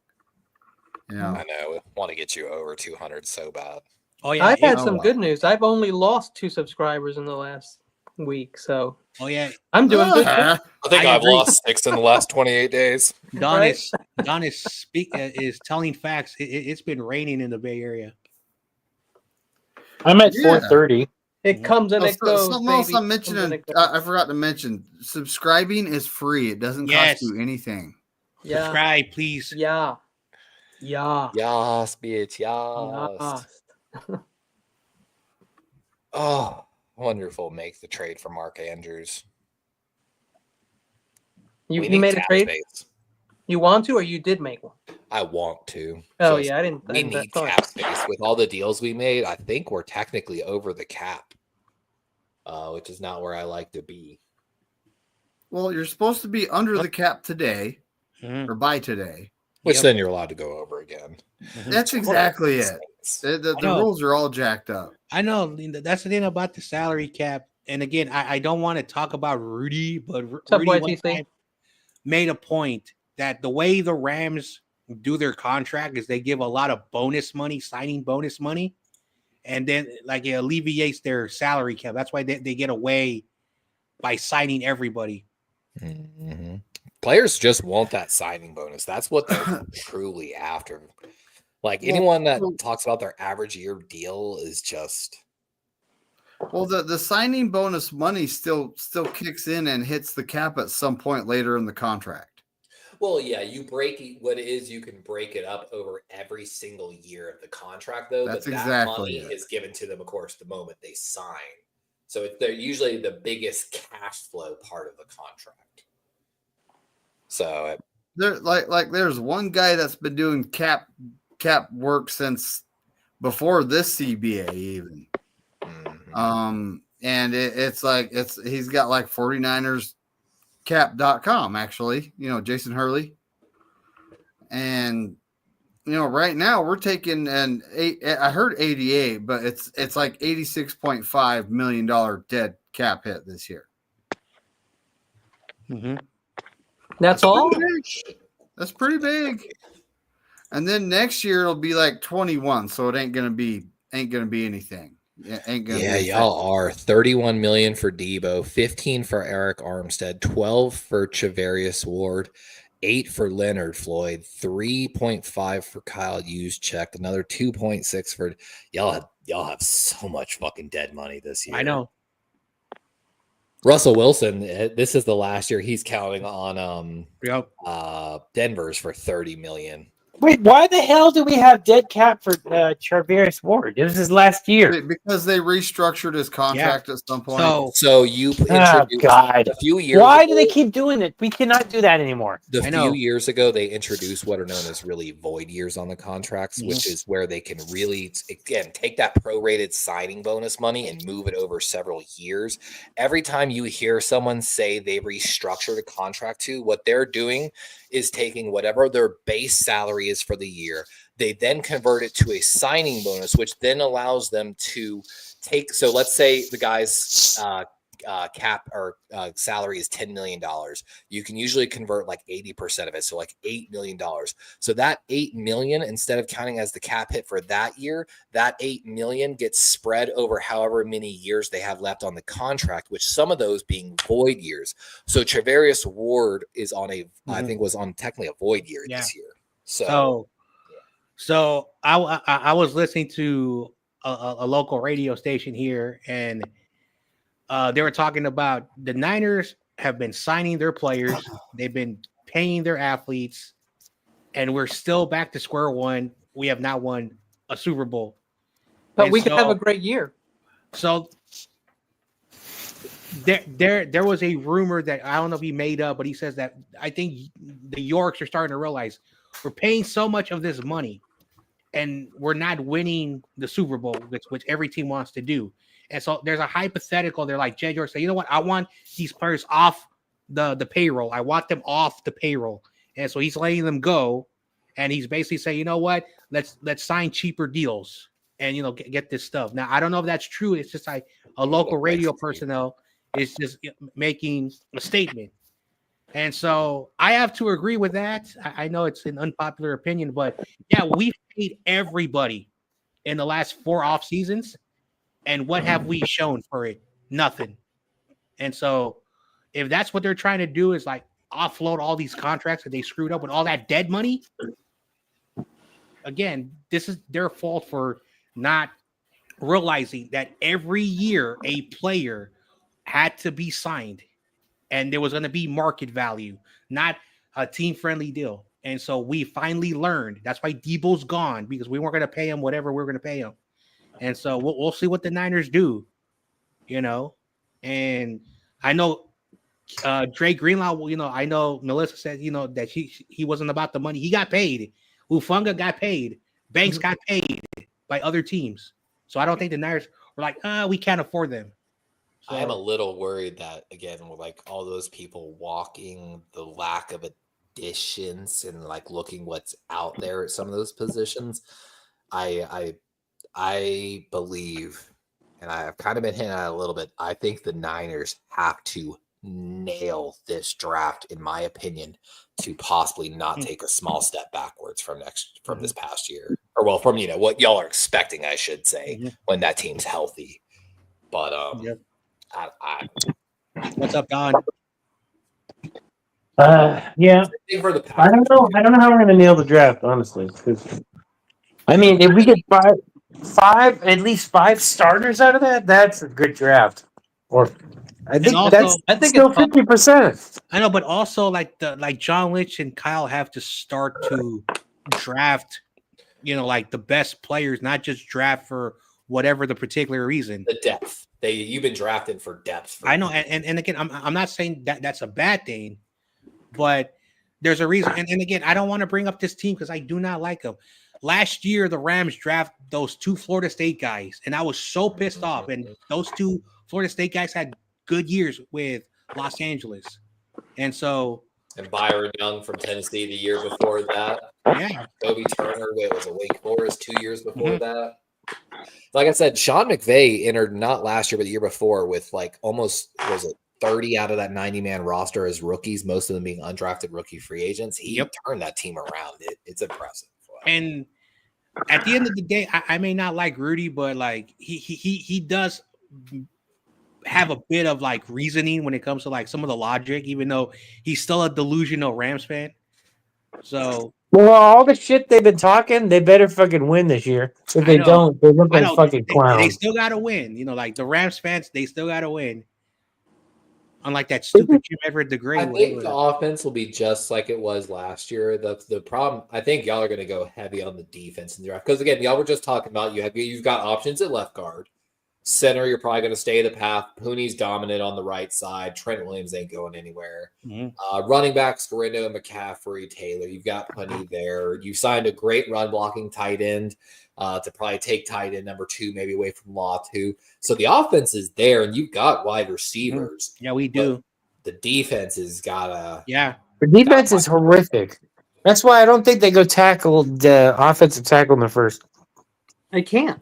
I know. We want to get you over 200 so bad. Oh yeah, I've had some good news. I've only lost 2 subscribers in the last week, so I'm doing good. I think I've lost 6 in the last 28 days. Don is telling facts. It's been raining in the Bay Area. I'm at 430. It comes and it goes. Something else I'm mentioning. I forgot to mention. Subscribing is free. It doesn't cost you anything. Yeah. Subscribe, please. Yeah. Yes, bitch. Yes. Oh, wonderful. Make the trade for Mark Andrews. You made a trade? Space. You want to, or you did make one? I want to. Oh, yeah. I didn't. We need cap space. With all the deals we made, I think we're technically over the cap, which is not where I like to be. Well, you're supposed to be under the cap today or by today. Which then you're allowed to go over again. That's exactly it. The rules are all jacked up. I know. That's the thing about the salary cap. And again, I don't want to talk about Rudy, but Rudy made a point that the way the Rams do their contract is they give a lot of bonus money, signing bonus money, and then like it alleviates their salary cap. That's why they get away by signing everybody. Mm-hmm. Players just want that signing bonus. That's what they're truly after. Like anyone that talks about their average year deal is just. Well, the signing bonus money still kicks in and hits the cap at some point later in the contract. Well, yeah, you break what it is. You can break it up over every single year of the contract, though. That's but that exactly money is given to them, of course, the moment they sign. So they're usually the biggest cash flow part of the contract. So there, there's one guy that's been doing cap work since before this CBA even. Mm-hmm. And he's got like 49ers cap.com actually, Jason Hurley. And right now we're taking I heard 88, but it's like $86.5 million dead cap hit this year. Mm-hmm. That's all. That's pretty big. And then next year it'll be like 21, so it ain't gonna be anything. Y'all are $31 million for Debo, 15 for Eric Armstead, 12 for Charvarius Ward, 8 for Leonard Floyd, 3.5 for Kyle Juszczyk, another 2.6 for y'all have so much fucking dead money this year. I know. Russell Wilson, this is the last year he's counting on Denver's for $30 million. Wait, why the hell do we have dead cap for Charvarius Ward? It was his last year. Because they restructured his contract at some point. So you introduced a few years Why ago, do they keep doing it? We cannot do that anymore. A few years ago, they introduced what are known as really void years on the contracts, which is where they can really, again, take that prorated signing bonus money and move it over several years. Every time you hear someone say they restructured a contract what they're doing is taking whatever their base salary is for the year. They then convert it to a signing bonus, which then allows them to take. So let's say the guy's cap or salary is $10 million. You can usually convert like 80% of it, so like $8 million. So that $8 million, instead of counting as the cap hit for that year, that $8 million gets spread over however many years they have left on the contract, which some of those being void years. So Travarius Ward is on I think was on technically a void year this year. So I was listening to a local radio station here, and they were talking about the Niners have been signing their players, they've been paying their athletes, and we're still back to square one. We have not won a Super Bowl, but we could have a great year. So there was a rumor that I don't know if he made up, but he says that I think the Yorks are starting to realize we're paying so much of this money and we're not winning the Super Bowl, which every team wants to do. And so there's a hypothetical. They're like, Jed York say, you know what? I want these players off the payroll. I want them off the payroll. And so he's letting them go. And he's basically saying, you know what? Let's sign cheaper deals and, you know, get this stuff. Now, I don't know if that's true. It's just like a local radio personnel is just making a statement. And so I have to agree with that. I know it's an unpopular opinion, but yeah, we've paid everybody in the last 4 off seasons. And what have we shown for it? Nothing. And so if that's what they're trying to do is like offload all these contracts that they screwed up with all that dead money, again, this is their fault for not realizing that every year a player had to be signed and there was going to be market value, not a team-friendly deal. And so we finally learned. That's why Debo's gone, because we weren't going to pay him whatever we were going to pay him. And so we'll see what the Niners do, you know. And I know Dre Greenlaw, you know, I know Melissa said, you know, that he wasn't about the money. He got paid. Ufunga got paid. Banks got paid by other teams. So I don't think the Niners were like, we can't afford them. So, I am a little worried that, again, with like all those people walking, the lack of additions and like looking what's out there at some of those positions, I believe, and I've kind of been hinting at it a little bit, I think the Niners have to nail this draft, in my opinion, to possibly not take a small step backwards from this past year. Or well, from, you know, what y'all are expecting, I should say, when that team's healthy. But what's up, Don? Yeah. I don't know how we're gonna nail the draft, honestly. I mean, if we get at least five starters out of that, that's a good draft. Or I think that's still 50%. I know, but also like John Lynch and Kyle have to start to draft, you know, like the best players, not just draft for whatever the particular reason. The depth. You've been drafted for depth. I know, and again, I'm not saying that that's a bad thing, but there's a reason. And again, I don't want to bring up this team because I do not like them. Last year, the Rams draft those 2 Florida State guys, and I was so pissed off. And those 2 Florida State guys had good years with Los Angeles. And Byron Young from Tennessee the year before that. Yeah. Kobe Turner was a Wake Forest 2 years before that. Like I said, Sean McVay entered not last year, but the year before with like almost, 30 out of that 90-man roster as rookies, most of them being undrafted rookie free agents. He turned that team around. It's impressive. And at the end of the day, I may not like Rudy, but like he does have a bit of like reasoning when it comes to like some of the logic, even though he's still a delusional Rams fan. So, well, all the shit they've been talking, they better fucking win this year. If they don't, they look like fucking clowns. They still gotta win. You know, like the Rams fans, they still gotta win. Unlike that stupid Jim Everett the Great. I think the offense will be just like it was last year. The problem, I think y'all are going to go heavy on the defense in the draft. Because again, y'all were just talking about you've got options at left guard. Center, you're probably going to stay the path. Pooney's dominant on the right side. Trent Williams ain't going anywhere. Running backs, Garindo, McCaffrey, Taylor. You've got plenty there. You signed a great run blocking tight end to probably take tight end number 2, maybe away from Law 2. So the offense is there, and you've got wide receivers. Yeah, we do. The defense has got to. Yeah. The defense is horrific. That's why I don't think they go tackle the offensive tackle in the first. They can't.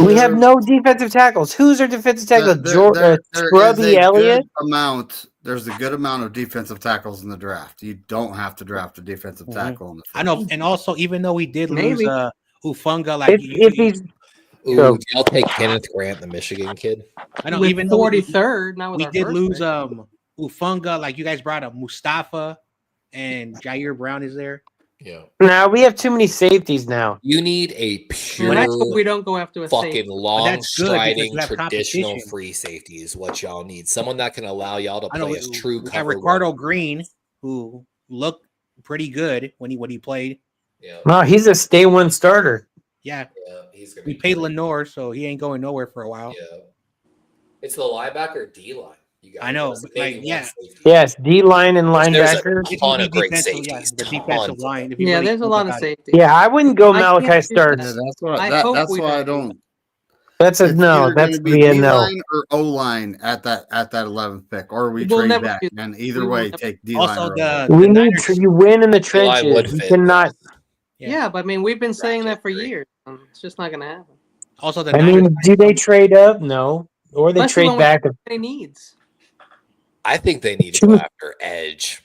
We have no defensive tackles. Who's our defensive tackle? There is Scrubby a Elliott. good amount. There's a good amount of defensive tackles in the draft. You don't have to draft a defensive tackle in the first. I know, and also even though we did Maybe. lose Ufunga, like If he's Ooh, So- do y'all take Kenneth Grant, the Michigan kid? I know with even though 43rd, not with we our did first lose pick. Ufunga, like you guys brought up Mustafa and Jair Brown is there. Yeah. now we have too many safeties now. You need a pure And I hope we don't go after a fucking safety. long that's good because striding you have traditional competition. free safety is what y'all need. Someone that can allow y'all to I know play as true we have cover. Ricardo one. Green, who looked pretty good when he played. Yeah. No, he's a stay one starter. Yeah, Yeah, he's gonna we be paid great. Lenore, so he ain't going nowhere for a while. Yeah. It's the linebacker D line. You guys I know, There's but, maybe like, one yeah. safety. Yes, D line and There's linebacker. a ton of great Defensive, safeties. the defensive tons of line. them. If you Yeah, really there's a think lot of about it. safety. Yeah, I wouldn't go I Malachi can't do Starks. that. Yeah, that's why. I hope That's we why I don't do don't. That's a It's no. either That's going to be the D no. line or O line at that 11th pick, or we We'll trade never back. do And We either will way, never- take D line. Also, or the We need Niners, to. You win in the D line would trenches. You fit. cannot. Yeah, but I mean, we've been saying Draft that for history. years. It's just not going to happen. also the I Niners. mean, do they trade up? No, or they Especially trade when we back. have any needs. I think they need to go after edge.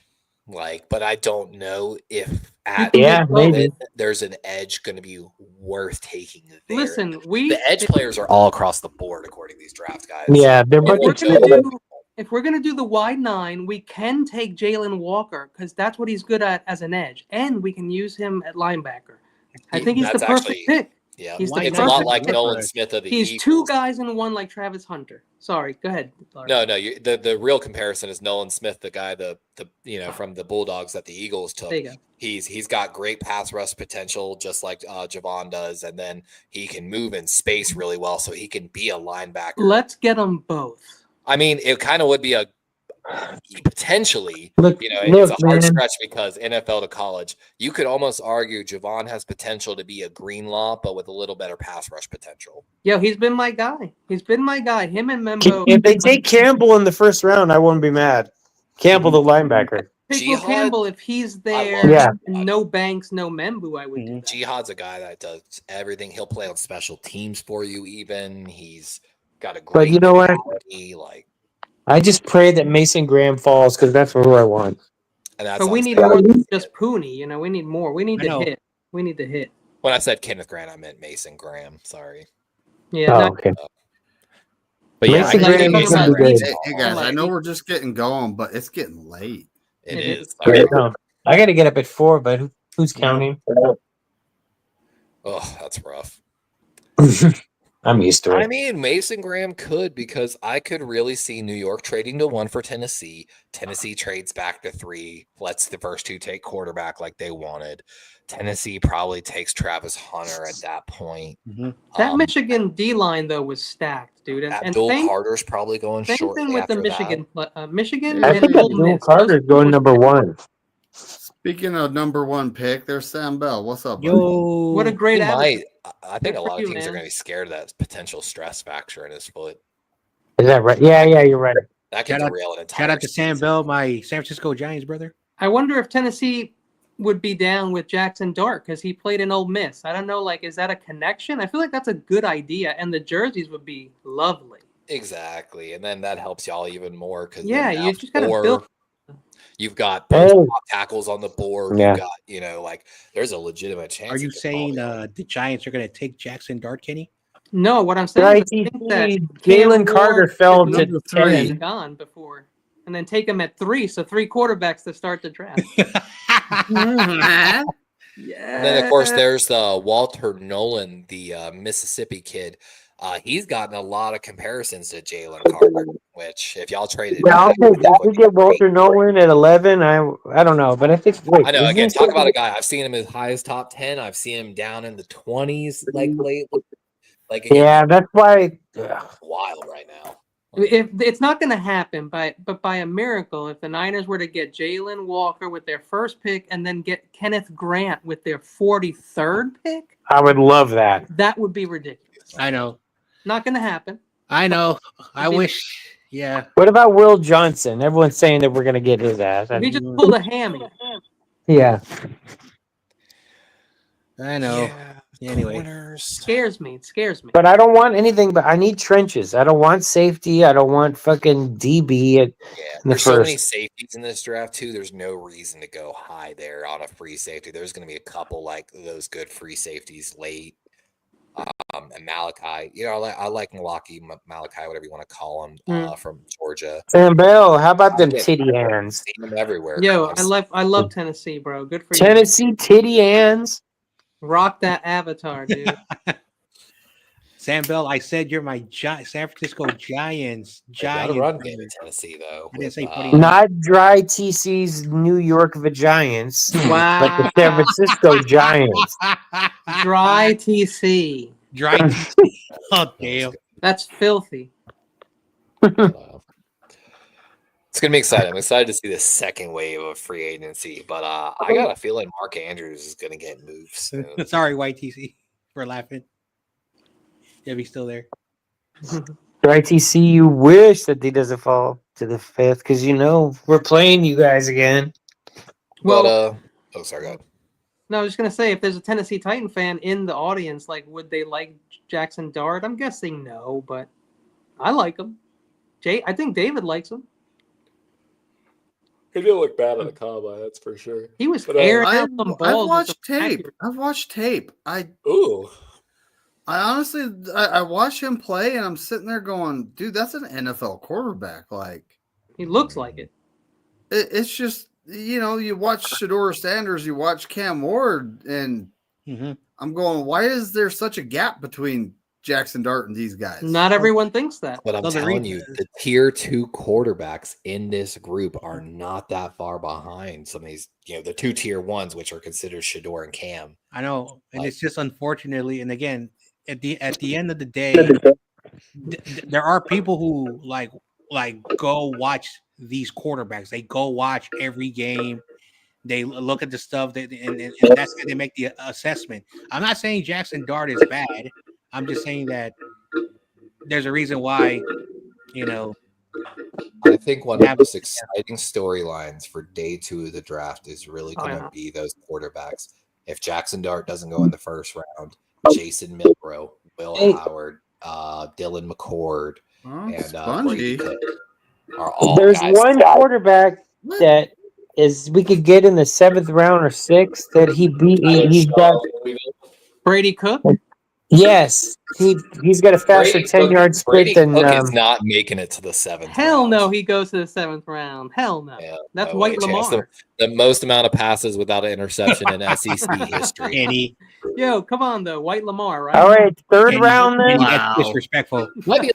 But I don't know if at can Yeah, get both. maybe. there's an edge going to be worth taking there. Listen, The edge players are all across the board according to these draft guys. Yeah, they're if we're bunch gonna of do if we're gonna do the wide 9, we can take Jalen Walker because that's what he's good at as an edge, and we can use him at linebacker. I think he's the That's perfect actually- pick. Yeah, He's the it's a lot perfect like pick. Nolan Smith of the He's Eagles. 2 guys in one, like Travis Hunter. Sorry, go ahead. Larry. No, the real comparison is Nolan Smith, the guy the from the Bulldogs that the Eagles took. There you go. He's got great pass rush potential, just like Javon does, and then he can move in space really well, so he can be a linebacker. Let's get them both. I mean, it kind of would be a potentially, Look, it's a hard man. stretch because NFL to college. You could almost argue Javon has potential to be a Greenlaw, but with a little better pass rush potential. Yo, he's been my guy. Him and Membo. If they take Campbell in the first round, I wouldn't be mad. Campbell, the linebacker. Pick Will Jihad- Campbell if he's I there. love Yeah. And no Banks, no Membu. I would do that. Jihad's a guy that does everything. He'll play on special teams for you. Even he's got a great. But you know what? mentality, like, I just pray that Mason Graham falls because that's who I want. and that's But we what I'm need saying. more than just Pooney. We need more. We need I to know. hit. We need to hit. When I said Kenneth Grant, I meant Mason Graham. Sorry, Yeah. Oh, no, okay. but yeah, Mason I think Graham Mason is Graham good. is Hey awesome. guys, I know we're just getting going, but it's getting late. It It is. I know. I got to get up at 4, but who's counting? Oh, that's rough. I'm used to I it. mean, Mason Graham could, because I could really see New York trading to 1 for Tennessee. Tennessee trades back to 3, lets the first 2 take quarterback like they wanted. Tennessee probably takes Travis Hunter at that point. that Michigan D line though was stacked, dude. And Abdul same, Carter's probably going same shortly thing with the after Michigan. Michigan I and think Ole Abdul Miss. Carter's going number 1. Speaking of number 1 pick, there's Sam Bell. What's up, buddy? Yo, What a great He attitude. might. I think Good a for lot of you, teams are man. going to be scared of that potential stress fracture in his foot. Is that right? Yeah, you're right. That could Shout out- derail an entire shout out to Sam season. Bell, my San Francisco Giants brother. I wonder if Tennessee would be down with Jackson Dart because he played in Ole Miss. I don't know, is that a connection? I feel like that's a good idea, and the jerseys would be lovely. Exactly, and then that helps y'all even more because Yeah, you just gotta build. You've got both Oh. top tackles on the board. Yeah. You've got there's a legitimate chance. Are you he could saying fall. the Giants are going to take Jackson Dart, Kenny? No, what I'm saying Right, is I think that Jalen Carter fell to Number 10. 3. gone before, and then take him at 3. So 3 quarterbacks to start the draft. And then of course there's the Walter Nolan, the Mississippi kid. He's gotten a lot of comparisons to Jalen Carter, which if y'all traded, Yeah, I'll back, take that. would We be get Walter great. Nolan at 11. I don't know, but I think. Wait, I know. isn't Again, he- talk about a guy. I've seen him as high as top 10. I've seen him down in the 20s, lately. Yeah, that's why. Ugh. Wild right now. If it's not going to happen, but by a miracle, if the Niners were to get Jalen Walker with their first pick and then get Kenneth Grant with their 43rd pick, I would love that. that would be ridiculous. I know. Not going to happen. I know. I wish. Yeah. What about Will Johnson? Everyone's saying that we're gonna get his ass. He just pulled a hammy. Yeah. I know. Yeah. Anyway, Corners. Scares me. It scares me. But I don't want anything. But I need trenches. I don't want safety. I don't want fucking DB at Yeah, the there's so many first. safeties in this draft too. There's no reason to go high there on a free safety. There's going to be a couple like those good free safeties late. And Malachi, I like Malachi, whatever you want to call him, from Georgia. Sam Bell, how about them titty hands? Seen them everywhere. Yo, I love Tennessee, bro. Good for you. Tennessee titty hands. Rock that avatar, dude. Sam Bell, I said you're my San Francisco Giants. Got a run game in Tennessee though. I didn't say Not dry TC's New York Vagiants, Wow. but the San Francisco Giants. Dry TC. Dry TC. Oh damn. That's filthy. It's gonna be exciting. I'm excited to see the second wave of free agency, but I got a feeling Mark Andrews is gonna get moved soon. Sorry, YTC, for laughing. If he's still there. Dry TC, you wish that he doesn't fall to the 5th because we're playing you guys again. Well, oh, sorry, go ahead. No, I was just gonna say, if there's a Tennessee Titan fan in the audience, like, would they like Jackson Dart? I'm guessing no, but I like him. I think David likes him. He didn't look bad at the combine, that's for sure. He was airing out some balls. I've watched tape. I honestly, I watch him play, and I'm sitting there going, dude, that's an NFL quarterback. Like, he looks like it. It's just, you watch Shedeur Sanders, you watch Cam Ward, and I'm going, why is there such a gap between Jackson Dart and these guys? Not everyone thinks that. But I'm telling you, the tier 2 quarterbacks in this group are not that far behind some of these, the 2 tier 1s, which are considered Shedeur and Cam. I know, and it's just unfortunately, and again, at the end of the day, there are people who like go watch these quarterbacks. They go watch every game. They look at the stuff and that's how they make the assessment. I'm not saying Jackson Dart is bad. I'm just saying that there's a reason why, I think one of the most exciting storylines for day 2 of the draft is really going to be those quarterbacks. If Jackson Dart doesn't go in the first round, Jason Milroe, Will Howard, Dylan McCord, and Brady Cook are all There's guys one quarterback that we could get in the 7th round or 6th that he's got. Brady Cook? Yes, he's got a faster 10-yard sprint than. Cook is not making it to the 7th. Hell no, he goes to the 7th round. Hell no. Yeah, that's White Lamar. The most amount of passes without an interception in SEC history. Yo, come on though, White Lamar, right? All right, 3rd round then. Wow. Disrespectful. Might be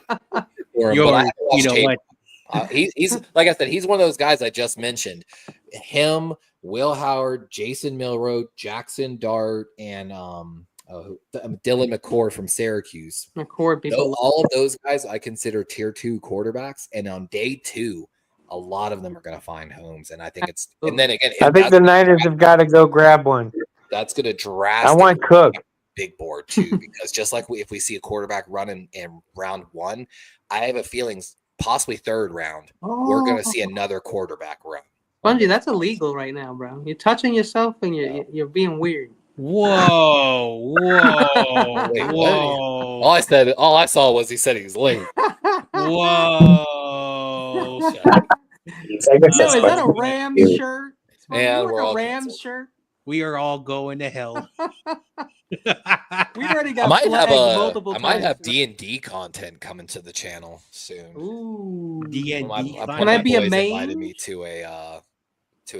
he's like I said, he's one of those guys I just mentioned. Him, Will Howard, Jason Milroe, Jackson Dart, and Dylan McCord from Syracuse. All of those guys I consider tier 2 quarterbacks, and on day 2, a lot of them are going to find homes. And I think and then again, I think the Niners have got to go grab one. That's going to drastically. I want Cook. Big board too, because just like if we see a quarterback running in round 1, I have a feeling possibly 3rd round, we're going to see another quarterback run. Bungie, that's illegal right now, bro. You're touching yourself and you're being weird. Whoa. Wait, whoa. All I saw was he said he's late. Whoa. Is that a Rams shirt? And we're all Rams shirt. We are all going to hell. We already got. I might have D&D content coming to the channel soon. Ooh, D&D. Can I be a main? Invited me to a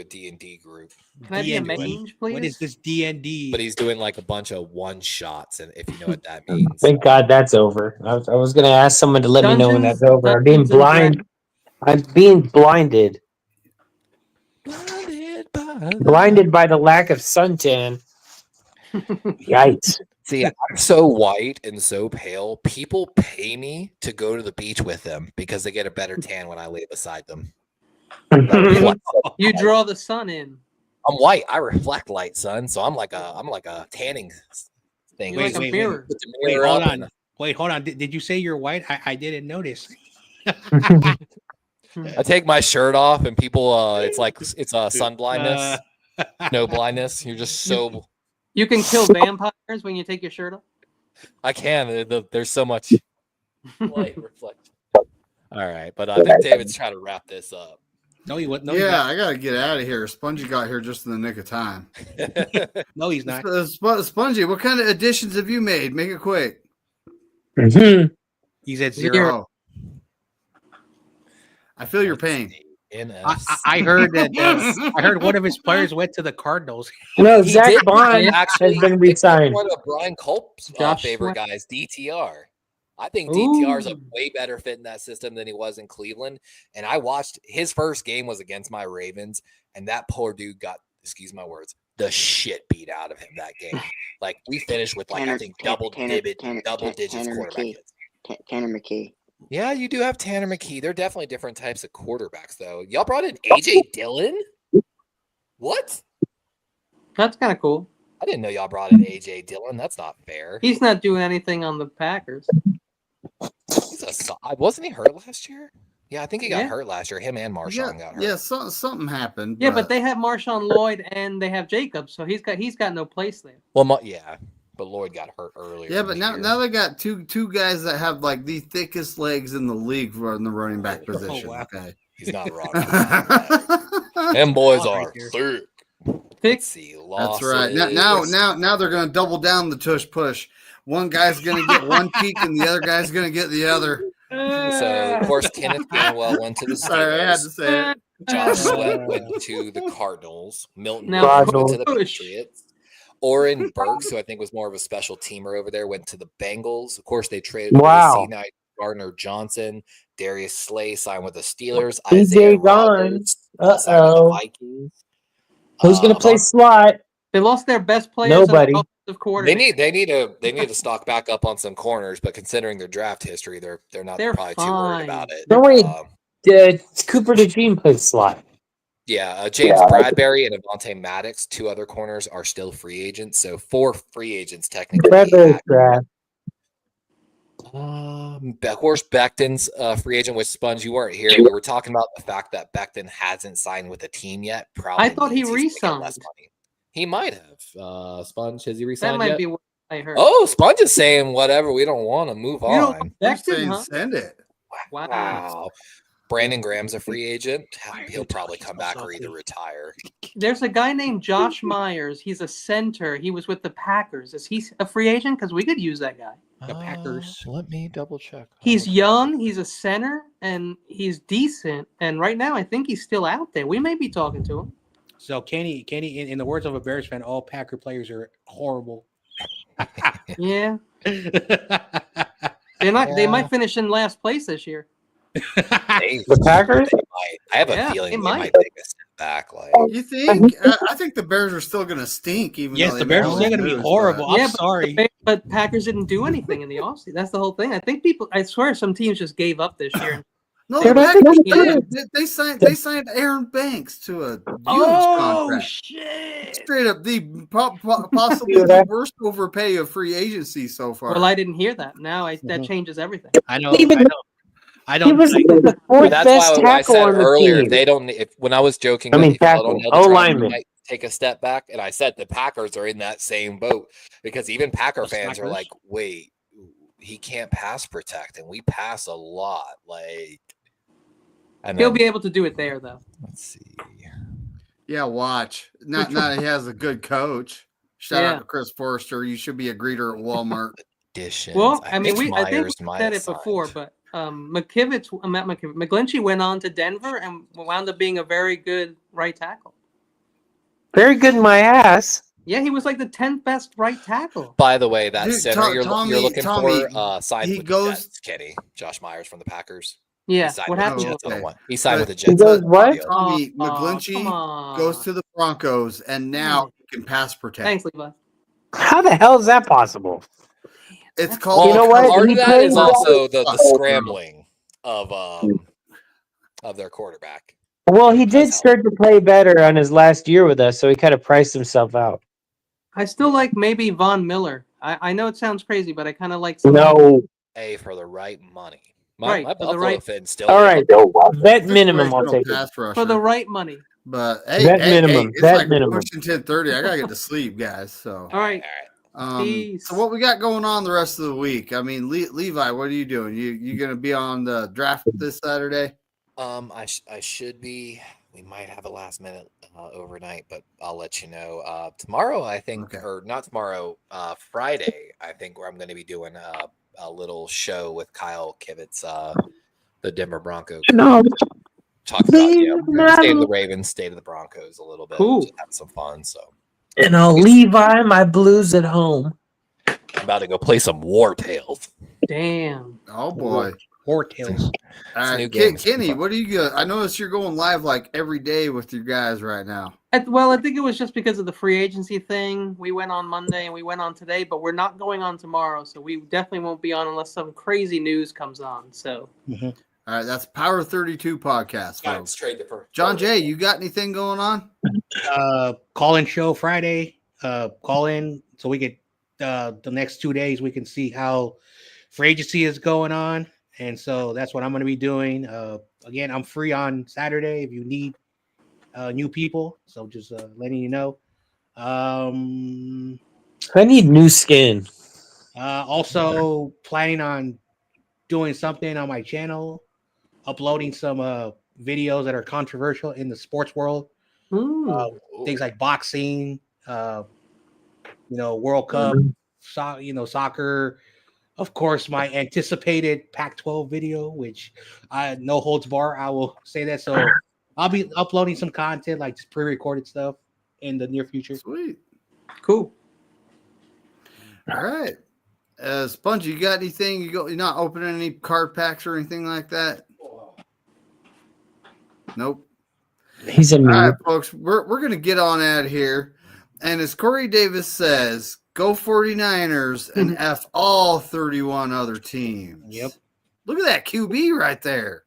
D&D group. Can I be a mange, please? What is this D&D? But he's doing like a bunch of one shots, and if you know what that means. Thank God that's over. I was going to ask someone to let me know when that's over. I'm being blinded. Blinded by the lack of suntan. Yikes. See, I'm so white and so pale. People pay me to go to the beach with them because they get a better tan when I lay beside them. You draw the sun in. I'm white. I reflect light, son. So I'm like a tanning thing. You're like a mirror. Wait, hold on. Did you say you're white? I didn't notice. I take my shirt off and people it's sun blindness. No blindness. You're just so you can kill vampires Bears when you take your shirt off? I can. There's so much light reflection. All right, but I think David's trying to wrap this up. No, he wouldn't. No, yeah, I gotta get out of here. Spongy got here just in the nick of time. no, he's not. Spongy, what kind of additions have you made? Make it quick. He's at 0. I feel your pain. I heard that. I heard one of his players went to the Cardinals. No, Zach Bond has been re-signed. One of Brian Culp's favorite guys, DTR. I think Ooh. DTR is a way better fit in that system than he was in Cleveland. And I watched his first game was against my Ravens, and that poor dude got, excuse my words, the shit beat out of him that game. Like we finished with I think double digits quarterback hits. Tanner McKee. Yeah, you do have Tanner McKee. They're definitely different types of quarterbacks, though. Y'all brought in AJ Dillon? What? That's kind of cool. I didn't know y'all brought in AJ Dillon. That's not fair. He's not doing anything on the Packers. Wasn't he hurt last year? Yeah, I think he got hurt last year. Him and Marshawn got hurt. Yeah, something happened. Yeah, but they have Marshawn Lloyd and they have Jacobs, so he's got no place there. Well, yeah. But Lloyd got hurt earlier. Yeah, but now they got two guys that have like the thickest legs in the league for in the running back position. Wow. Okay, he's not wrong. Them boys are thick. Let's see, that's right. Now they're going to double down the tush push. One guy's going to get one cheek, and the other guy's going to get the other. So of course, Kenneth Gainwell went to the Steelers. Sorry, I had to say it. Josh Sweat went to the Cardinals. Milton went to the Patriots. Oren Burks, who I think was more of a special teamer over there, went to the Bengals. Of course, they traded away C. Gardner Johnson. Darius Slay signed with the Steelers. Isaiah Rodgers signed with the Vikings. Who's going to play slot? They lost their best players. Nobody. They need to stock back up on some corners, but considering their draft history, they're probably too worried about it. Don't worry, Cooper DeJean plays slot. Yeah, James Bradbury and Avonte Maddox, 2 other corners, are still free agents. So 4 free agents technically. Of course, Becton's free agent with Sponge. You weren't here. We were talking about the fact that Becton hasn't signed with a team yet. Probably I thought he re-signed. He might have. Sponge, has he re-signed That might yet? be what I heard. Oh, Sponge is saying whatever. We don't want to move on. Becton, huh? Send it. Wow. Brandon Graham's a free agent. He'll probably come back or either retire. There's a guy named Josh Myers. He's a center. He was with the Packers. Is he a free agent? Because we could use that guy. The Packers. Let me double check. He's young. He's a center, and he's decent. And right now, I think he's still out there. We may be talking to him. So Kenny, in the words of a Bears fan, all Packer players are horrible. Yeah. They're not. They might finish in last place this year. The Packers? I have a feeling they might take a step back. You think? I think the Bears are still going to stink. Even yes, the Bears are still going to be horrible. I'm sorry, but Packers didn't do anything in the offseason. That's the whole thing. I think I swear, some teams just gave up this year. No, they signed Aaron Banks to a huge contract. Shit! Straight up, possibly the worst overpay of free agency so far. Well, I didn't hear that. Now that changes everything. I know. I don't. He was the fourth best tackle on the earlier, team. they don't. When I was joking, lineman might take a step back, and I said the Packers are in that same boat because even Packer fans are like, "Wait, he can't pass protect, and we pass a lot." He'll be able to do it there, though. Let's see. Yeah, watch. Not he has a good coach. Shout out to Chris Forrester. You should be a greeter at Walmart. Well, I think we said it before, but McGlinchey went on to Denver and wound up being a very good right tackle. Very good in my ass. Yeah, he was like the 10th best right tackle. By the way, that center you're looking for signed with the Jets, Kenny. Josh Myers from the Packers. Yeah, what happened? He signed with the Jets. What? Tommy McGlinchey goes to the Broncos, and now he can pass protect. Thanks, Levi. How the hell is that possible? It's called. You know what? Part of that is also the scrambling of their quarterback. Well, he did start to play better on his last year with us, so he kind of priced himself out. I still like maybe Von Miller. I know it sounds crazy, but I kind of like. Pay for the right money. My Buffalo fan still. All right, vet minimum. I'll take it for the right money. But minimum. It's like pushing 10:30. I gotta get to sleep, guys. So all right. Peace. So what we got going on the rest of the week? I mean, Levi, what are you doing? You gonna be on the draft this Saturday? I should be. We might have a last minute overnight, but I'll let you know. Tomorrow, I think, or not tomorrow, Friday, I think, where I'm going to be doing a little show with Kyle Kivitz, the Denver Broncos. No. Talk about state of the Ravens, state of the Broncos a little bit. Cool. Just have some fun. So, and I'll Levi my blues at home. I'm about to go play some War Tales. Damn. Oh boy. War Tales. All right, Kenny, what do you got? I noticed you're going live like every day with your guys right now. I think it was just because of the free agency thing. We went on Monday and we went on today, but we're not going on tomorrow, so we definitely won't be on unless some crazy news comes on. So, All right, that's Power 32 podcast, folks. John Jay, you got anything going on? Call-in show Friday. Call in so we get the next 2 days we can see how free agency is going on. And so that's what I'm going to be doing. Again, I'm free on Saturday if you need new people. So just letting you know. I need new skin. Also planning on doing something on my channel, uploading some videos that are controversial in the sports world. Things like boxing, World Cup, soccer. Of course, my anticipated Pac-12 video, which no holds bar. I will say that. So I'll be uploading some content, like just pre-recorded stuff, in the near future. Sweet, cool. All right, Spongy, you got anything? You're not opening any card packs or anything like that? Nope. He's a all right, folks. We're gonna get on out of here, and as Corey Davis says, go 49ers and F all 31 other teams. Yep. Look at that QB right there.